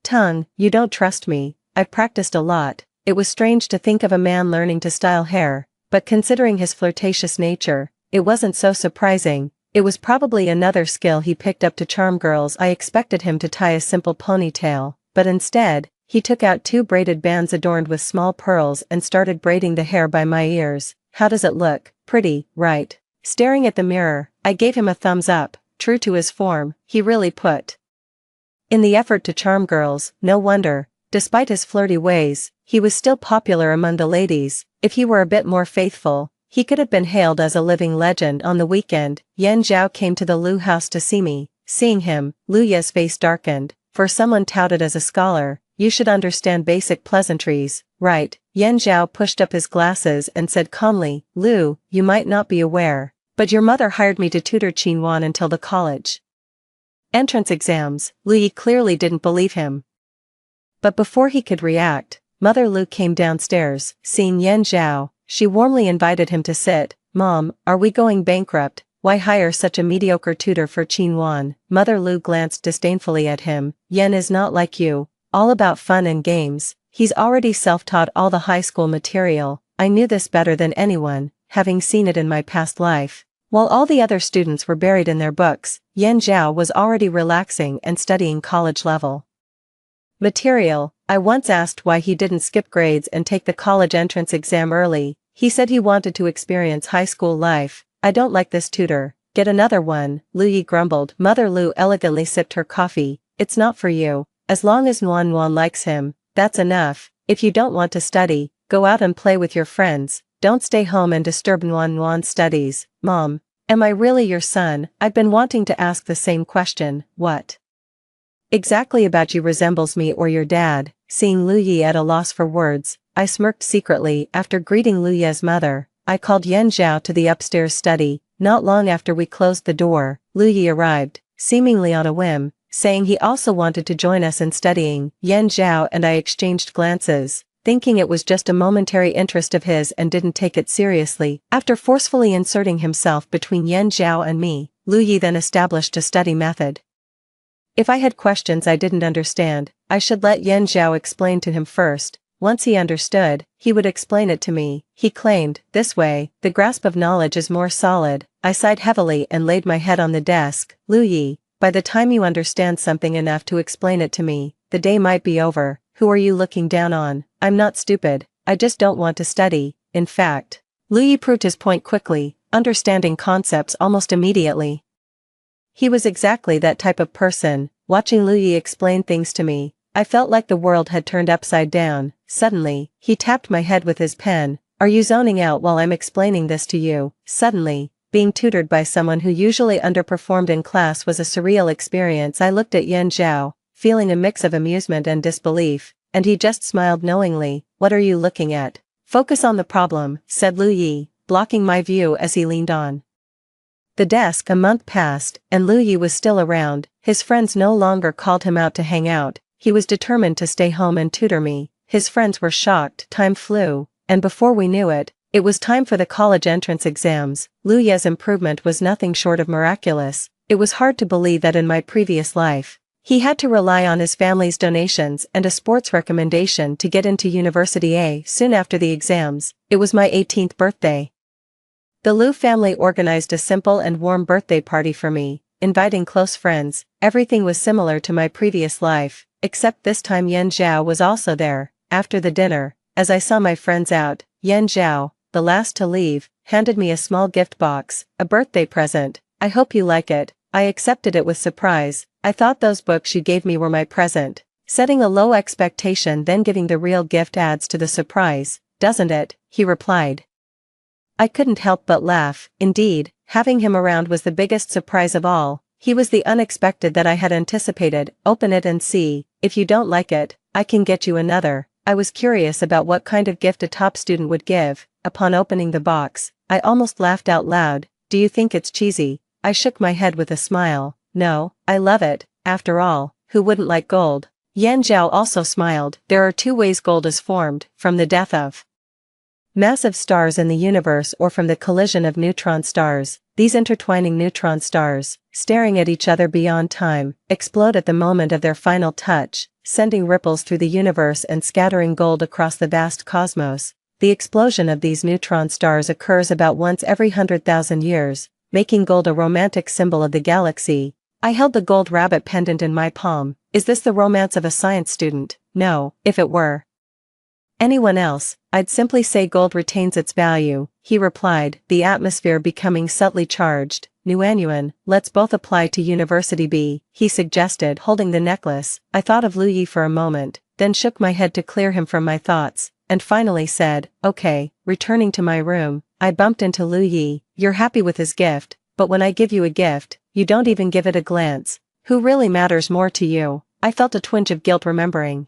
tongue. "You don't trust me. I've practiced a lot." It was strange to think of a man learning to style hair, but considering his flirtatious nature, it wasn't so surprising. It was probably another skill he picked up to charm girls. I expected him to tie a simple ponytail, but instead, he took out 2 braided bands adorned with small pearls and started braiding the hair by my ears. "How does it look? Pretty, right?" Staring at the mirror, I gave him a thumbs up. True to his form, he really put in the effort to charm girls. No wonder, despite his flirty ways, he was still popular among the ladies. If he were a bit more faithful, he could have been hailed as a living legend. On the weekend, Yan Zhao came to the Lu house to see me. Seeing him, Lu Ye's face darkened. "For someone touted as a scholar, you should understand basic pleasantries, right?" Yan Zhao pushed up his glasses and said calmly, "Lu, you might not be aware, but your mother hired me to tutor Qinwan until the college entrance exams." Lu Yi clearly didn't believe him. But before he could react, Mother Lu came downstairs. Seeing Yan Zhao, she warmly invited him to sit. "Mom, are we going bankrupt? Why hire such a mediocre tutor for Qinwan?" Mother Lu glanced disdainfully at him. "Yan is not like you, all about fun and games. He's already self-taught all the high school material." I knew this better than anyone, having seen it in my past life. While all the other students were buried in their books, Yan Zhao was already relaxing and studying college-level material. I once asked why he didn't skip grades and take the college entrance exam early. He said he wanted to experience high school life. "I don't like this tutor. Get another one," Lu Yi grumbled. Mother Lu elegantly sipped her coffee. "It's not for you. As long as Nuan Nuan likes him, that's enough. If you don't want to study, go out and play with your friends. Don't stay home and disturb Nuan Nuan's studies." "Mom, am I really your son?" I've been wanting to ask the same question. "What exactly about you resembles me or your dad?" Seeing Lu Yi at a loss for words, I smirked secretly. After greeting Lu Ye's mother, I called Yan Zhao to the upstairs study. Not long after we closed the door, Lu Yi arrived, seemingly on a whim, saying he also wanted to join us in studying. Yan Zhao and I exchanged glances, thinking it was just a momentary interest of his, and didn't take it seriously. After forcefully inserting himself between Yan Zhao and me, Lu Yi then established a study method. If I had questions I didn't understand, I should let Yan Zhao explain to him first. Once he understood, he would explain it to me, he claimed. This way, the grasp of knowledge is more solid. I sighed heavily and laid my head on the desk. "Lu Yi, by the time you understand something enough to explain it to me, the day might be over. Who are you looking down on? I'm not stupid, I just don't want to study." In fact, Lu Yi proved his point quickly, understanding concepts almost immediately. He was exactly that type of person. Watching Lu Yi explain things to me, I felt like the world had turned upside down. Suddenly, he tapped my head with his pen. "Are you zoning out while I'm explaining this to you?" Suddenly, being tutored by someone who usually underperformed in class was a surreal experience. I looked at Yan Zhao, feeling a mix of amusement and disbelief, and he just smiled knowingly. "What are you looking at? Focus on the problem," said Lu Yi, blocking my view as he leaned on the desk. A month passed, and Lu Yi was still around. His friends no longer called him out to hang out. He was determined to stay home and tutor me. His friends were shocked. Time flew, and before we knew it, it was time for the college entrance exams. Lu Ye's improvement was nothing short of miraculous. It was hard to believe that in my previous life, He had to rely on his family's donations and a sports recommendation to get into University A soon after the exams. It was my 18th birthday. The Liu family organized a simple and warm birthday party for me, inviting close friends. Everything was similar to my previous life, except this time Yan Zhao was also there. After the dinner, as I saw my friends out, Yan Zhao, the last to leave, handed me a small gift box, a birthday present. "I hope you like it." I accepted it with surprise. I thought those books you gave me were my present. Setting a low expectation then giving the real gift adds to the surprise, doesn't it? He replied. I couldn't help but laugh. Indeed, having him around was the biggest surprise of all. He was the unexpected that I had anticipated. "Open it and see. If you don't like it, I can get you another." I was curious about what kind of gift a top student would give. Upon opening the box, I almost laughed out loud. "Do you think it's cheesy?" I shook my head with a smile. "No, I love it. After all, who wouldn't like gold?" Yan Zhao also smiled. "There are two ways gold is formed, from the death of massive stars in the universe or from the collision of neutron stars. These intertwining neutron stars, staring at each other beyond time, explode at the moment of their final touch, sending ripples through the universe and scattering gold across the vast cosmos. The explosion of these neutron stars occurs about once every 100,000 years, making gold a romantic symbol of the galaxy." I held the gold rabbit pendant in my palm. Is this the romance of a science student? No, if it were anyone else, I'd simply say gold retains its value, he replied, the atmosphere becoming subtly charged. "Nuanyuan, let's both apply to University B, he suggested, holding the necklace. I thought of Lu Yi for a moment, then shook my head to clear him from my thoughts, and finally said, "Okay." Returning to my room, I bumped into Lu Yi. "You're happy with his gift, but when I give you a gift, you don't even give it a glance. Who really matters more to you?" I felt a twinge of guilt remembering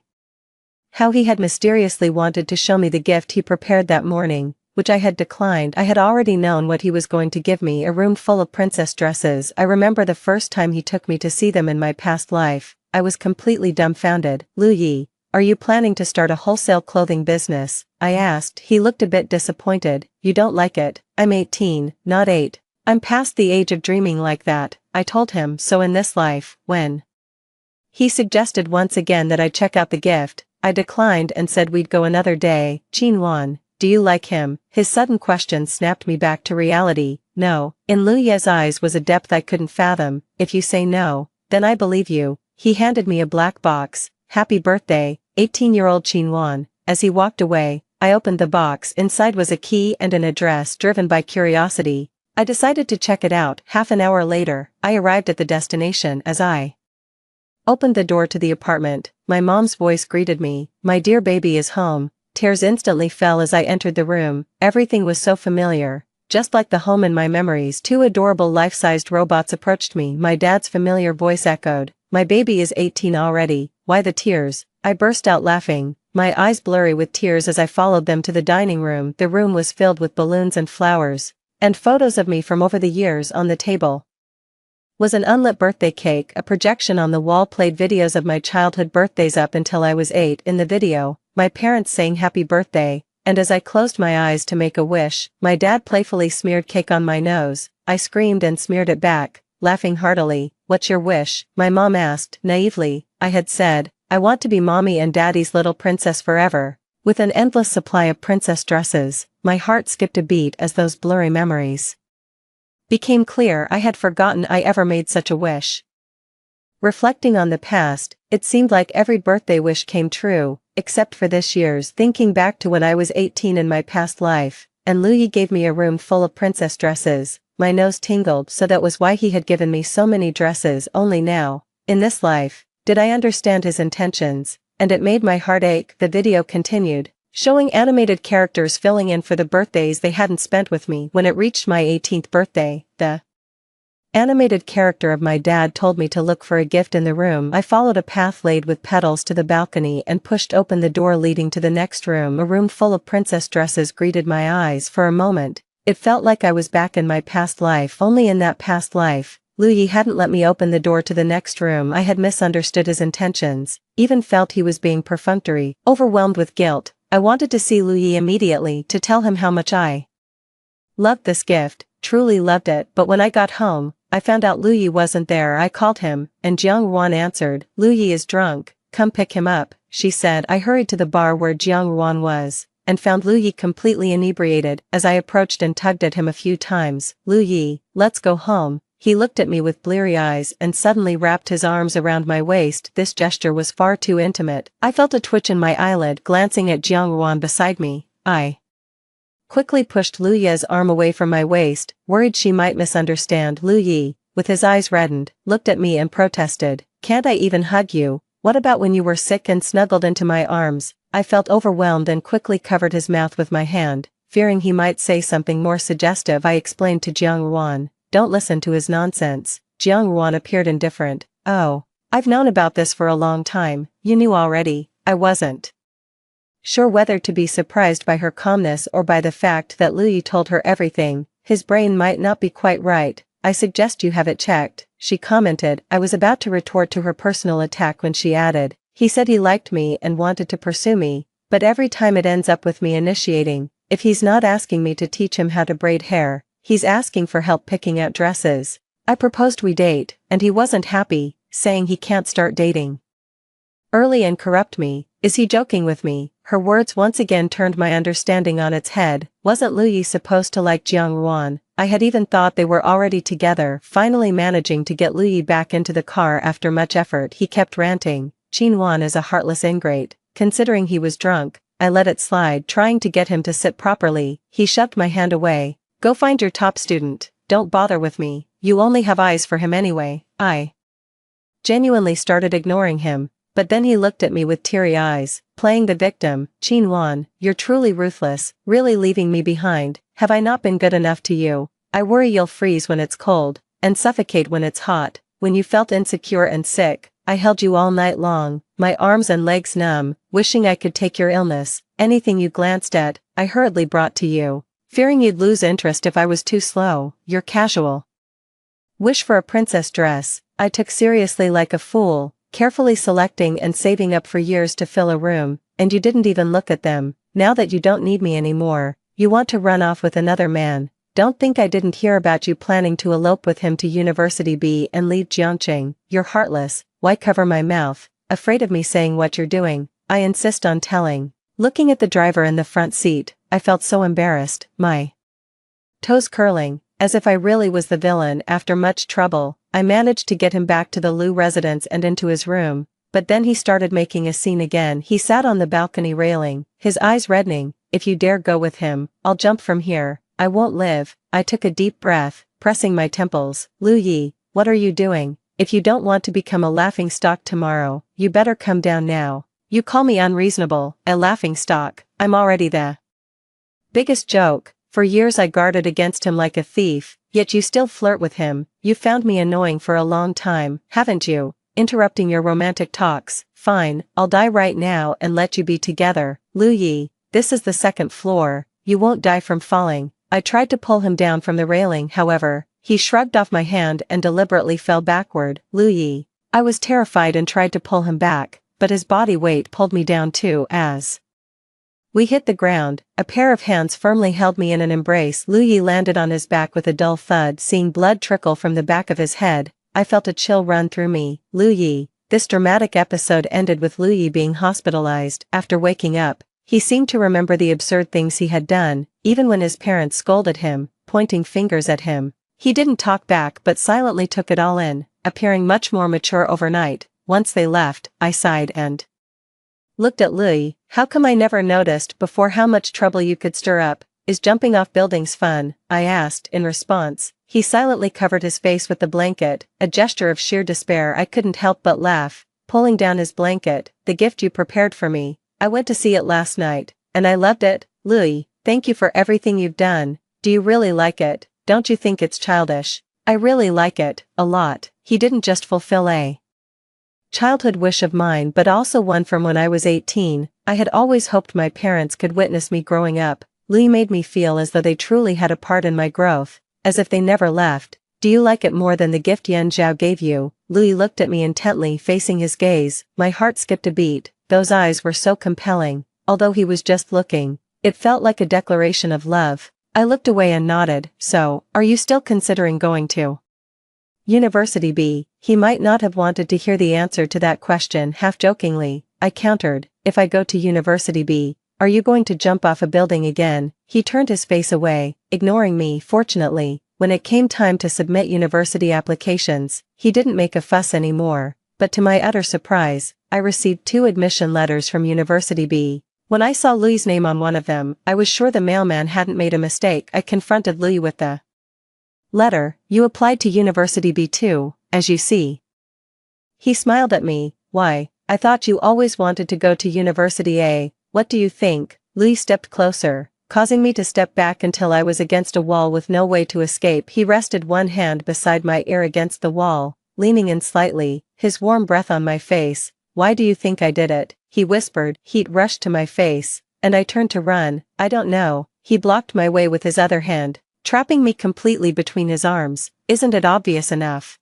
how he had mysteriously wanted to show me the gift he prepared that morning, which I had declined. I had already known what he was going to give me, a room full of princess dresses. I remember the first time he took me to see them in my past life. I was completely dumbfounded. "Lu Yi, are you planning to start a wholesale clothing business?" I asked. He looked a bit disappointed. "You don't like it?" "I'm 18, not 8. I'm past the age of dreaming like that," I told him. "So in this life, when he suggested once again that I check out the gift, I declined and said we'd go another day. "Qin Wan, do you like him?" His sudden question snapped me back to reality. "No." In Lu Ye's eyes was a depth I couldn't fathom. "If you say no, then I believe you." He handed me a black box. "Happy birthday, 18-year-old Qin Wan." As he walked away, I opened the box. Inside was a key and an address. Driven by curiosity, I decided to check it out. Half an hour later, I arrived at the destination. As I opened the door to the apartment, my mom's voice greeted me. "My dear baby is home." Tears instantly fell as I entered the room. Everything was so familiar, just like the home in my memories. Two adorable life-sized robots approached me. My dad's familiar voice echoed, "My baby is 18 already, why the tears?" I burst out laughing, my eyes blurry with tears as I followed them to the dining room. The room was filled with balloons and flowers, and photos of me from over the years. On the table was an unlit birthday cake. A projection on the wall played videos of my childhood birthdays up until I was 8. In the video, my parents sang happy birthday, and as I closed my eyes to make a wish, my dad playfully smeared cake on my nose. I screamed and smeared it back, laughing heartily. "What's your wish?" my mom asked, naively. I had said, "I want to be mommy and daddy's little princess forever." With an endless supply of princess dresses, my heart skipped a beat as those blurry memories became clear. I had forgotten I ever made such a wish. Reflecting on the past, it seemed like every birthday wish came true, except for this year's. Thinking back to when I was 18 in my past life, and Lu Yi gave me a room full of princess dresses, my nose tingled. So that was why he had given me so many dresses. Only now, in this life, did I understand his intentions, and it made my heart ache. The video continued, showing animated characters filling in for the birthdays they hadn't spent with me. When it reached my 18th birthday, the animated character of my dad told me to look for a gift in the room. I followed a path laid with petals to the balcony and pushed open the door leading to the next room. A room full of princess dresses greeted my eyes. For a moment, it felt like I was back in my past life. Only in that past life, Lu Yi hadn't let me open the door to the next room. I had misunderstood his intentions, even felt he was being perfunctory. Overwhelmed with guilt, I wanted to see Lu Yi immediately to tell him how much I loved this gift, truly loved it. But when I got home, I found out Lu Yi wasn't there. I called him, and Jiang Ruan answered. Lu Yi is drunk, come pick him up, she said. I hurried to the bar where Jiang Ruan was, and found Lu Yi completely inebriated. As I approached and tugged at him a few times, Lu Yi, let's go home. He looked at me with bleary eyes and suddenly wrapped his arms around my waist. This gesture was far too intimate. I felt a twitch in my eyelid. Glancing at Jiang Ruan beside me, I quickly pushed Lu Yi's arm away from my waist, worried she might misunderstand. Lu Yi, with his eyes reddened, looked at me and protested. Can't I even hug you? What about when you were sick and snuggled into my arms? I felt overwhelmed and quickly covered his mouth with my hand, fearing he might say something more suggestive. I explained to Jiang Ruan. Don't listen to his nonsense. Jiang Ruan appeared indifferent. Oh, I've known about this for a long time. You knew already. I wasn't sure whether to be surprised by her calmness or by the fact that Lu Yi told her everything. His brain might not be quite right. I suggest you have it checked, she commented. I was about to retort to her personal attack when she added, he said he liked me and wanted to pursue me, but every time it ends up with me initiating. If he's not asking me to teach him how to braid hair, he's asking for help picking out dresses. I proposed we date, and he wasn't happy, saying he can't start dating early and corrupt me. Is he joking with me? Her words once again turned my understanding on its head. Wasn't Lu Yi supposed to like Jiang Ruan? I had even thought they were already together. Finally managing to get Lu Yi back into the car after much effort, he kept ranting. Qin Wan is a heartless ingrate. Considering he was drunk, I let it slide, trying to get him to sit properly. He shoved my hand away. Go find your top student. Don't bother with me. You only have eyes for him anyway. I genuinely started ignoring him, but then he looked at me with teary eyes, playing the victim. Qin Wan, you're truly ruthless, really leaving me behind. Have I not been good enough to you? I worry you'll freeze when it's cold, and suffocate when it's hot. When you felt insecure and sick, I held you all night long, my arms and legs numb, wishing I could take your illness. Anything you glanced at, I hurriedly brought to you, fearing you'd lose interest if I was too slow. Your casual wish for a princess dress, I took seriously like a fool, carefully selecting and saving up for years to fill a room, and you didn't even look at them. Now that you don't need me anymore, you want to run off with another man. Don't think I didn't hear about you planning to elope with him to University B and leave Jiangqing. You're heartless. Why cover my mouth? Afraid of me saying what you're doing? I insist on telling. Looking at the driver in the front seat, I felt so embarrassed, my toes curling, as if I really was the villain. After much trouble, I managed to get him back to the Lu residence and into his room, but then he started making a scene again. He sat on the balcony railing, his eyes reddening. If you dare go with him, I'll jump from here. I won't live. I took a deep breath, pressing my temples. Lu Yi, what are you doing? If you don't want to become a laughingstock tomorrow, you better come down now. You call me unreasonable, a laughingstock. I'm already the biggest joke. For years I guarded against him like a thief, yet you still flirt with him. You found me annoying for a long time, haven't you? Interrupting your romantic talks. Fine, I'll die right now and let you be together. Lu Yi, this is the second floor. You won't die from falling. I tried to pull him down from the railing, however, he shrugged off my hand and deliberately fell backward. Lu Yi. I was terrified and tried to pull him back, but his body weight pulled me down too. As we hit the ground, a pair of hands firmly held me in an embrace. Lu Yi landed on his back with a dull thud. Seeing blood trickle from the back of his head, I felt a chill run through me. Lu Yi. This dramatic episode ended with Lu Yi being hospitalized. After waking up, he seemed to remember the absurd things he had done, even when his parents scolded him, pointing fingers at him. He didn't talk back but silently took it all in, appearing much more mature overnight. Once they left, I sighed and looked at Lu Yi. How come I never noticed before how much trouble you could stir up? Is jumping off buildings fun? I asked in response. He silently covered his face with the blanket, a gesture of sheer despair. I couldn't help but laugh, pulling down his blanket. The gift you prepared for me. I went to see it last night, and I loved it. Lu Yi, thank you for everything you've done. Do you really like it? Don't you think it's childish? I really like it, a lot. He didn't just fulfill a childhood wish of mine but also one from when I was 18. I had always hoped my parents could witness me growing up. Lu Yi made me feel as though they truly had a part in my growth, as if they never left. Do you like it more than the gift Yan Zhao gave you? Lu Yi looked at me intently, facing his gaze. My heart skipped a beat. Those eyes were so compelling. Although he was just looking, it felt like a declaration of love. I looked away and nodded. So, are you still considering going to University B? He might not have wanted to hear the answer to that question. Half-jokingly, I countered, if I go to University B, are you going to jump off a building again? He turned his face away, ignoring me. Fortunately, when it came time to submit university applications, he didn't make a fuss anymore, but to my utter surprise, I received 2 admission letters from University B. When I saw Louis's name on one of them, I was sure the mailman hadn't made a mistake. I confronted Louis with the letter. You applied to University B too, as you see. He smiled at me. Why, I thought you always wanted to go to University A. What do you think? Louis stepped closer, causing me to step back until I was against a wall with no way to escape. He rested one hand beside my ear against the wall, leaning in slightly, his warm breath on my face. Why do you think I did it? He whispered. Heat rushed to my face, and I turned to run. I don't know. He blocked my way with his other hand, trapping me completely between his arms. Isn't it obvious enough?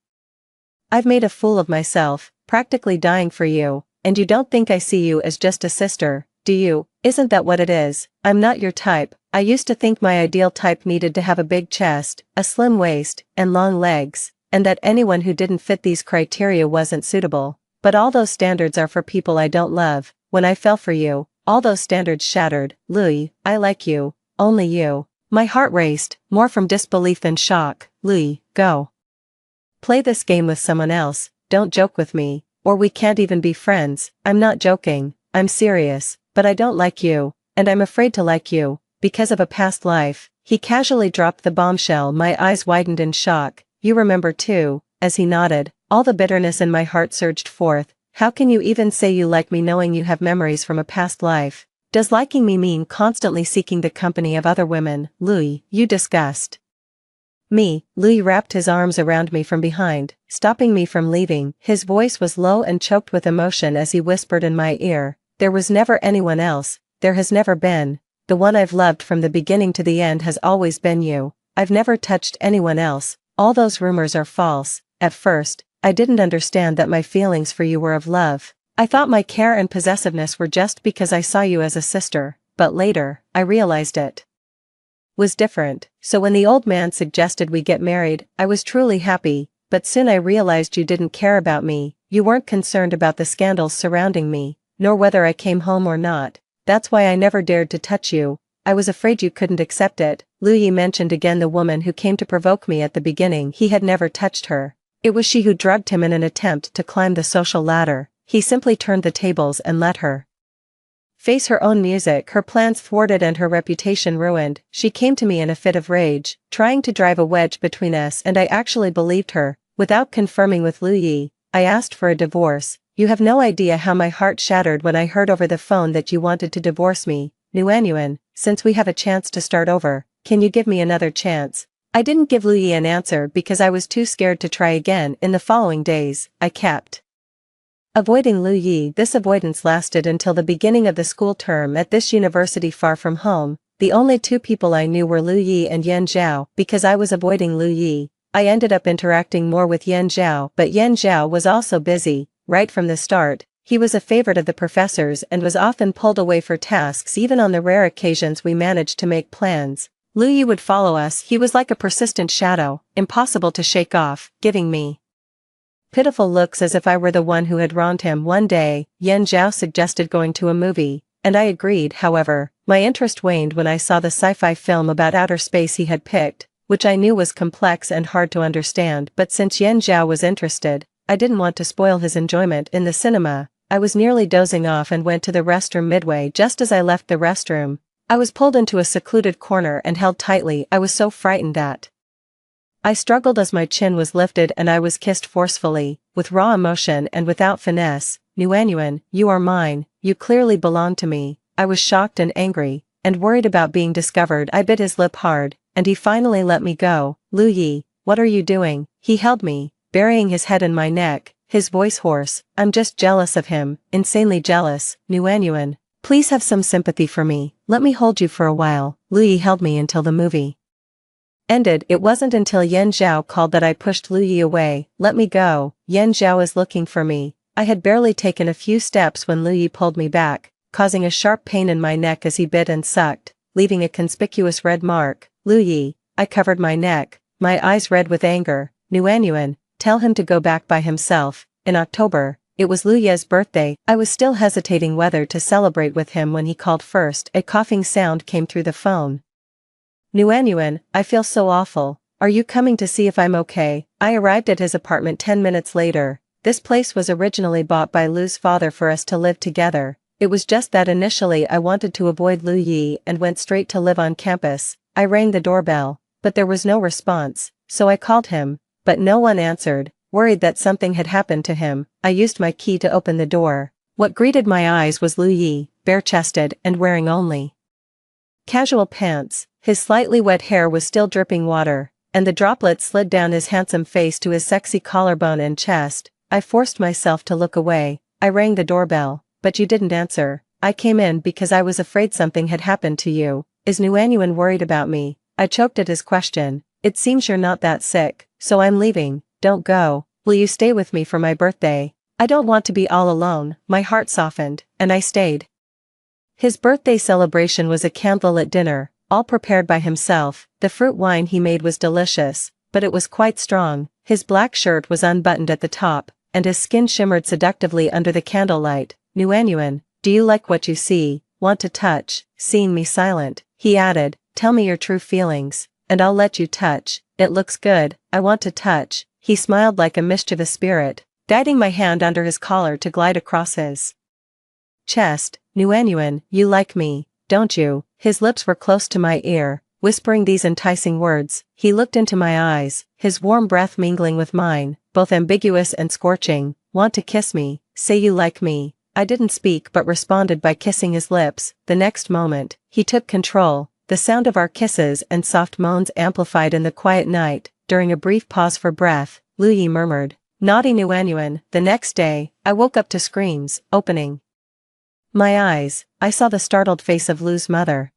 I've made a fool of myself, practically dying for you, and you don't think I see you as just a sister, do you? Isn't that what it is? I'm not your type. I used to think my ideal type needed to have a big chest, a slim waist, and long legs, and that anyone who didn't fit these criteria wasn't suitable. But all those standards are for people I don't love. When I fell for you, all those standards shattered. Louis, I like you. Only you. My heart raced, more from disbelief than shock. Louis, go. Play this game with someone else. Don't joke with me, or we can't even be friends. I'm not joking. I'm serious, but I don't like you, and I'm afraid to like you, because of a past life. He casually dropped the bombshell. My eyes widened in shock. You remember too, as he nodded. All the bitterness in my heart surged forth. How can you even say you like me knowing you have memories from a past life? Does liking me mean constantly seeking the company of other women? Louis, you disgust me. Louis wrapped his arms around me from behind, stopping me from leaving. His voice was low and choked with emotion as he whispered in my ear, there was never anyone else, there has never been. The one I've loved from the beginning to the end has always been you. I've never touched anyone else. All those rumors are false. At first, I didn't understand that my feelings for you were of love. I thought my care and possessiveness were just because I saw you as a sister, but later, I realized it was different. So when the old man suggested we get married, I was truly happy, but soon I realized you didn't care about me. You weren't concerned about the scandals surrounding me, nor whether I came home or not. That's why I never dared to touch you. I was afraid you couldn't accept it. Louis mentioned again the woman who came to provoke me at the beginning. He had never touched her. It was she who drugged him in an attempt to climb the social ladder. He simply turned the tables and let her face her own music. Her plans thwarted and her reputation ruined. She came to me in a fit of rage, trying to drive a wedge between us, and I actually believed her. Without confirming with Louis, I asked for a divorce. You have no idea how my heart shattered when I heard over the phone that you wanted to divorce me. Nguyen, since we have a chance to start over, can you give me another chance? I didn't give Louis an answer because I was too scared to try again. In the following days, I kept avoiding Louis. This avoidance lasted until the beginning of the school term at this university far from home. The only 2 people I knew were Louis and Yan Zhao. Because I was avoiding Louis, I ended up interacting more with Yan Zhao, but Yan Zhao was also busy. Right from the start, he was a favorite of the professors and was often pulled away for tasks. Even on the rare occasions we managed to make plans, Louis would follow us. He was like a persistent shadow, impossible to shake off, giving me pitiful looks as if I were the one who had wronged him. One day, Yan Zhao suggested going to a movie, and I agreed. However, my interest waned when I saw the sci-fi film about outer space he had picked, which I knew was complex and hard to understand. But since Yan Zhao was interested, I didn't want to spoil his enjoyment. In the cinema, I was nearly dozing off and went to the restroom midway. Just as I left the restroom, I was pulled into a secluded corner and held tightly. I was so frightened that I struggled as my chin was lifted and I was kissed forcefully, with raw emotion and without finesse. Nguyen, you are mine, you clearly belong to me. I was shocked and angry, and worried about being discovered. I bit his lip hard, and he finally let me go. Louis, what are you doing? He held me, burying his head in my neck, his voice hoarse. I'm just jealous of him, insanely jealous. Nguyen, please have some sympathy for me. Let me hold you for a while. Louis held me until the movie ended. It wasn't until Yan Zhao called that I pushed Louis away. Let me go. Yan Zhao is looking for me. I had barely taken a few steps when Louis pulled me back, causing a sharp pain in my neck as he bit and sucked, leaving a conspicuous red mark. Lu Yi. I covered my neck, my eyes red with anger. Nuanyuan, tell him to go back by himself. In October, it was Lu Ye's birthday. I was still hesitating whether to celebrate with him when he called first. A coughing sound came through the phone. Nuanyuan, I feel so awful. Are you coming to see if I'm okay? I arrived at his apartment 10 minutes later. This place was originally bought by Lu's father for us to live together. It was just that initially I wanted to avoid Lu Yi and went straight to live on campus. I rang the doorbell, but there was no response, so I called him, but no one answered. Worried that something had happened to him, I used my key to open the door. What greeted my eyes was Lu Yi, bare-chested and wearing only casual pants. His slightly wet hair was still dripping water, and the droplets slid down his handsome face to his sexy collarbone and chest. I forced myself to look away. I rang the doorbell, but you didn't answer. I came in because I was afraid something had happened to you. Is Nuanyuan worried about me? I choked at his question. It seems you're not that sick, so I'm leaving. Don't go. Will you stay with me for my birthday? I don't want to be all alone. My heart softened, and I stayed. His birthday celebration was a candlelit dinner, all prepared by himself. The fruit wine he made was delicious, but it was quite strong. His black shirt was unbuttoned at the top, and his skin shimmered seductively under the candlelight. Nuanyuan, do you like what you see? Want to touch? Seeing me silent, he added, tell me your true feelings, and I'll let you touch. It looks good. I want to touch. He smiled like a mischievous spirit, guiding my hand under his collar to glide across his chest. Nuanyuan, you like me, don't you? His lips were close to my ear, whispering these enticing words. He looked into my eyes, his warm breath mingling with mine, both ambiguous and scorching. Want to kiss me? Say you like me. I didn't speak but responded by kissing his lips. The next moment, he took control. The sound of our kisses and soft moans amplified in the quiet night. During a brief pause for breath, Lu Yi murmured, naughty Nuanyuan. The next day, I woke up to screams. Opening my eyes, I saw the startled face of Lu's mother.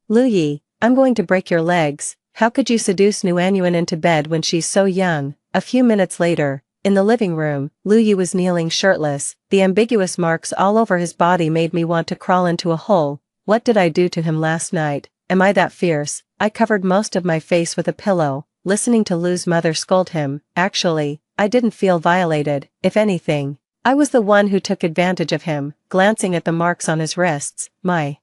Lu Yi, I'm going to break your legs. How could you seduce Nuanyuan into bed when she's so young? A few minutes later, in the living room, Lu Yi was kneeling shirtless. The ambiguous marks all over his body made me want to crawl into a hole. What did I do to him last night? Am I that fierce? I covered most of my face with a pillow, listening to Lu's mother scold him. Actually, I didn't feel violated. If anything, I was the one who took advantage of him. Glancing at the marks on his wrists, my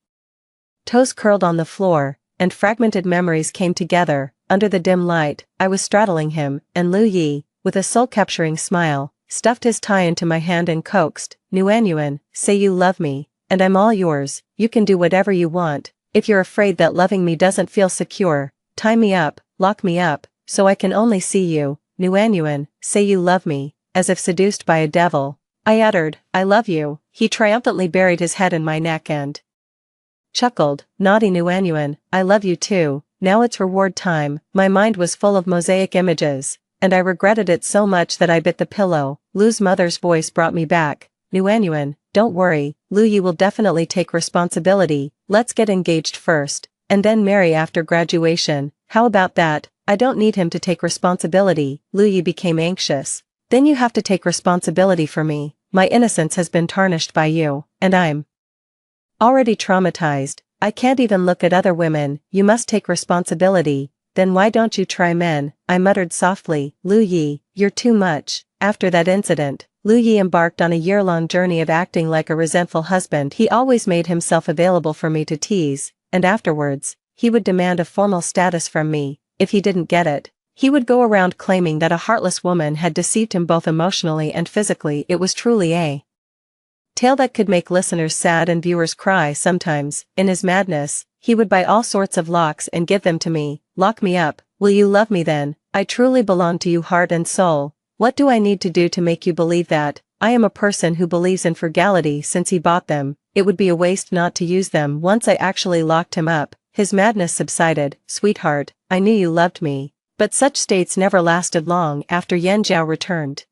toes curled on the floor, and fragmented memories came together. Under the dim light, I was straddling him, and Lu Yi, with a soul-capturing smile, stuffed his tie into my hand and coaxed, Nuanyuan, say you love me, and I'm all yours. You can do whatever you want. If you're afraid that loving me doesn't feel secure, tie me up, lock me up, so I can only see you. Nuanyuan, say you love me. As if seduced by a devil, I uttered, I love you. He triumphantly buried his head in my neck and chuckled, naughty Nuanyuan, I love you too. Now it's reward time. My mind was full of mosaic images, and I regretted it so much that I bit the pillow. Lu's mother's voice brought me back. Nuanyuan, don't worry, Lu Yi will definitely take responsibility. Let's get engaged first, and then marry after graduation. How about that? I don't need him to take responsibility. Lu Yi became anxious. Then you have to take responsibility for me. My innocence has been tarnished by you, and I'm already traumatized. I can't even look at other women. You must take responsibility. Then why don't you try men? I muttered softly. Lu Yi, you're too much. After that incident, Lu Yi embarked on a year-long journey of acting like a resentful husband. He always made himself available for me to tease, and afterwards, he would demand a formal status from me. If he didn't get it, he would go around claiming that a heartless woman had deceived him both emotionally and physically. It was truly a tale that could make listeners sad and viewers cry sometimes. In his madness, he would buy all sorts of locks and give them to me. Lock me up. Will you love me then? I truly belong to you heart and soul. What do I need to do to make you believe that? I am a person who believes in frugality. Since he bought them, it would be a waste not to use them. Once I actually locked him up, his madness subsided. Sweetheart, I knew you loved me. But such states never lasted long. After Yan Zhao returned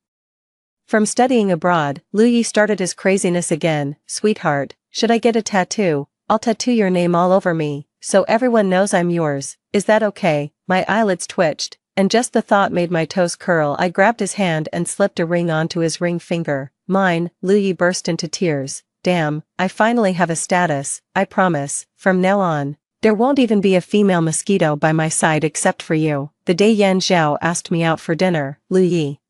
from studying abroad, Lu Yi started his craziness again. Sweetheart, should I get a tattoo? I'll tattoo your name all over me, so everyone knows I'm yours. Is that okay? My eyelids twitched, and just the thought made my toes curl. I grabbed his hand and slipped a ring onto his ring finger. Mine. Lu Yi burst into tears. Damn, I finally have a status. I promise, from now on, There won't even be a female mosquito by my side except for you. The day Yan Zhao asked me out for dinner, Lu Yi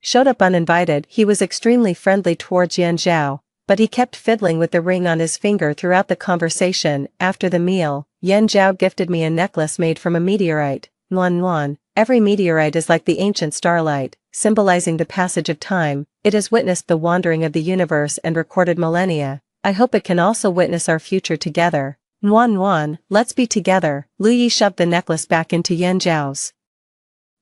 showed up uninvited. He was extremely friendly towards Yan Zhao, but he kept fiddling with the ring on his finger throughout the conversation. After the meal, Yan Zhao gifted me a necklace made from a meteorite, Nuan Nuan. Every meteorite is like the ancient starlight, symbolizing the passage of time. It has witnessed the wandering of the universe and recorded millennia. I hope it can also witness our future together. Nuan Nuan, let's be together. Lu Yi shoved the necklace back into Yan Zhao's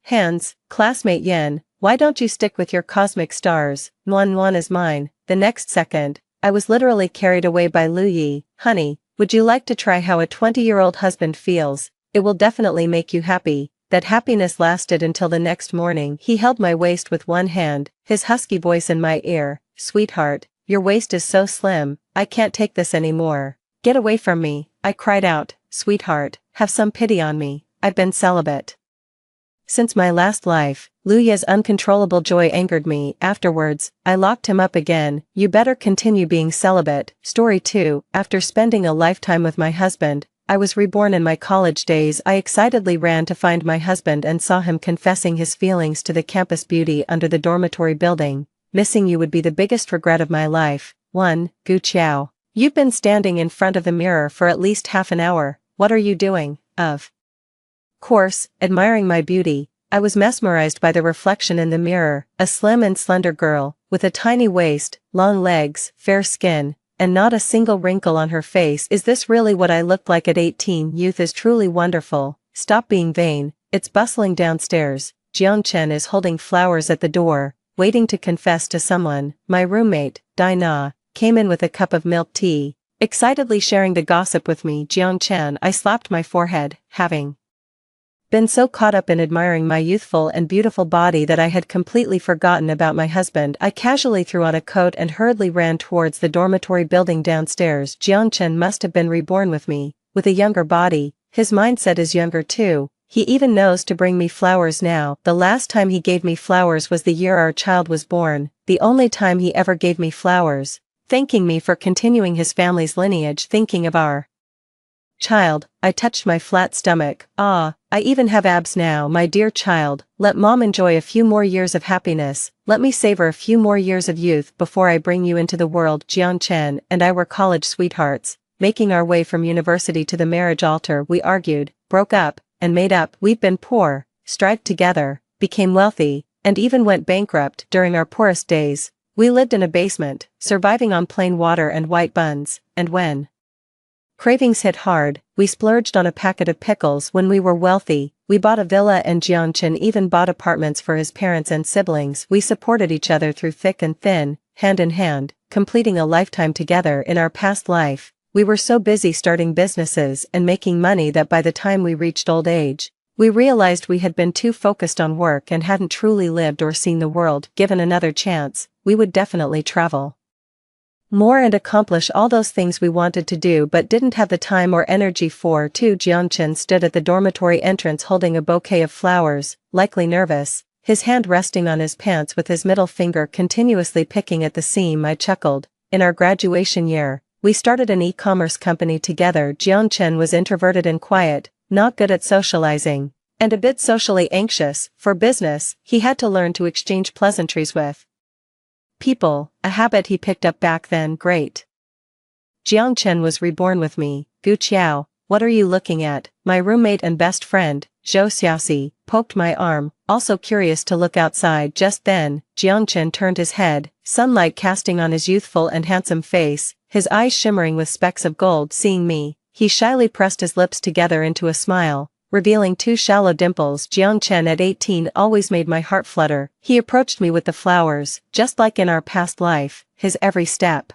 hands. Classmate Yan, why don't you stick with your cosmic stars? Nuan Nuan is mine. The next second, I was literally carried away by Lu Yi. Honey, would you like to try how a 20-year-old husband feels? It will definitely make you happy. That happiness lasted until the next morning. He held my waist with one hand, his husky voice in my ear. Sweetheart, your waist is so slim, I can't take this anymore. Get away from me, I cried out. Sweetheart, have some pity on me, I've been celibate since my last life. Lu Yi's uncontrollable joy angered me. Afterwards, I locked him up again. You better continue being celibate. Story 2. After spending a lifetime with my husband, I was reborn in my college days. I excitedly ran to find my husband and saw him confessing his feelings to the campus beauty under the dormitory building. Missing you would be the biggest regret of my life. 1. Gu Qiao. You've been standing in front of the mirror for at least half an hour. What are you doing? Of course, admiring my beauty. I was mesmerized by the reflection in the mirror, a slim and slender girl, with a tiny waist, long legs, fair skin, and not a single wrinkle on her face. Is this really what I looked like at 18? Youth is truly wonderful. Stop being vain. It's bustling downstairs. Jiang Chen is holding flowers at the door, waiting to confess to someone. My roommate, Dai Na, came in with a cup of milk tea, excitedly sharing the gossip with me. Jiang Chen, I slapped my forehead, having been so caught up in admiring my youthful and beautiful body that I had completely forgotten about my husband. I casually threw on a coat and hurriedly ran towards the dormitory building downstairs. Jiang Chen must have been reborn with me, with a younger body. His mindset is younger too. He even knows to bring me flowers now. The last time he gave me flowers was the year our child was born, the only time he ever gave me flowers, thanking me for continuing his family's lineage, thinking of our child. I touched my flat stomach. Ah, I even have abs now. My dear child, let mom enjoy a few more years of happiness. Let me savor a few more years of youth before I bring you into the world. Jiang Chen and I were college sweethearts, making our way from university to the marriage altar. We argued, broke up, and made up. We've been poor, strived together, became wealthy, and even went bankrupt. During our poorest days, we lived in a basement, surviving on plain water and white buns, and when cravings hit hard, we splurged on a packet of pickles. When we were wealthy, we bought a villa, and Jiang Chen even bought apartments for his parents and siblings. We supported each other through thick and thin, hand in hand, completing a lifetime together. In our past life, we were so busy starting businesses and making money that by the time we reached old age, we realized we had been too focused on work and hadn't truly lived or seen the world. Given another chance, we would definitely travel more and accomplish all those things we wanted to do but didn't have the time or energy for. 2. Jiang Chen stood at the dormitory entrance holding a bouquet of flowers, likely nervous, his hand resting on his pants with his middle finger continuously picking at the seam. I chuckled. In our graduation year, we started an e-commerce company together. Jiang Chen was introverted and quiet, not good at socializing, and a bit socially anxious. For business, he had to learn to exchange pleasantries with people, a habit he picked up back then. Great. Jiang Chen was reborn with me. Gu Qiao, what are you looking at? My roommate and best friend, Zhou Xiaoxi, poked my arm, also curious to look outside. Just then, Jiang Chen turned his head, sunlight casting on his youthful and handsome face, his eyes shimmering with specks of gold. Seeing me, he shyly pressed his lips together into a smile, revealing 2 shallow dimples. Jiang Chen at 18 always made my heart flutter. He approached me with the flowers, just like in our past life, his every step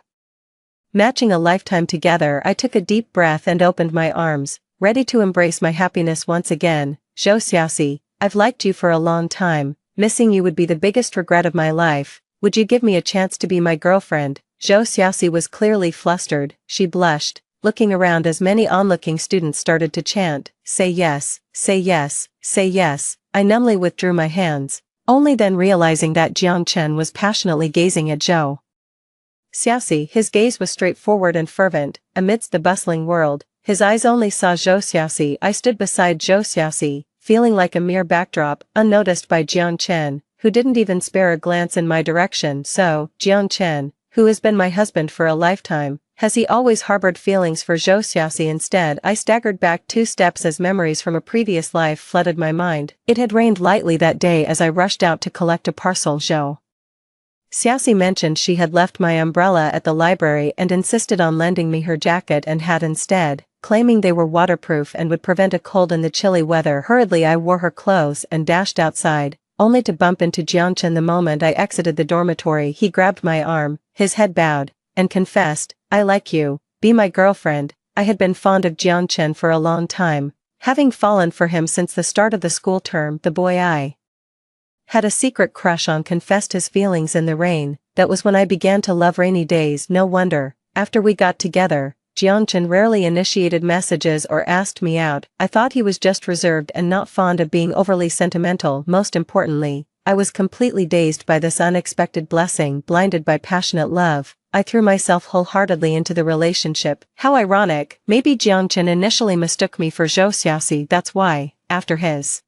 matching a lifetime together. I took a deep breath and opened my arms, ready to embrace my happiness once again. Zhou Xiaoxi, I've liked you for a long time. Missing you would be the biggest regret of my life. Would you give me a chance to be my girlfriend? Zhou Xiaoxi was clearly flustered. She blushed, looking around as many onlooking students started to chant, say yes, say yes, say yes. I numbly withdrew my hands, only then realizing that Jiang Chen was passionately gazing at Zhou Xiaoxi. His gaze was straightforward and fervent. Amidst the bustling world, his eyes only saw Zhou Xiaoxi. I stood beside Zhou Xiaoxi, feeling like a mere backdrop, unnoticed by Jiang Chen, who didn't even spare a glance in my direction. So, Jiang Chen, who has been my husband for a lifetime, has he always harbored feelings for Zhou Xiaoxi? Instead, I staggered back 2 steps as memories from a previous life flooded my mind. It had rained lightly that day as I rushed out to collect a parcel. Zhou Xiaoxi mentioned she had left my umbrella at the library and insisted on lending me her jacket and hat instead, claiming they were waterproof and would prevent a cold in the chilly weather. Hurriedly I wore her clothes and dashed outside, only to bump into Jiang Chen the moment I exited the dormitory. He grabbed my arm, his head bowed, and confessed, "I like you, be my girlfriend." I had been fond of Jiang Chen for a long time, having fallen for him since the start of the school term. The boy I had a secret crush on confessed his feelings in the rain. That was when I began to love rainy days. No wonder, after we got together, Jiang Chen rarely initiated messages or asked me out. I thought he was just reserved and not fond of being overly sentimental. Most importantly, I was completely dazed by this unexpected blessing. Blinded by passionate love, I threw myself wholeheartedly into the relationship. How ironic, maybe Jiang Chen initially mistook me for Zhou Xiaoxi. That's why, after his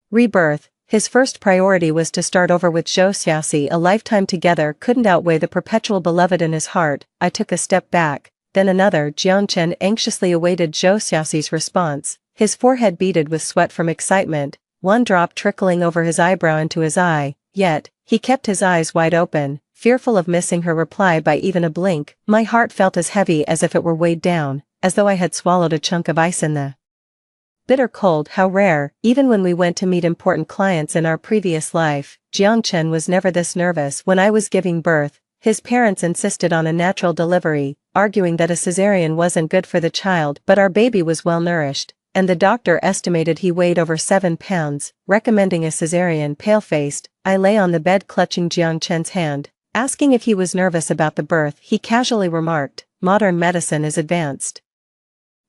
rebirth, his first priority was to start over with Zhou Xiaoxi. A lifetime together couldn't outweigh the perpetual beloved in his heart. I took a step back, then another. Jiang Chen anxiously awaited Zhou Xiaoxi's response, his forehead beaded with sweat from excitement, one drop trickling over his eyebrow into his eye, yet, he kept his eyes wide open, fearful of missing her reply by even a blink. My heart felt as heavy as if it were weighed down, as though I had swallowed a chunk of ice in the bitter cold. How rare, even when we went to meet important clients in our previous life, Jiang Chen was never this nervous. When I was giving birth, his parents insisted on a natural delivery, arguing that a cesarean wasn't good for the child, but our baby was well nourished, and the doctor estimated he weighed over 7 pounds, recommending a cesarean. Pale-faced, I lay on the bed clutching Jiang Chen's hand, asking if he was nervous about the birth. He casually remarked, "Modern medicine is advanced.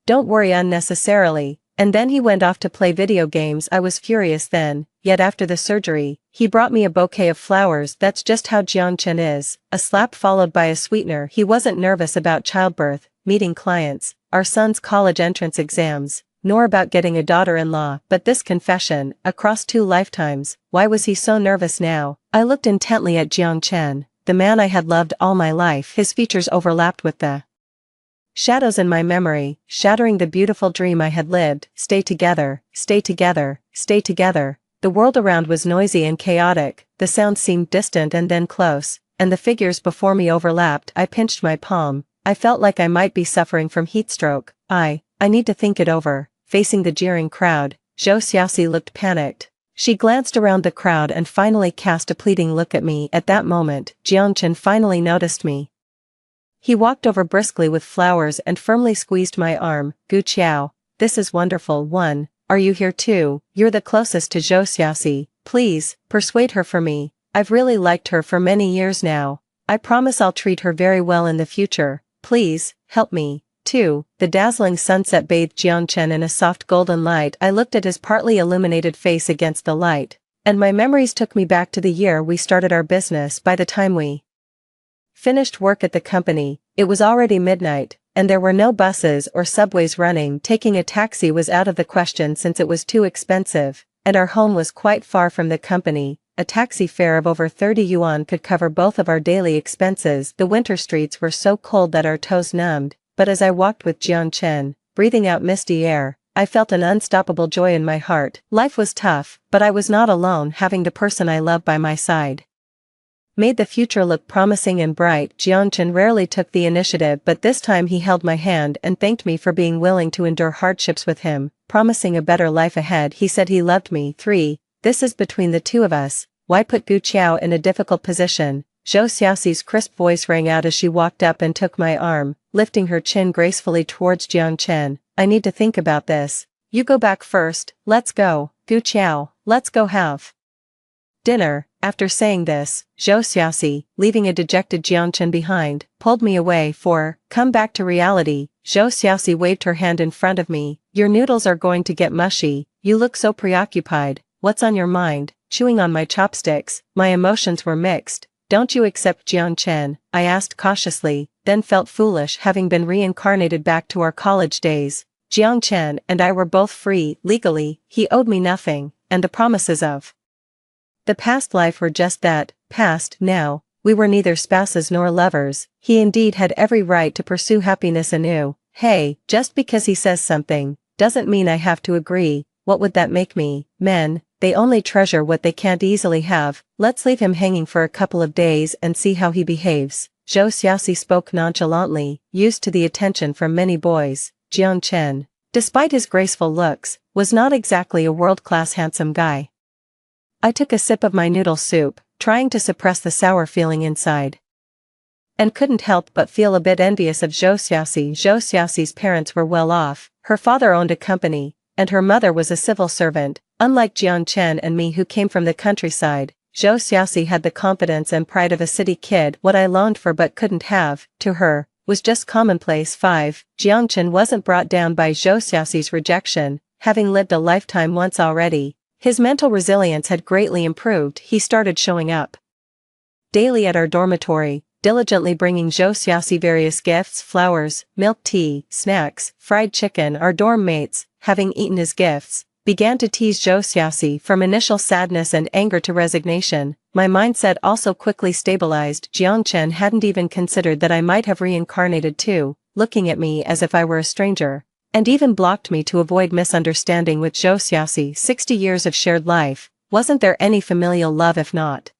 Don't worry unnecessarily," and then he went off to play video games. I was furious then, yet after the surgery, he brought me a bouquet of flowers. That's just how Jiang Chen is, a slap followed by a sweetener. He wasn't nervous about childbirth, meeting clients, our son's college entrance exams, nor about getting a daughter-in-law. But this confession, across 2 lifetimes, why was he so nervous now? I looked intently at Jiang Chen, the man I had loved all my life. His features overlapped with the shadows in my memory, shattering the beautiful dream I had lived. Stay together, stay together, stay together. The world around was noisy and chaotic, the sounds seemed distant and then close, and the figures before me overlapped. I pinched my palm. I felt like I might be suffering from heatstroke. I need to think it over. Facing the jeering crowd, Zhou Xiaoxi looked panicked. She glanced around the crowd and finally cast a pleading look at me. At that moment, Jiang Chen finally noticed me. He walked over briskly with flowers and firmly squeezed my arm. "Gu Qiao, this is wonderful. Are you here too? You're the closest to Zhou Xiaoxi. Please, persuade her for me. I've really liked her for many years now. I promise I'll treat her very well in the future. Please, help me." 2. The dazzling sunset bathed Jiang Chen in a soft golden light. I looked at his partly illuminated face against the light, and my memories took me back to the year we started our business. By the time we finished work at the company, it was already midnight, and there were no buses or subways running. Taking a taxi was out of the question since it was too expensive, and our home was quite far from the company. A taxi fare of over 30 yuan could cover both of our daily expenses. The winter streets were so cold that our toes numbed, but as I walked with Jiang Chen, breathing out misty air, I felt an unstoppable joy in my heart. Life was tough, but I was not alone. Having the person I love by my side made the future look promising and bright. Jiang Chen rarely took the initiative, but this time he held my hand and thanked me for being willing to endure hardships with him, promising a better life ahead. He said he loved me. 3. This is between the 2 of us. Why put Gu Qiao in a difficult position? Zhou Xiaoxi's crisp voice rang out as she walked up and took my arm, lifting her chin gracefully towards Jiang Chen. "I need to think about this. You go back first. Let's go, Gu Qiao, let's go have dinner." After saying this, Zhou Xiaoxi, leaving a dejected Jiang Chen behind, pulled me away. Come back to reality. Zhou Xiaoxi waved her hand in front of me. "Your noodles are going to get mushy. You look so preoccupied. What's on your mind?" Chewing on my chopsticks, my emotions were mixed. don't you accept Jiang Chen? I asked cautiously, then felt foolish having been reincarnated back to our college days. Jiang Chen and I were both free, legally, he owed me nothing, and the promises of the past life were just that, past. Now, we were neither spouses nor lovers. He indeed had every right to pursue happiness anew. Hey, just because he says something, doesn't mean I have to agree. What would that make me? Men, they only treasure what they can't easily have. Let's leave him hanging for a couple of days and see how he behaves. Zhou Xiaoxi spoke nonchalantly, used to the attention from many boys. Jiang Chen, despite his graceful looks, was not exactly a world-class handsome guy. I took a sip of my noodle soup, trying to suppress the sour feeling inside, and couldn't help but feel a bit envious of Zhou Xiaoxi. Zhou Xiaoxi's parents were well off, her father owned a company, and her mother was a civil servant. Unlike Jiang Chen and me who came from the countryside, Zhou Xiaoxi had the confidence and pride of a city kid. What I longed for but couldn't have, to her, was just commonplace. 5. Jiang Chen wasn't brought down by Zhou Xiaoxi's rejection, having lived a lifetime once already. His mental resilience had greatly improved. He started showing up daily at our dormitory, diligently bringing Zhou Xiaoxi various gifts, flowers, milk tea, snacks, fried chicken. Our dorm mates, having eaten his gifts, began to tease Zhou Xiaoxi. From initial sadness and anger to resignation, my mindset also quickly stabilized. Jiang Chen hadn't even considered that I might have reincarnated too, looking at me as if I were a stranger, and even blocked me to avoid misunderstanding with Zhou Xiaoxi. 60 years of shared life, wasn't there any familial love if not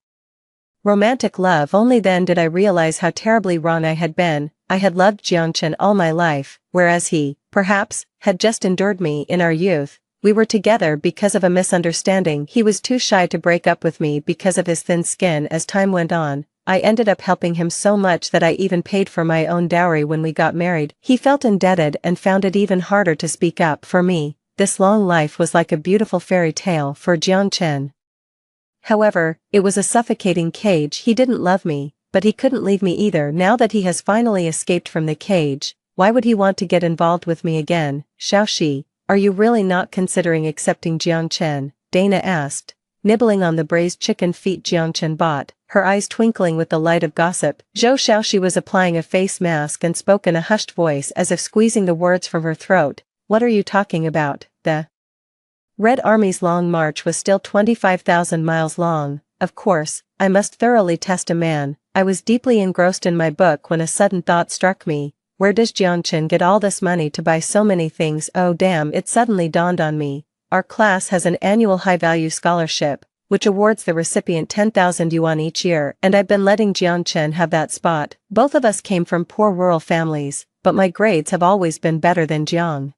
romantic love? Only then did I realize how terribly wrong I had been. I had loved Jiang Chen all my life, whereas he, perhaps, had just endured me. In our youth, we were together because of a misunderstanding. He was too shy to break up with me because of his thin skin. As time went on, I ended up helping him so much that I even paid for my own dowry when we got married. He felt indebted and found it even harder to speak up for me. This long life was like a beautiful fairy tale for Jiang Chen. However, it was a suffocating cage. He didn't love me, but he couldn't leave me either. Now that he has finally escaped from the cage, why would he want to get involved with me again? Xiaoxi, are you really not considering accepting Jiang Chen? Dana asked, nibbling on the braised chicken feet Jiang Chen bought, her eyes twinkling with the light of gossip. Zhou Xiaoxi was applying a face mask and spoke in a hushed voice as if squeezing the words from her throat. What are you talking about? The Red Army's long march was still 25,000 miles long. Of course, I must thoroughly test a man. I was deeply engrossed in my book when a sudden thought struck me. Where does Jiang Chen get all this money to buy so many things? Oh damn, it suddenly dawned on me. Our class has an annual high-value scholarship, which awards the recipient 10,000 yuan each year, and I've been letting Jiang Chen have that spot. Both of us came from poor rural families, but my grades have always been better than Jiang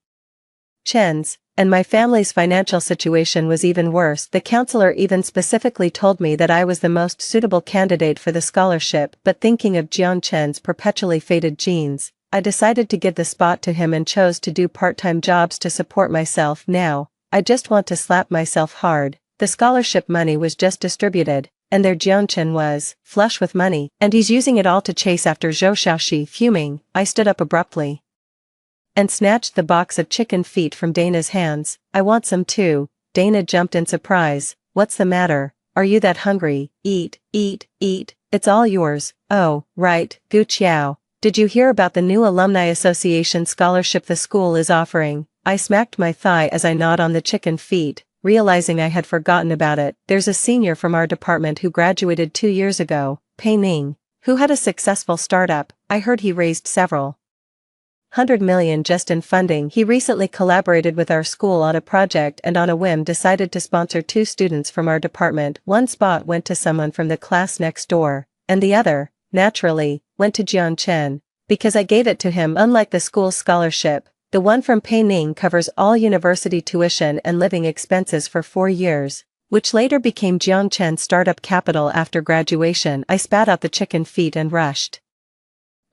Chen's, and my family's financial situation was even worse. The counselor even specifically told me that I was the most suitable candidate for the scholarship, but thinking of Jiang Chen's perpetually faded genes, I decided to give the spot to him and chose to do part-time jobs to support myself. Now, I just want to slap myself hard. The scholarship money was just distributed, and there Jiang Chen was, flush with money, and he's using it all to chase after Zhou Xiaoxi. Fuming, I stood up abruptly and snatched the box of chicken feet from Dana's hands. I want some too. Dana jumped in surprise. What's the matter? Are you that hungry? Eat, eat, eat, it's all yours. Oh, right, Gu Qiao. Did you hear about the new Alumni Association scholarship the school is offering? I smacked my thigh as I gnawed on the chicken feet, realizing I had forgotten about it. There's a senior from our department who graduated 2 years ago, Pei Ning, who had a successful startup. I heard he raised several 100 million just in funding. He recently collaborated with our school on a project and on a whim decided to sponsor 2 students from our department. One spot went to someone from the class next door, and the other, naturally, went to Jiang Chen, because I gave it to him. Unlike the school's scholarship, the one from Pei Ning covers all university tuition and living expenses for 4 years, which later became Jiang Chen's startup capital after graduation. I spat out the chicken feet and rushed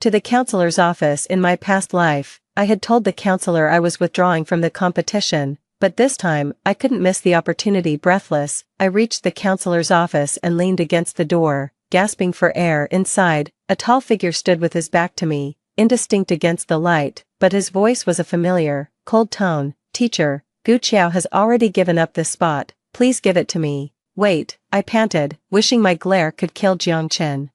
to the counselor's office. In my past life, I had told the counselor I was withdrawing from the competition, but this time, I couldn't miss the opportunity. Breathless, I reached the counselor's office and leaned against the door, gasping for air. Inside, a tall figure stood with his back to me, indistinct against the light, but his voice was a familiar, cold tone. Teacher, Gu Qiao has already given up this spot, please give it to me. Wait, I panted, wishing my glare could kill Jiang Chen.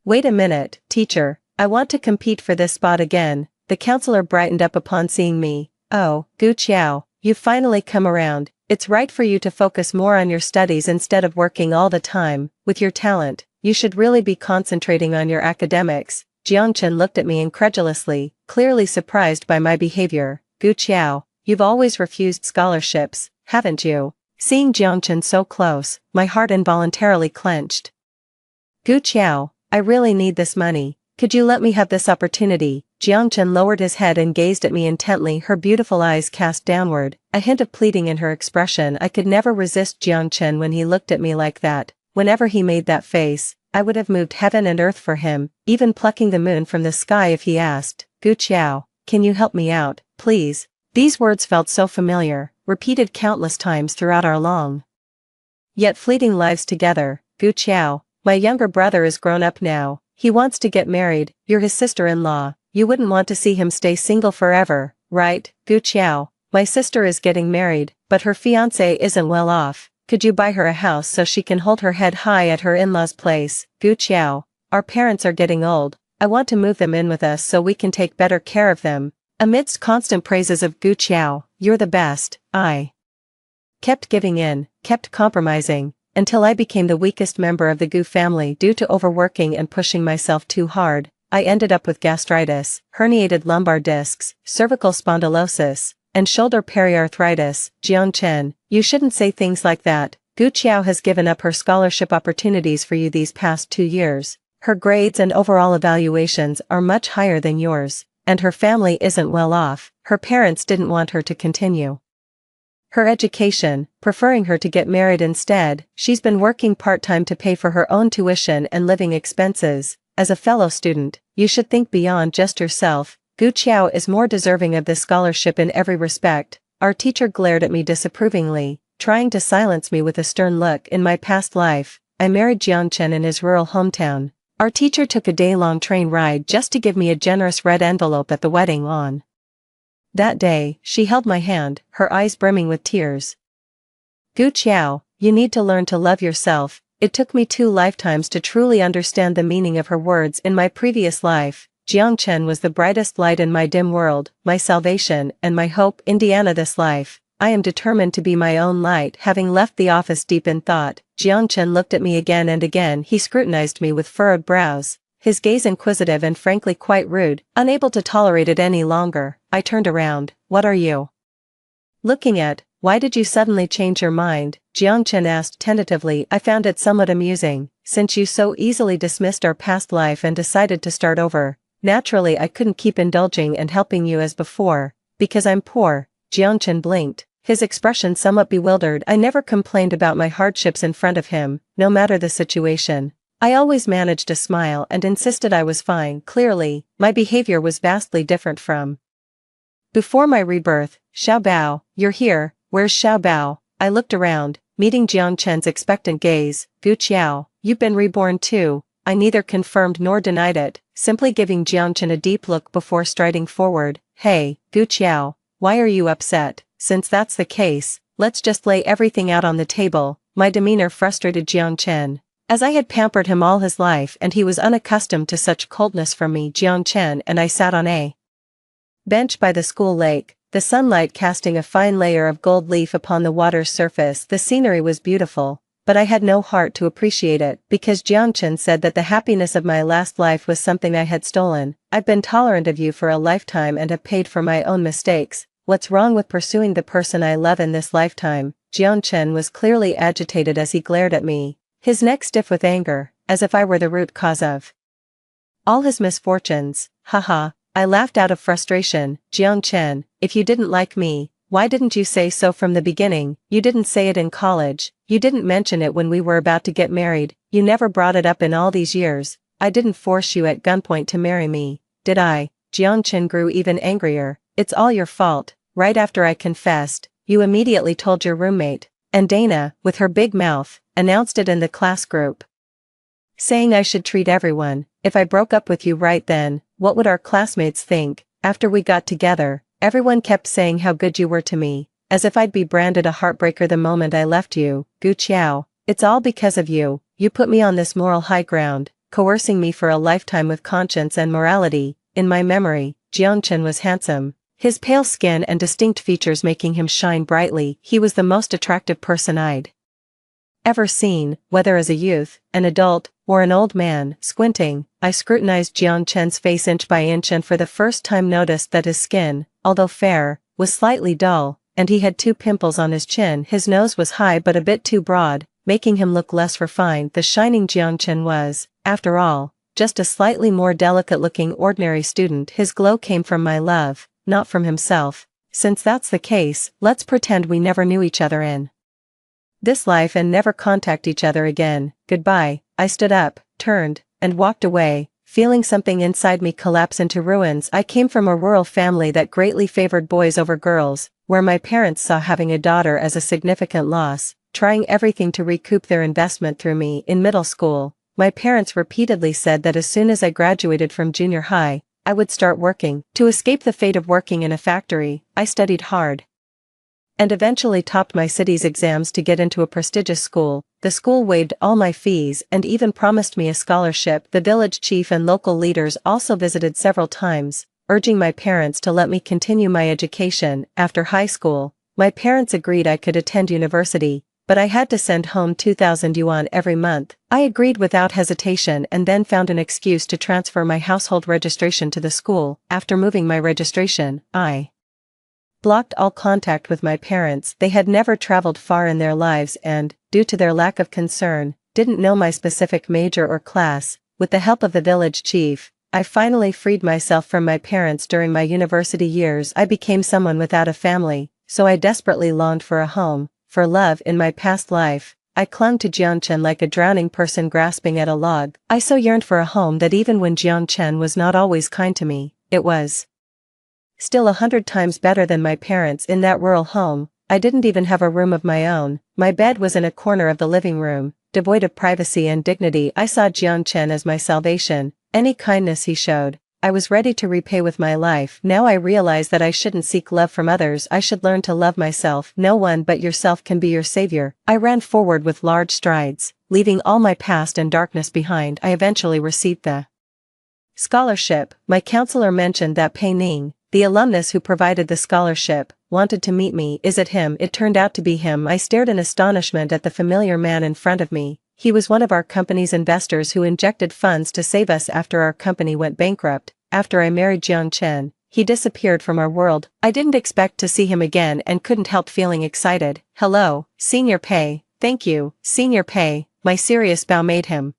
Wait a minute, teacher, I want to compete for this spot again. The counselor brightened up upon seeing me. Oh, Gu Qiao, you've finally come around. It's right for you to focus more on your studies instead of working all the time. With your talent, you should really be concentrating on your academics. Jiang Chen looked at me incredulously, clearly surprised by my behavior. Gu Qiao, you've always refused scholarships, haven't you? Seeing Jiang Chen so close, my heart involuntarily clenched. Gu Qiao, I really need this money. Could you let me have this opportunity? Jiang Chen lowered his head and gazed at me intently, her beautiful eyes cast downward, a hint of pleading in her expression. I could never resist Jiang Chen when he looked at me like that. Whenever he made that face, I would have moved heaven and earth for him, even plucking the moon from the sky if he asked. Gu Qiao, can you help me out, please? These words felt so familiar, repeated countless times throughout our long, yet fleeting lives together. Gu Qiao, my younger brother is grown up now. He wants to get married. You're his sister-in-law. You wouldn't want to see him stay single forever, right? Gu Qiao, my sister is getting married, but her fiancé isn't well off. Could you buy her a house so she can hold her head high at her in-laws' place? Gu Qiao, our parents are getting old. I want to move them in with us so we can take better care of them. Amidst constant praises of Gu Qiao, you're the best, I kept giving in, kept compromising, until I became the weakest member of the Gu family due to overworking and pushing myself too hard. I ended up with gastritis, herniated lumbar discs, cervical spondylosis, and shoulder periarthritis. Jiang Chen, you shouldn't say things like that. Gu Qiao has given up her scholarship opportunities for you these past 2 years. Her grades and overall evaluations are much higher than yours, and her family isn't well off. Her parents didn't want her to continue her education, preferring her to get married instead. She's been working part-time to pay for her own tuition and living expenses. As a fellow student, you should think beyond just yourself. Gu Qiao is more deserving of this scholarship in every respect. Our teacher glared at me disapprovingly, trying to silence me with a stern look. In my past life, I married Jiang Chen in his rural hometown. Our teacher took a day-long train ride just to give me a generous red envelope at the wedding on that day. She held my hand, her eyes brimming with tears. Gu Qiao, you need to learn to love yourself. It took me 2 lifetimes to truly understand the meaning of her words. In my previous life, Jiang Chen was the brightest light in my dim world, my salvation and my hope. Indiana, this life, I am determined to be my own light. Having left the office deep in thought, Jiang Chen looked at me again and again. He scrutinized me with furrowed brows, his gaze inquisitive and frankly quite rude. Unable to tolerate it any longer, I turned around. What are you looking at? Why did you suddenly change your mind? Jiang Chen asked tentatively. I found it somewhat amusing, since you so easily dismissed our past life and decided to start over. Naturally, I couldn't keep indulging and helping you as before, because I'm poor. Jiang Chen blinked, his expression somewhat bewildered. I never complained about my hardships in front of him, no matter the situation. I always managed to smile and insisted I was fine. Clearly, my behavior was vastly different from before my rebirth. Xiao Bao, you're here. Where's Xiao Bao? I looked around, meeting Jiang Chen's expectant gaze. Gu Qiao, you've been reborn too. I neither confirmed nor denied it, simply giving Jiang Chen a deep look before striding forward. Hey, Gu Qiao, why are you upset? Since that's the case, let's just lay everything out on the table. My demeanor frustrated Jiang Chen, as I had pampered him all his life and he was unaccustomed to such coldness from me. Jiang Chen and I sat on a bench by the school lake, the sunlight casting a fine layer of gold leaf upon the water's surface. The scenery was beautiful, but I had no heart to appreciate it, because Jiang Chen said that the happiness of my last life was something I had stolen. I've been tolerant of you for a lifetime and have paid for my own mistakes. What's wrong with pursuing the person I love in this lifetime? Jiang Chen was clearly agitated as he glared at me, his neck stiff with anger, as if I were the root cause of all his misfortunes. Haha, I laughed out of frustration. Jiang Chen, if you didn't like me, why didn't you say so from the beginning? You didn't say it in college, you didn't mention it when we were about to get married, you never brought it up in all these years. I didn't force you at gunpoint to marry me, did I? Jiang Chen grew even angrier. It's all your fault. Right after I confessed, you immediately told your roommate, and Dana, with her big mouth, announced it in the class group, saying I should treat everyone. If I broke up with you right then, what would our classmates think? After we got together, everyone kept saying how good you were to me, as if I'd be branded a heartbreaker the moment I left you. Gu Qiao, It's all because of you. You put me on this moral high ground, coercing me for a lifetime with conscience and morality. In my memory, Jiangchen was handsome. His pale skin and distinct features making him shine brightly. He was the most attractive person I'd ever seen, whether as a youth, an adult, or an old man. Squinting, I scrutinized Jiang Chen's face inch by inch and for the first time noticed that his skin, although fair, was slightly dull, and he had 2 pimples on his chin. His nose was high but a bit too broad, making him look less refined. The shining Jiang Chen was, after all, just a slightly more delicate-looking ordinary student. His glow came from my love, not from himself. Since that's the case, let's pretend we never knew each other in this life and never contact each other again. Goodbye. I stood up, turned, and walked away, feeling something inside me collapse into ruins. I came from a rural family that greatly favored boys over girls, where my parents saw having a daughter as a significant loss, trying everything to recoup their investment through me. In middle school, my parents repeatedly said that as soon as I graduated from junior high, I would start working. To escape the fate of working in a factory, I studied hard and eventually topped my city's exams to get into a prestigious school. The school waived all my fees and even promised me a scholarship. The village chief and local leaders also visited several times, urging my parents to let me continue my education. After high school, my parents agreed I could attend university, but I had to send home 2,000 yuan every month. I agreed without hesitation and then found an excuse to transfer my household registration to the school. After moving my registration, I blocked all contact with my parents. They had never traveled far in their lives and, due to their lack of concern, didn't know my specific major or class. With the help of the village chief, I finally freed myself from my parents. During my university years I became someone without a family, so I desperately longed for a home, for love. In my past life, I clung to Jiangchen like a drowning person grasping at a log. I so yearned for a home that even when Jiangchen was not always kind to me, it was still 100 times better than my parents. In that rural home, I didn't even have a room of my own. My bed was in a corner of the living room, devoid of privacy and dignity. I saw Jiangchen as my salvation. Any kindness he showed, I was ready to repay with my life. Now I realize that I shouldn't seek love from others. I should learn to love myself. No one but yourself can be your savior. I ran forward with large strides, leaving all my past and darkness behind. I eventually received the scholarship. My counselor mentioned that Pei Ning, the alumnus who provided the scholarship, wanted to meet me. Is it him? It turned out to be him. I stared in astonishment at the familiar man in front of me. He was one of our company's investors who injected funds to save us after our company went bankrupt. After I married Jiang Chen, he disappeared from our world. I didn't expect to see him again and couldn't help feeling excited. Hello, Senior Pei. Thank you, Senior Pei. My serious bow made him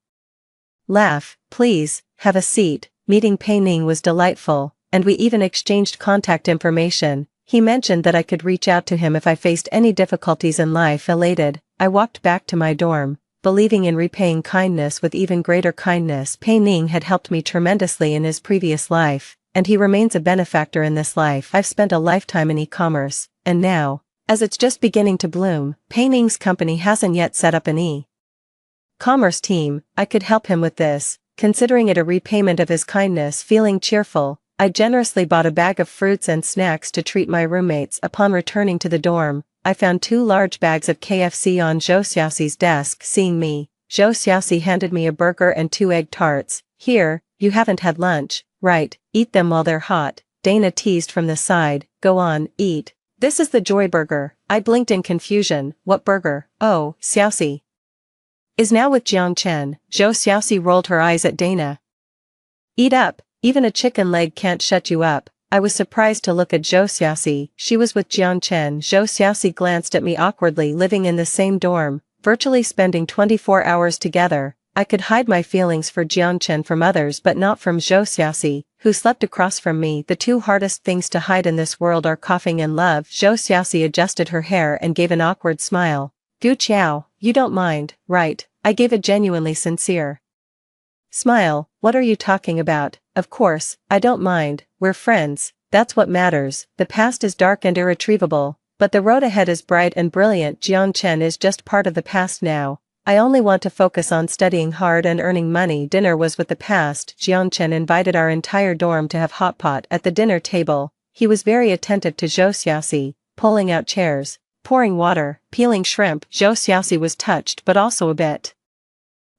laugh. Please, have a seat. Meeting Pei Ning was delightful, and we even exchanged contact information. He mentioned that I could reach out to him if I faced any difficulties in life. Elated, I walked back to my dorm, believing in repaying kindness with even greater kindness. Pei Ning had helped me tremendously in his previous life, and he remains a benefactor in this life. I've spent a lifetime in e-commerce, and now, as it's just beginning to bloom, Pei Ning's company hasn't yet set up an e-commerce team. I could help him with this, considering it a repayment of his kindness. Feeling cheerful, I generously bought a bag of fruits and snacks to treat my roommates. Upon returning to the dorm, I found 2 large bags of KFC on Zhou Xiaoxi's desk. Seeing me, Zhou Xiaoxi handed me a burger and 2 egg tarts. Here, you haven't had lunch, right? Eat them while they're hot, Dana teased from the side. Go on, eat. This is the Joy Burger. I blinked in confusion. What burger? Oh, Xiaoxi is now with Jiang Chen. Zhou Xiaoxi rolled her eyes at Dana. Eat up. Even a chicken leg can't shut you up. I was surprised to look at Zhou Xiaoxi. She was with Jiang Chen. Zhou Xiaoxi glanced at me awkwardly. Living in the same dorm, virtually spending 24 hours together, I could hide my feelings for Jiang Chen from others but not from Zhou Xiaoxi, who slept across from me. The 2 hardest things to hide in this world are coughing and love. Zhou Xiaoxi adjusted her hair and gave an awkward smile. Gu Qiao, you don't mind, right? I gave a genuinely sincere smile. What are you talking about? Of course, I don't mind. We're friends. That's what matters. The past is dark and irretrievable, but the road ahead is bright and brilliant. Jiang Chen is just part of the past now. I only want to focus on studying hard and earning money. Dinner was with the past. Jiang Chen invited our entire dorm to have hot pot at the dinner table. He was very attentive to Zhou Xiaoxi, pulling out chairs, pouring water, peeling shrimp. Zhou Xiaoxi was touched but also a bit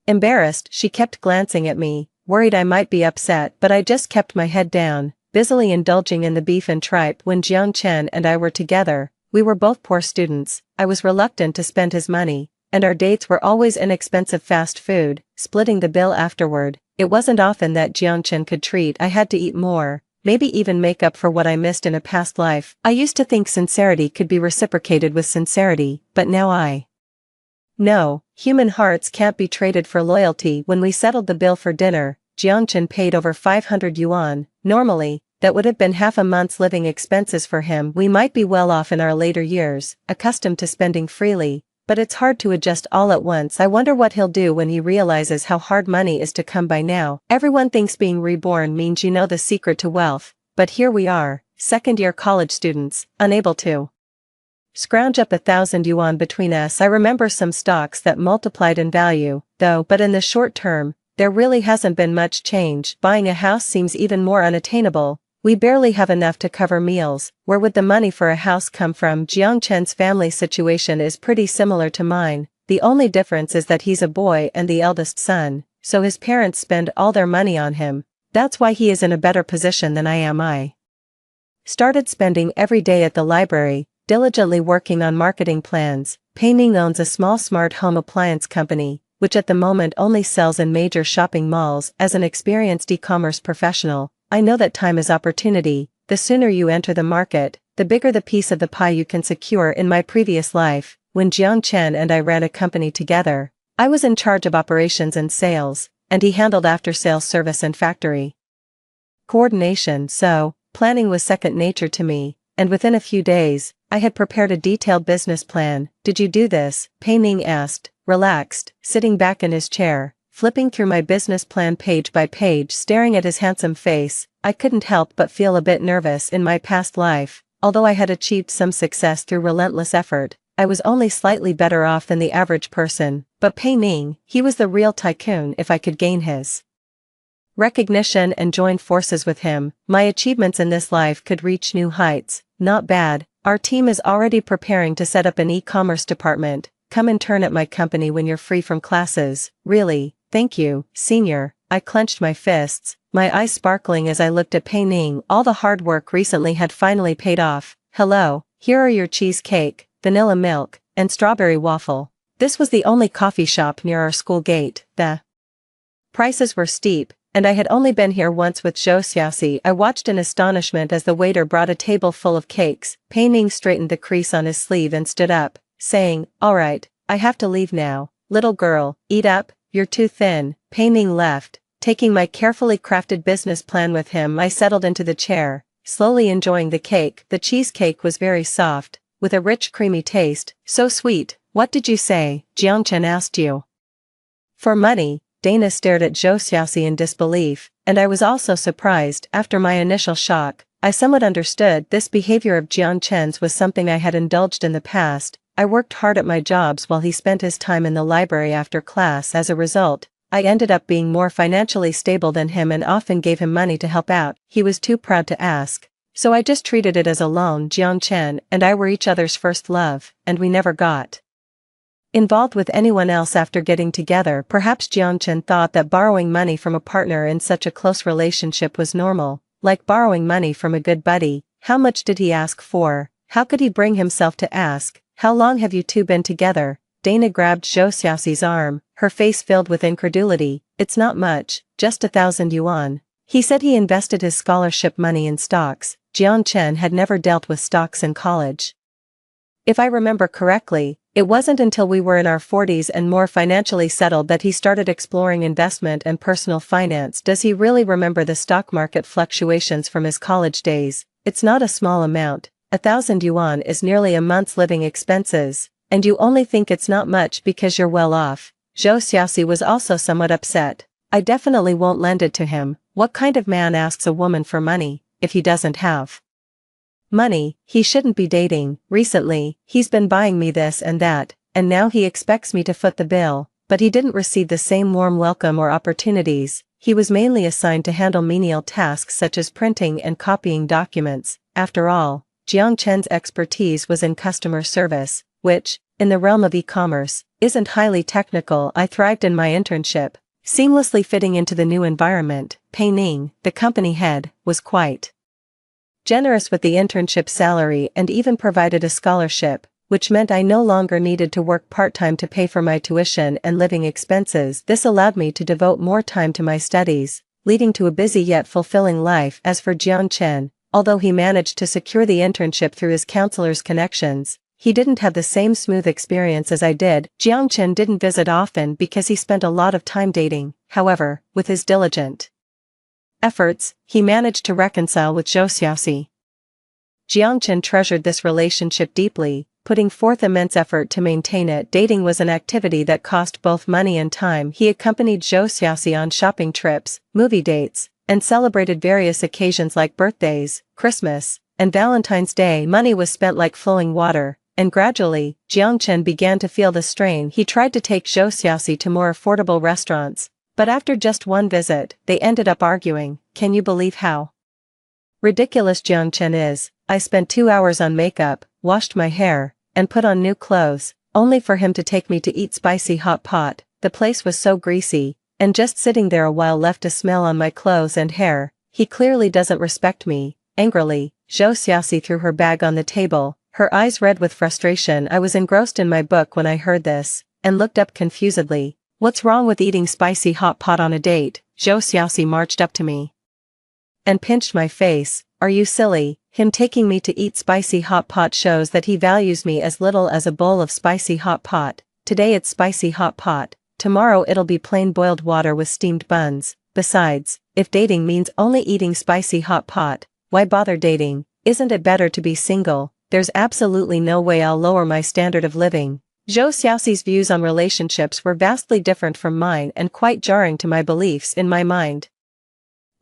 embarrassed. She kept glancing at me, worried I might be upset, but I just kept my head down, busily indulging in the beef and tripe. When Jiang Chen and I were together, we were both poor students. I was reluctant to spend his money, and our dates were always inexpensive fast food, splitting the bill afterward. It wasn't often that Jiang Chen could treat. I had to eat more, maybe even make up for what I missed in a past life. I used to think sincerity could be reciprocated with sincerity, but now I know, human hearts can't be traded for loyalty. When we settled the bill for dinner, Jiang Chen paid over 500 yuan. Normally, that would have been half a month's living expenses for him. We might be well off in our later years, accustomed to spending freely, but it's hard to adjust all at once. I wonder what he'll do when he realizes how hard money is to come by now. Everyone thinks being reborn means you know the secret to wealth, but here we are, second-year college students, unable to scrounge up 1,000 yuan between us. I remember some stocks that multiplied in value, though, but in the short term, there really hasn't been much change. Buying a house seems even more unattainable. We barely have enough to cover meals. Where would the money for a house come from? Jiang Chen's family situation is pretty similar to mine. The only difference is that he's a boy and the eldest son, so his parents spend all their money on him. That's why he is in a better position than I am. I started spending every day at the library, diligently working on marketing plans. Pei Ning owns a small smart home appliance company, which at the moment only sells in major shopping malls. As an experienced e-commerce professional, I know that time is opportunity. The sooner you enter the market, the bigger the piece of the pie you can secure. In my previous life, when Jiang Chen and I ran a company together, I was in charge of operations and sales, and he handled after-sales service and factory coordination, so planning was second nature to me, and within a few days, I had prepared a detailed business plan. Did you do this? Pei Ning asked, relaxed, sitting back in his chair, flipping through my business plan page by page. Staring at his handsome face, I couldn't help but feel a bit nervous. In my past life, although I had achieved some success through relentless effort, I was only slightly better off than the average person. But Pei Ning, he was the real tycoon. If I could gain his recognition and join forces with him, my achievements in this life could reach new heights. Not bad. Our team is already preparing to set up an e-commerce department. Come intern at my company when you're free from classes. Really, thank you, senior. I clenched my fists, my eyes sparkling as I looked at Pei Ning. All the hard work recently had finally paid off. Hello, here are your cheesecake, vanilla milk, and strawberry waffle. This was the only coffee shop near our school gate. The prices were steep, and I had only been here once with Zhou Xiaoxi. I watched in astonishment as the waiter brought a table full of cakes. Pei Ning straightened the crease on his sleeve and stood up, saying, all right, I have to leave now. Little girl, eat up, you're too thin. Pei Ning left, taking my carefully crafted business plan with him. I settled into the chair, slowly enjoying the cake. The cheesecake was very soft, with a rich creamy taste. So sweet. What did you say? Jiang Chen asked you for money. Dana stared at Zhou Xiaoxi in disbelief, and I was also surprised. After my initial shock, I somewhat understood. This behavior of Jiang Chen's was something I had indulged in the past. I worked hard at my jobs while he spent his time in the library after class. As a result, I ended up being more financially stable than him and often gave him money to help out. He was too proud to ask, so I just treated it as a loan. Jiang Chen and I were each other's first love, and we never got involved with anyone else after getting together. Perhaps Jiang Chen thought that borrowing money from a partner in such a close relationship was normal, like borrowing money from a good buddy. How much did he ask for? How could he bring himself to ask? How long have you two been together? Dana grabbed Zhou Xiaoxi's arm, her face filled with incredulity. It's not much, just 1,000 yuan. He said he invested his scholarship money in stocks. Jiang Chen had never dealt with stocks in college. If I remember correctly, it wasn't until we were in our 40s and more financially settled that he started exploring investment and personal finance. Does he really remember the stock market fluctuations from his college days? It's not a small amount. 1,000 yuan is nearly a month's living expenses, and you only think it's not much because you're well off. Zhou Xiaoxi was also somewhat upset. I definitely won't lend it to him. What kind of man asks a woman for money if he doesn't have money? He shouldn't be dating. Recently, he's been buying me this and that, and now he expects me to foot the bill, but he didn't receive the same warm welcome or opportunities. He was mainly assigned to handle menial tasks such as printing and copying documents. After all, Jiang Chen's expertise was in customer service, which, in the realm of e-commerce, isn't highly technical. I thrived in my internship, seamlessly fitting into the new environment. Pei Ning, the company head, was quite generous with the internship salary and even provided a scholarship, which meant I no longer needed to work part-time to pay for my tuition and living expenses. This allowed me to devote more time to my studies, leading to a busy yet fulfilling life. As for Jiang Chen, although he managed to secure the internship through his counselor's connections, he didn't have the same smooth experience as I did. Jiang Chen didn't visit often because he spent a lot of time dating. However, with his diligent efforts, he managed to reconcile with Zhou Xiaoxi. Jiang Chen treasured this relationship deeply, putting forth immense effort to maintain it. Dating was an activity that cost both money and time. He accompanied Zhou Xiaoxi on shopping trips, movie dates, and celebrated various occasions like birthdays, Christmas, and Valentine's Day. Money was spent like flowing water, and gradually, Jiang Chen began to feel the strain. He tried to take Zhou Xiaoxi to more affordable restaurants, but after just one visit, they ended up arguing. Can you believe how ridiculous Jiang Chen is? I spent 2 hours on makeup, washed my hair, and put on new clothes, only for him to take me to eat spicy hot pot. The place was so greasy, and just sitting there a while left a smell on my clothes and hair. He clearly doesn't respect me. Angrily, Zhou Xiaoxi threw her bag on the table, her eyes red with frustration. I was engrossed in my book when I heard this, and looked up confusedly. What's wrong with eating spicy hot pot on a date? Zhou Xiaoxi marched up to me and pinched my face. Are you silly? Him taking me to eat spicy hot pot shows that he values me as little as a bowl of spicy hot pot. Today it's spicy hot pot, tomorrow it'll be plain boiled water with steamed buns. Besides, if dating means only eating spicy hot pot, why bother dating? Isn't it better to be single? There's absolutely no way I'll lower my standard of living. Zhou Xiaoxi's views on relationships were vastly different from mine and quite jarring to my beliefs. In my mind,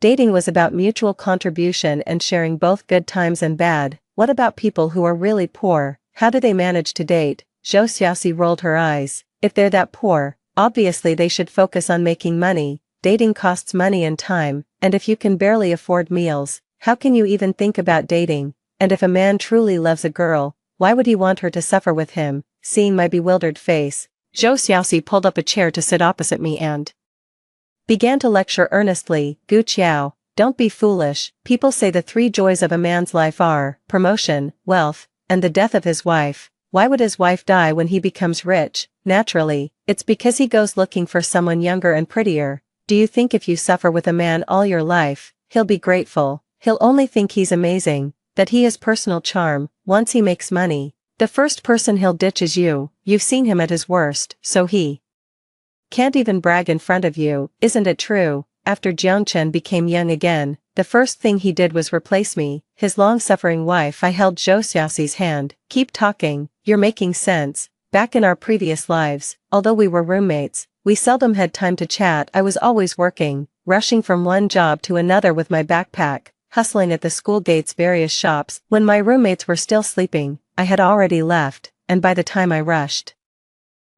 dating was about mutual contribution and sharing both good times and bad. What about people who are really poor? How do they manage to date? Zhou Xiaoxi rolled her eyes. If they're that poor, obviously they should focus on making money. Dating costs money and time, and if you can barely afford meals, how can you even think about dating? And if a man truly loves a girl, why would he want her to suffer with him? Seeing my bewildered face, Zhou Xiaoxi pulled up a chair to sit opposite me and began to lecture earnestly. Gu Qiao, don't be foolish. People say the 3 joys of a man's life are promotion, wealth, and the death of his wife. Why would his wife die when he becomes rich? Naturally, it's because he goes looking for someone younger and prettier. Do you think if you suffer with a man all your life, he'll be grateful? He'll only think he's amazing, that he has personal charm. Once he makes money, the first person he'll ditch is you. You've seen him at his worst, so he can't even brag in front of you. Isn't it true? After Jiang Chen became young again, the first thing he did was replace me, his long-suffering wife. I held Zhou Xiaoxi's hand. Keep talking, you're making sense. Back in our previous lives, although we were roommates, we seldom had time to chat. I was always working, rushing from one job to another with my backpack, hustling at the school gate's various shops. When my roommates were still sleeping, I had already left, and by the time I rushed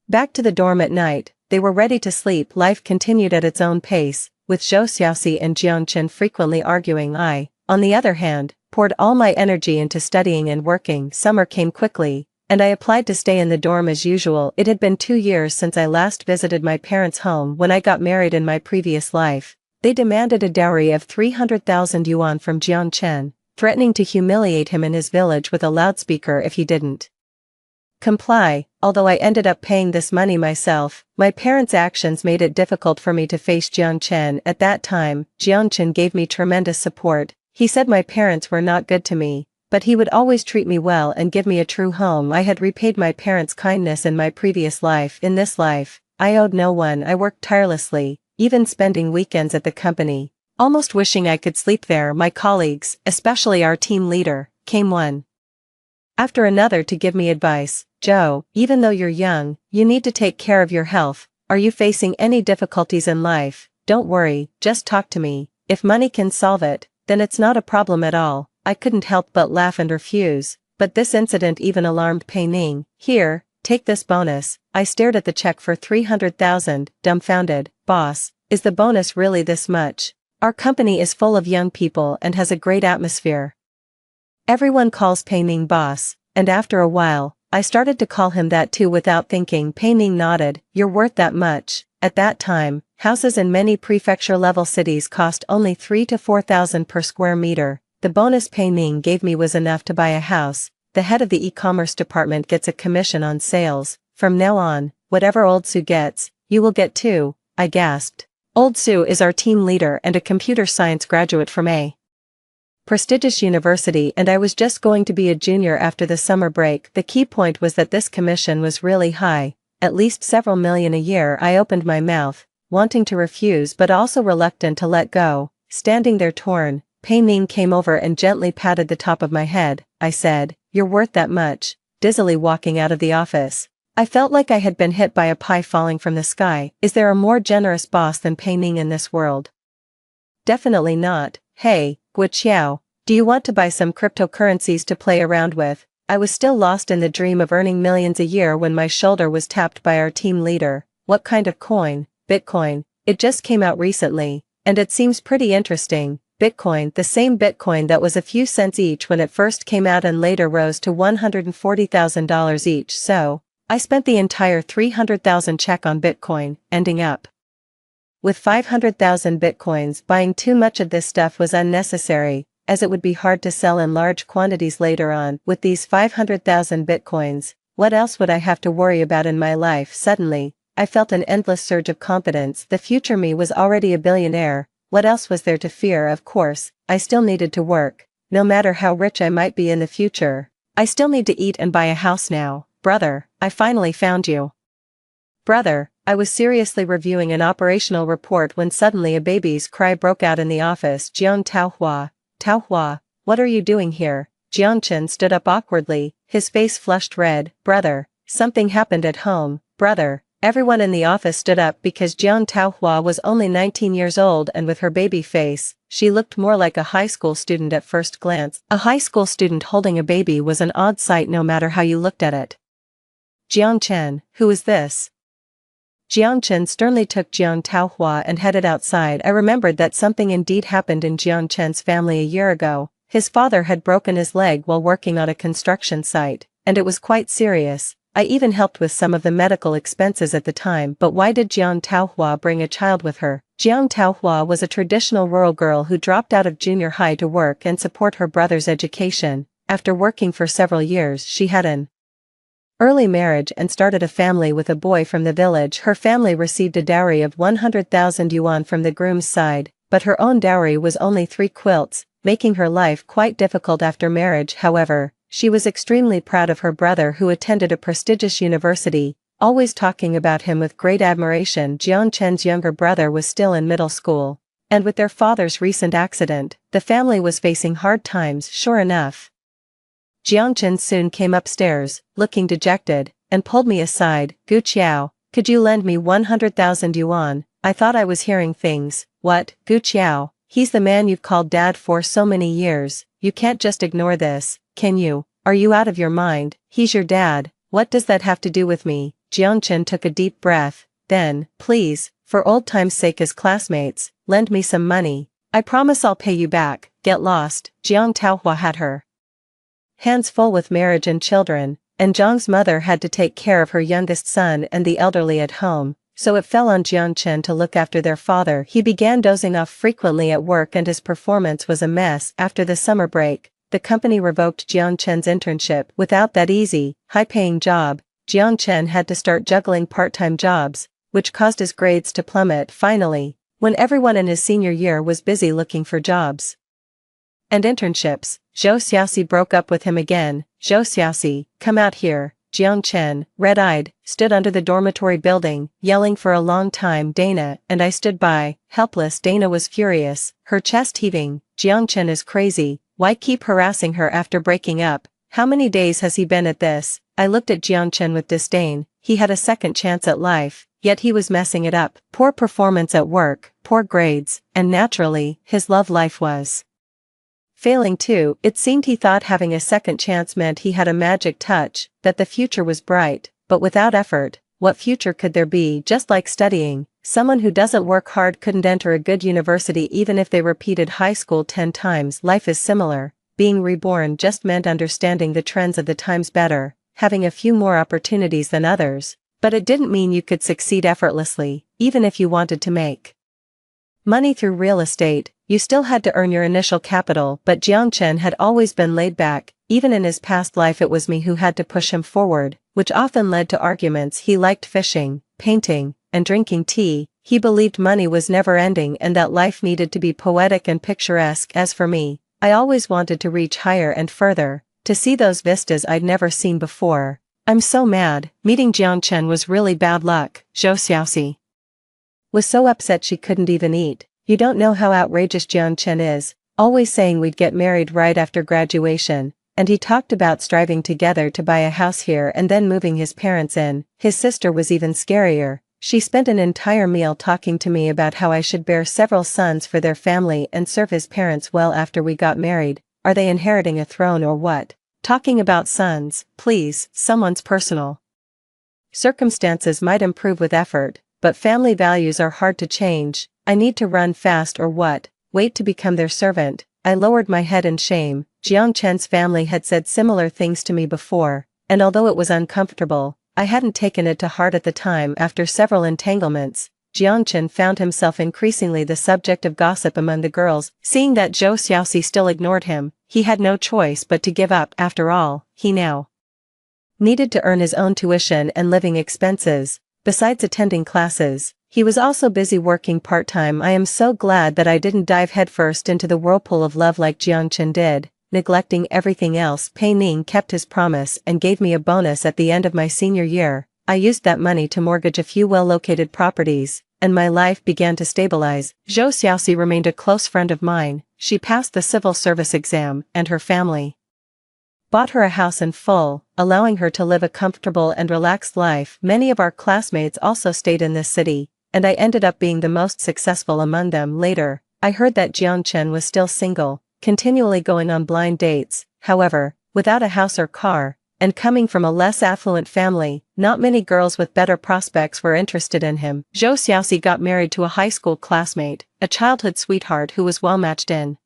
back to the dorm at night, they were ready to sleep. Life continued at its own pace, with Zhou Xiaoxi and Jiang Chen frequently arguing. I, on the other hand, poured all my energy into studying and working. Summer came quickly, and I applied to stay in the dorm as usual. It had been 2 years since I last visited my parents' home. When I got married in my previous life, they demanded a dowry of 300,000 yuan from Jiang Chen, threatening to humiliate him in his village with a loudspeaker if he didn't comply. Although I ended up paying this money myself, my parents' actions made it difficult for me to face Jiang Chen. At that time, Jiang Chen gave me tremendous support. He said my parents were not good to me, but he would always treat me well and give me a true home. I had repaid my parents' kindness in my previous life. In this life, I owed no one. I worked tirelessly, even spending weekends at the company, almost wishing I could sleep there. My colleagues, especially our team leader, came one after another to give me advice. Joe, even though you're young, you need to take care of your health. Are you facing any difficulties in life? Don't worry, just talk to me. If money can solve it, then it's not a problem at all. I couldn't help but laugh and refuse, but this incident even alarmed Pei Ning. Here, take this bonus. I stared at the check for 300,000, dumbfounded. Boss, is the bonus really this much? Our company is full of young people and has a great atmosphere. Everyone calls Pei Ning boss, and after a while, I started to call him that too without thinking. Pei Ning nodded. You're worth that much. At that time, houses in many prefecture-level cities cost only 3,000 to 4,000 per square meter. The bonus Pei Ning gave me was enough to buy a house. The head of the e-commerce department gets a commission on sales. From now on, whatever Old Sue gets, you will get too, I gasped. Old Sue is our team leader and a computer science graduate from a prestigious university, and I was just going to be a junior after the summer break. The key point was that this commission was really high, at least several million a year. I opened my mouth, wanting to refuse but also reluctant to let go. Standing there torn, Pei Ning came over and gently patted the top of my head. I said, "You're worth that much," dizzily walking out of the office. I felt like I had been hit by a pie falling from the sky. Is there a more generous boss than Pei Ning in this world? Definitely not. Hey, Guo Qiao, do you want to buy some cryptocurrencies to play around with? I was still lost in the dream of earning millions a year when my shoulder was tapped by our team leader. What kind of coin? Bitcoin. It just came out recently, and it seems pretty interesting. Bitcoin, the same Bitcoin that was a few cents each when it first came out and later rose to $140,000 each. So, I spent the entire 300,000 check on Bitcoin, ending up with 500,000 Bitcoins. Buying too much of this stuff was unnecessary, as it would be hard to sell in large quantities later on. With these 500,000 Bitcoins, what else would I have to worry about in my life? Suddenly, I felt an endless surge of confidence. The future me was already a billionaire. What else was there to fear? Of course, I still needed to work. No matter how rich I might be in the future, I still need to eat and buy a house now. Brother, I finally found you. Brother, I was seriously reviewing an operational report when suddenly a baby's cry broke out in the office. Jiang Taohua, Taohua, what are you doing here? Jiang Chen stood up awkwardly, his face flushed red. Brother, something happened at home. Brother, everyone in the office stood up because Jiang Taohua was only 19 years old, and with her baby face, she looked more like a high school student at first glance. A high school student holding a baby was an odd sight no matter how you looked at it. Jiang Chen, who is this? Jiang Chen sternly took Jiang Taohua and headed outside. I remembered that something indeed happened in Jiang Chen's family a year ago. His father had broken his leg while working on a construction site, and it was quite serious. I even helped with some of the medical expenses at the time. But why did Jiang Taohua bring a child with her? Jiang Taohua was a traditional rural girl who dropped out of junior high to work and support her brother's education. After working for several years, she had an early marriage and started a family with a boy from the village. Her family received a dowry of 100,000 yuan from the groom's side, but her own dowry was only 3 quilts, making her life quite difficult after marriage. However, she was extremely proud of her brother, who attended a prestigious university, always talking about him with great admiration. Jiang Chen's younger brother was still in middle school, and with their father's recent accident, the family was facing hard times. Sure enough, Jiang Chen soon came upstairs, looking dejected, and pulled me aside. Gu Qiao, could you lend me 100,000 yuan? I thought I was hearing things. What? Gu Qiao, he's the man you've called dad for so many years. You can't just ignore this, can you? Are you out of your mind? He's your dad. What does that have to do with me? Jiang Chen took a deep breath. Then, please, for old time's sake as classmates, lend me some money. I promise I'll pay you back. Get lost. Jiang Taohua had her hands full with marriage and children, and Jiang's mother had to take care of her youngest son and the elderly at home, so it fell on Jiang Chen to look after their father. He began dozing off frequently at work and his performance was a mess. After the summer break, the company revoked Jiang Chen's internship. Without that easy, high-paying job, Jiang Chen had to start juggling part-time jobs, which caused his grades to plummet. Finally, when everyone in his senior year was busy looking for jobs and internships, Zhou Xiaoxi broke up with him again. Zhou Xiaoxi, come out here. Jiang Chen, red-eyed, stood under the dormitory building, yelling for a long time. Dana, and I stood by, helpless. Dana was furious, her chest heaving. Jiang Chen is crazy. Why keep harassing her after breaking up? How many days has he been at this? I looked at Jiang Chen with disdain. He had a second chance at life, yet he was messing it up. Poor performance at work, poor grades, and naturally, his love life was failing too. It seemed he thought having a second chance meant he had a magic touch, that the future was bright, but without effort, what future could there be? Just like studying, someone who doesn't work hard couldn't enter a good university even if they repeated high school 10 times. Life is similar. being reborn just meant understanding the trends of the times better, having a few more opportunities than others, but it didn't mean you could succeed effortlessly, even if you wanted to make money through real estate. You still had to earn your initial capital, but Jiangchen had always been laid back. Even in his past life it was me who had to push him forward, which often led to arguments. He liked fishing, painting, and drinking tea. He believed money was never ending and that life needed to be poetic and picturesque. As for me, I always wanted to reach higher and further, to see those vistas I'd never seen before. I'm so mad. Meeting Jiangchen was really bad luck. Zhou Xiaoxi was so upset she couldn't even eat. You don't know how outrageous Jiangchen is, always saying we'd get married right after graduation, and he talked about striving together to buy a house here and then moving his parents in. His sister was even scarier. She spent an entire meal talking to me about how I should bear several sons for their family and serve his parents well after we got married. Are they inheriting a throne or what? Talking about sons, please, someone's personal circumstances might improve with effort, but family values are hard to change. I need to run fast or what? Wait to become their servant? I lowered my head in shame. Jiangchen's family had said similar things to me before, and although it was uncomfortable, I hadn't taken it to heart at the time. After several entanglements, Jiangchen found himself increasingly the subject of gossip among the girls. Seeing that Zhou Xiaoxi still ignored him, he had no choice but to give up. After all, he now needed to earn his own tuition and living expenses. Besides attending classes, he was also busy working part-time. I am so glad that I didn't dive headfirst into the whirlpool of love like Jiangchen did, neglecting everything else. Pei Ning kept his promise and gave me a bonus at the end of my senior year. I used that money to mortgage a few well-located properties, and my life began to stabilize. Zhou Xiaoxi remained a close friend of mine. She passed the civil service exam, and her family bought her a house in full, allowing her to live a comfortable and relaxed life. Many of our classmates also stayed in this city, and I ended up being the most successful among them. Later, I heard that Jiangchen was still single, continually going on blind dates. However, without a house or car, and coming from a less affluent family, not many girls with better prospects were interested in him. Zhou Xiaoxi got married to a high school classmate, a childhood sweetheart who was well matched in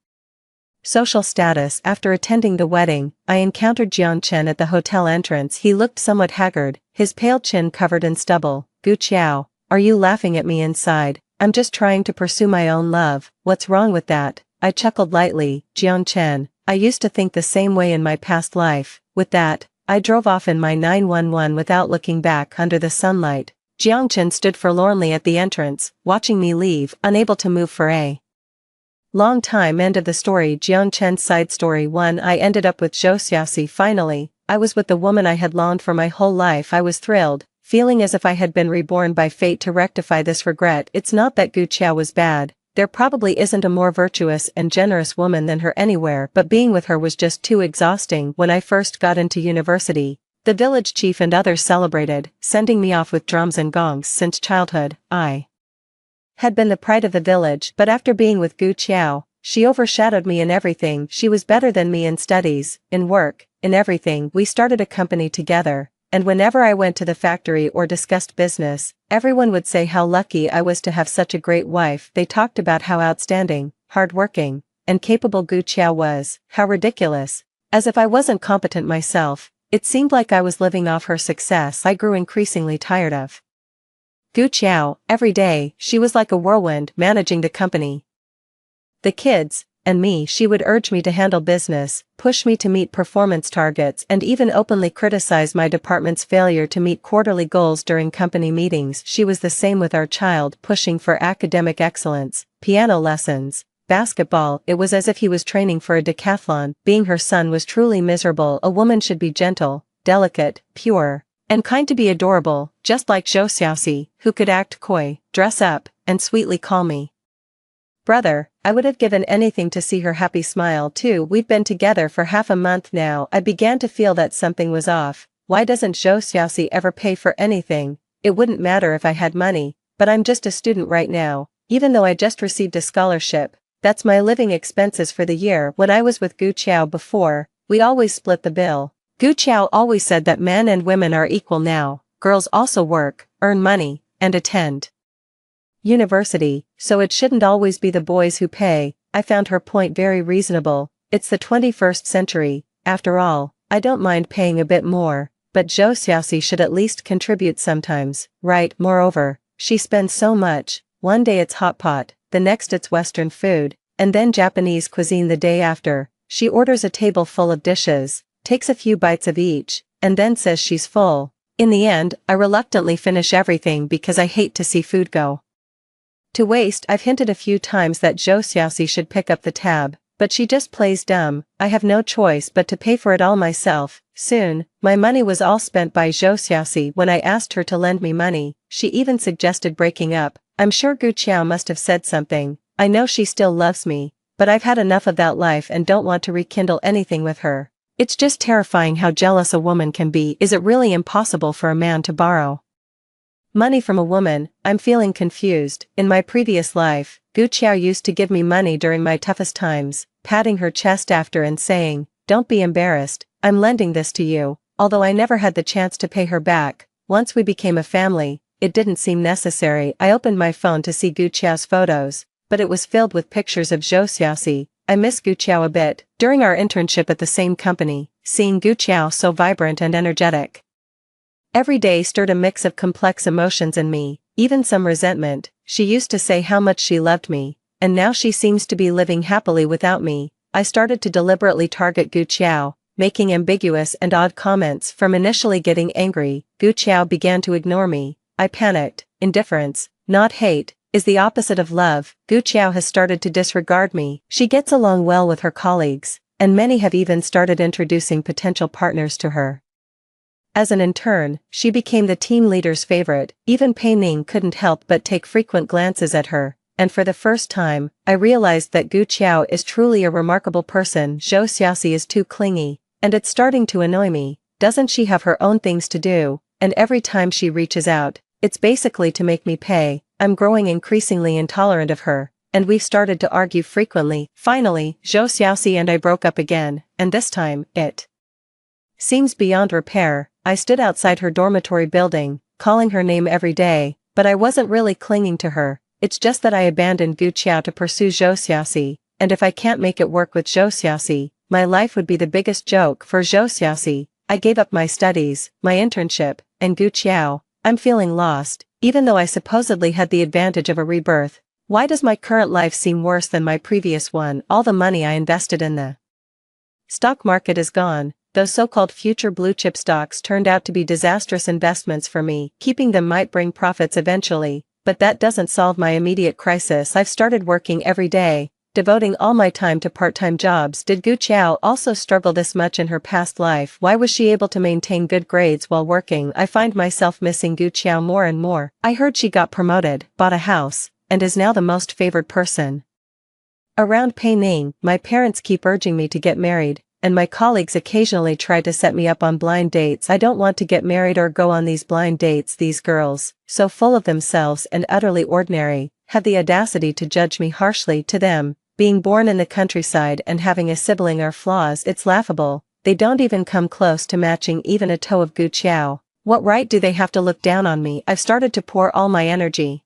social status. After attending the wedding, I encountered Jiangchen at the hotel entrance. He looked somewhat haggard, his pale chin covered in stubble. Gu Qiao, are you laughing at me? Inside, I'm just trying to pursue my own love. What's wrong with that? I chuckled lightly. Jiangchen, I used to think the same way in my past life. With that, I drove off in my 911 without looking back. Under the sunlight, Jiangchen stood forlornly at the entrance, watching me leave, unable to move for a long time. End of the story. Jiangchen's side story 1. I ended up with Zhou Xiaoxi. Finally, I was with the woman I had longed for my whole life. I was thrilled, feeling as if I had been reborn by fate to rectify this regret. It's not that Gu Qiao was bad. There probably isn't a more virtuous and generous woman than her anywhere, but being with her was just too exhausting. When I first got into university, the village chief and others celebrated, sending me off with drums and gongs. Since childhood, I had been the pride of the village, but after being with Gu Qiao, she overshadowed me in everything. She was better than me in studies, in work, in everything. We started a company together, and whenever I went to the factory or discussed business, everyone would say how lucky I was to have such a great wife. They talked about how outstanding, hardworking, and capable Gu Qiao was. How ridiculous. As if I wasn't competent myself. It seemed like I was living off her success. I grew increasingly tired of Gu Qiao. Every day, she was like a whirlwind, managing the company, the kids, and me. She would urge me to handle business, push me to meet performance targets, and even openly criticize my department's failure to meet quarterly goals during company meetings. She was the same with our child, pushing for academic excellence, piano lessons, basketball. It was as if he was training for a decathlon. Being her son was truly miserable. A woman should be gentle, delicate, pure, and kind to be adorable, just like Zhou Xiaoxi, who could act coy, dress up, and sweetly call me brother. I would have given anything to see her happy smile too. We've been together for half a month now. I began to feel that something was off. Why doesn't Zhou Xiaoxi ever pay for anything? It wouldn't matter if I had money, but I'm just a student right now, even though I just received a scholarship. That's my living expenses for the year. When I was with Gu Qiao before, we always split the bill. Gu Qiao always said that men and women are equal now. Girls also work, earn money, and attend university, so it shouldn't always be the boys who pay. I found her point very reasonable. It's the 21st century, after all, I don't mind paying a bit more, but Zhou Xiaoxi should at least contribute sometimes, right? Moreover, she spends so much, one day it's hot pot, the next it's Western food, and then Japanese cuisine the day after. She orders a table full of dishes, takes a few bites of each, and then says she's full. In the end, I reluctantly finish everything because I hate to see food go to waste. I've hinted a few times that Zhou Xiaoxi should pick up the tab, but she just plays dumb. I have no choice but to pay for it all myself. Soon, my money was all spent by Zhou Xiaoxi. When I asked her to lend me money, she even suggested breaking up. I'm sure Gu Qiao must have said something. I know she still loves me, but I've had enough of that life and don't want to rekindle anything with her. It's just terrifying how jealous a woman can be. Is it really impossible for a man to borrow money from a woman? I'm feeling confused. In my previous life, Gu Qiao used to give me money during my toughest times, patting her chest after and saying, "Don't be embarrassed, I'm lending this to you." Although I never had the chance to pay her back, once we became a family, it didn't seem necessary. I opened my phone to see Gu Qiao's photos, but it was filled with pictures of Zhou Xiaoxi. I miss Gu Qiao a bit. During our internship at the same company, seeing Gu Qiao so vibrant and energetic every day stirred a mix of complex emotions in me, even some resentment. She used to say how much she loved me, and now she seems to be living happily without me. I started to deliberately target Gu Qiao, making ambiguous and odd comments. From initially getting angry, Gu Qiao began to ignore me. I panicked. Indifference, not hate, is the opposite of love. Gu Qiao has started to disregard me. She gets along well with her colleagues, and many have even started introducing potential partners to her. As an intern, she became the team leader's favorite. Even Pei Ning couldn't help but take frequent glances at her, and for the first time, I realized that Gu Qiao is truly a remarkable person. Zhou Xiaoxi is too clingy, and it's starting to annoy me. Doesn't she have her own things to do? And every time she reaches out, it's basically to make me pay. I'm growing increasingly intolerant of her, and we've started to argue frequently. Finally, Zhou Xiaoxi and I broke up again, and this time, it seems beyond repair. I stood outside her dormitory building, calling her name every day, but I wasn't really clinging to her. It's just that I abandoned Gu Qiao to pursue Zhou Xiaoxi, and if I can't make it work with Zhou Xiaoxi, my life would be the biggest joke. For Zhou Xiaoxi, I gave up my studies, my internship, and Gu Qiao. I'm feeling lost, even though I supposedly had the advantage of a rebirth. Why does my current life seem worse than my previous one? All the money I invested in the stock market is gone. Those so-called future blue-chip stocks turned out to be disastrous investments for me. Keeping them might bring profits eventually, but that doesn't solve my immediate crisis. I've started working every day, devoting all my time to part-time jobs. Did Gu Qiao also struggle this much in her past life? Why was she able to maintain good grades while working? I find myself missing Gu Qiao more and more. I heard she got promoted, bought a house, and is now the most favored person around Pei Ning. My parents keep urging me to get married, and my colleagues occasionally try to set me up on blind dates. I don't want to get married or go on these blind dates. These girls, so full of themselves and utterly ordinary, have the audacity to judge me harshly. To them, being born in the countryside and having a sibling are flaws. It's laughable. They don't even come close to matching even a toe of Gu Qiao. What right do they have to look down on me? I've started to pour all my energy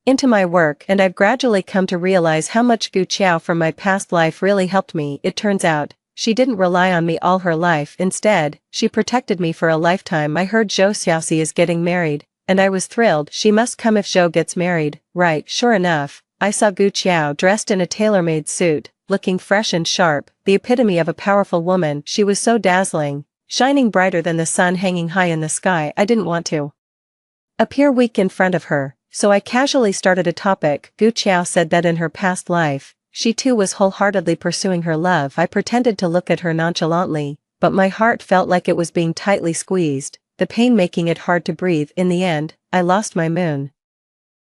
into my work, and I've gradually come to realize how much Gu Qiao from my past life really helped me. It turns out, she didn't rely on me all her life. Instead, she protected me for a lifetime. I heard Zhou Xiaoxi is getting married, and I was thrilled. She must come if Zhou gets married, right? Sure enough, I saw Gu Qiao dressed in a tailor-made suit, looking fresh and sharp, the epitome of a powerful woman. She was so dazzling, shining brighter than the sun hanging high in the sky. I didn't want to appear weak in front of her, so I casually started a topic. Gu Qiao said that in her past life, she too was wholeheartedly pursuing her love. I pretended to look at her nonchalantly, but my heart felt like it was being tightly squeezed, the pain making it hard to breathe. In the end, I lost my moon.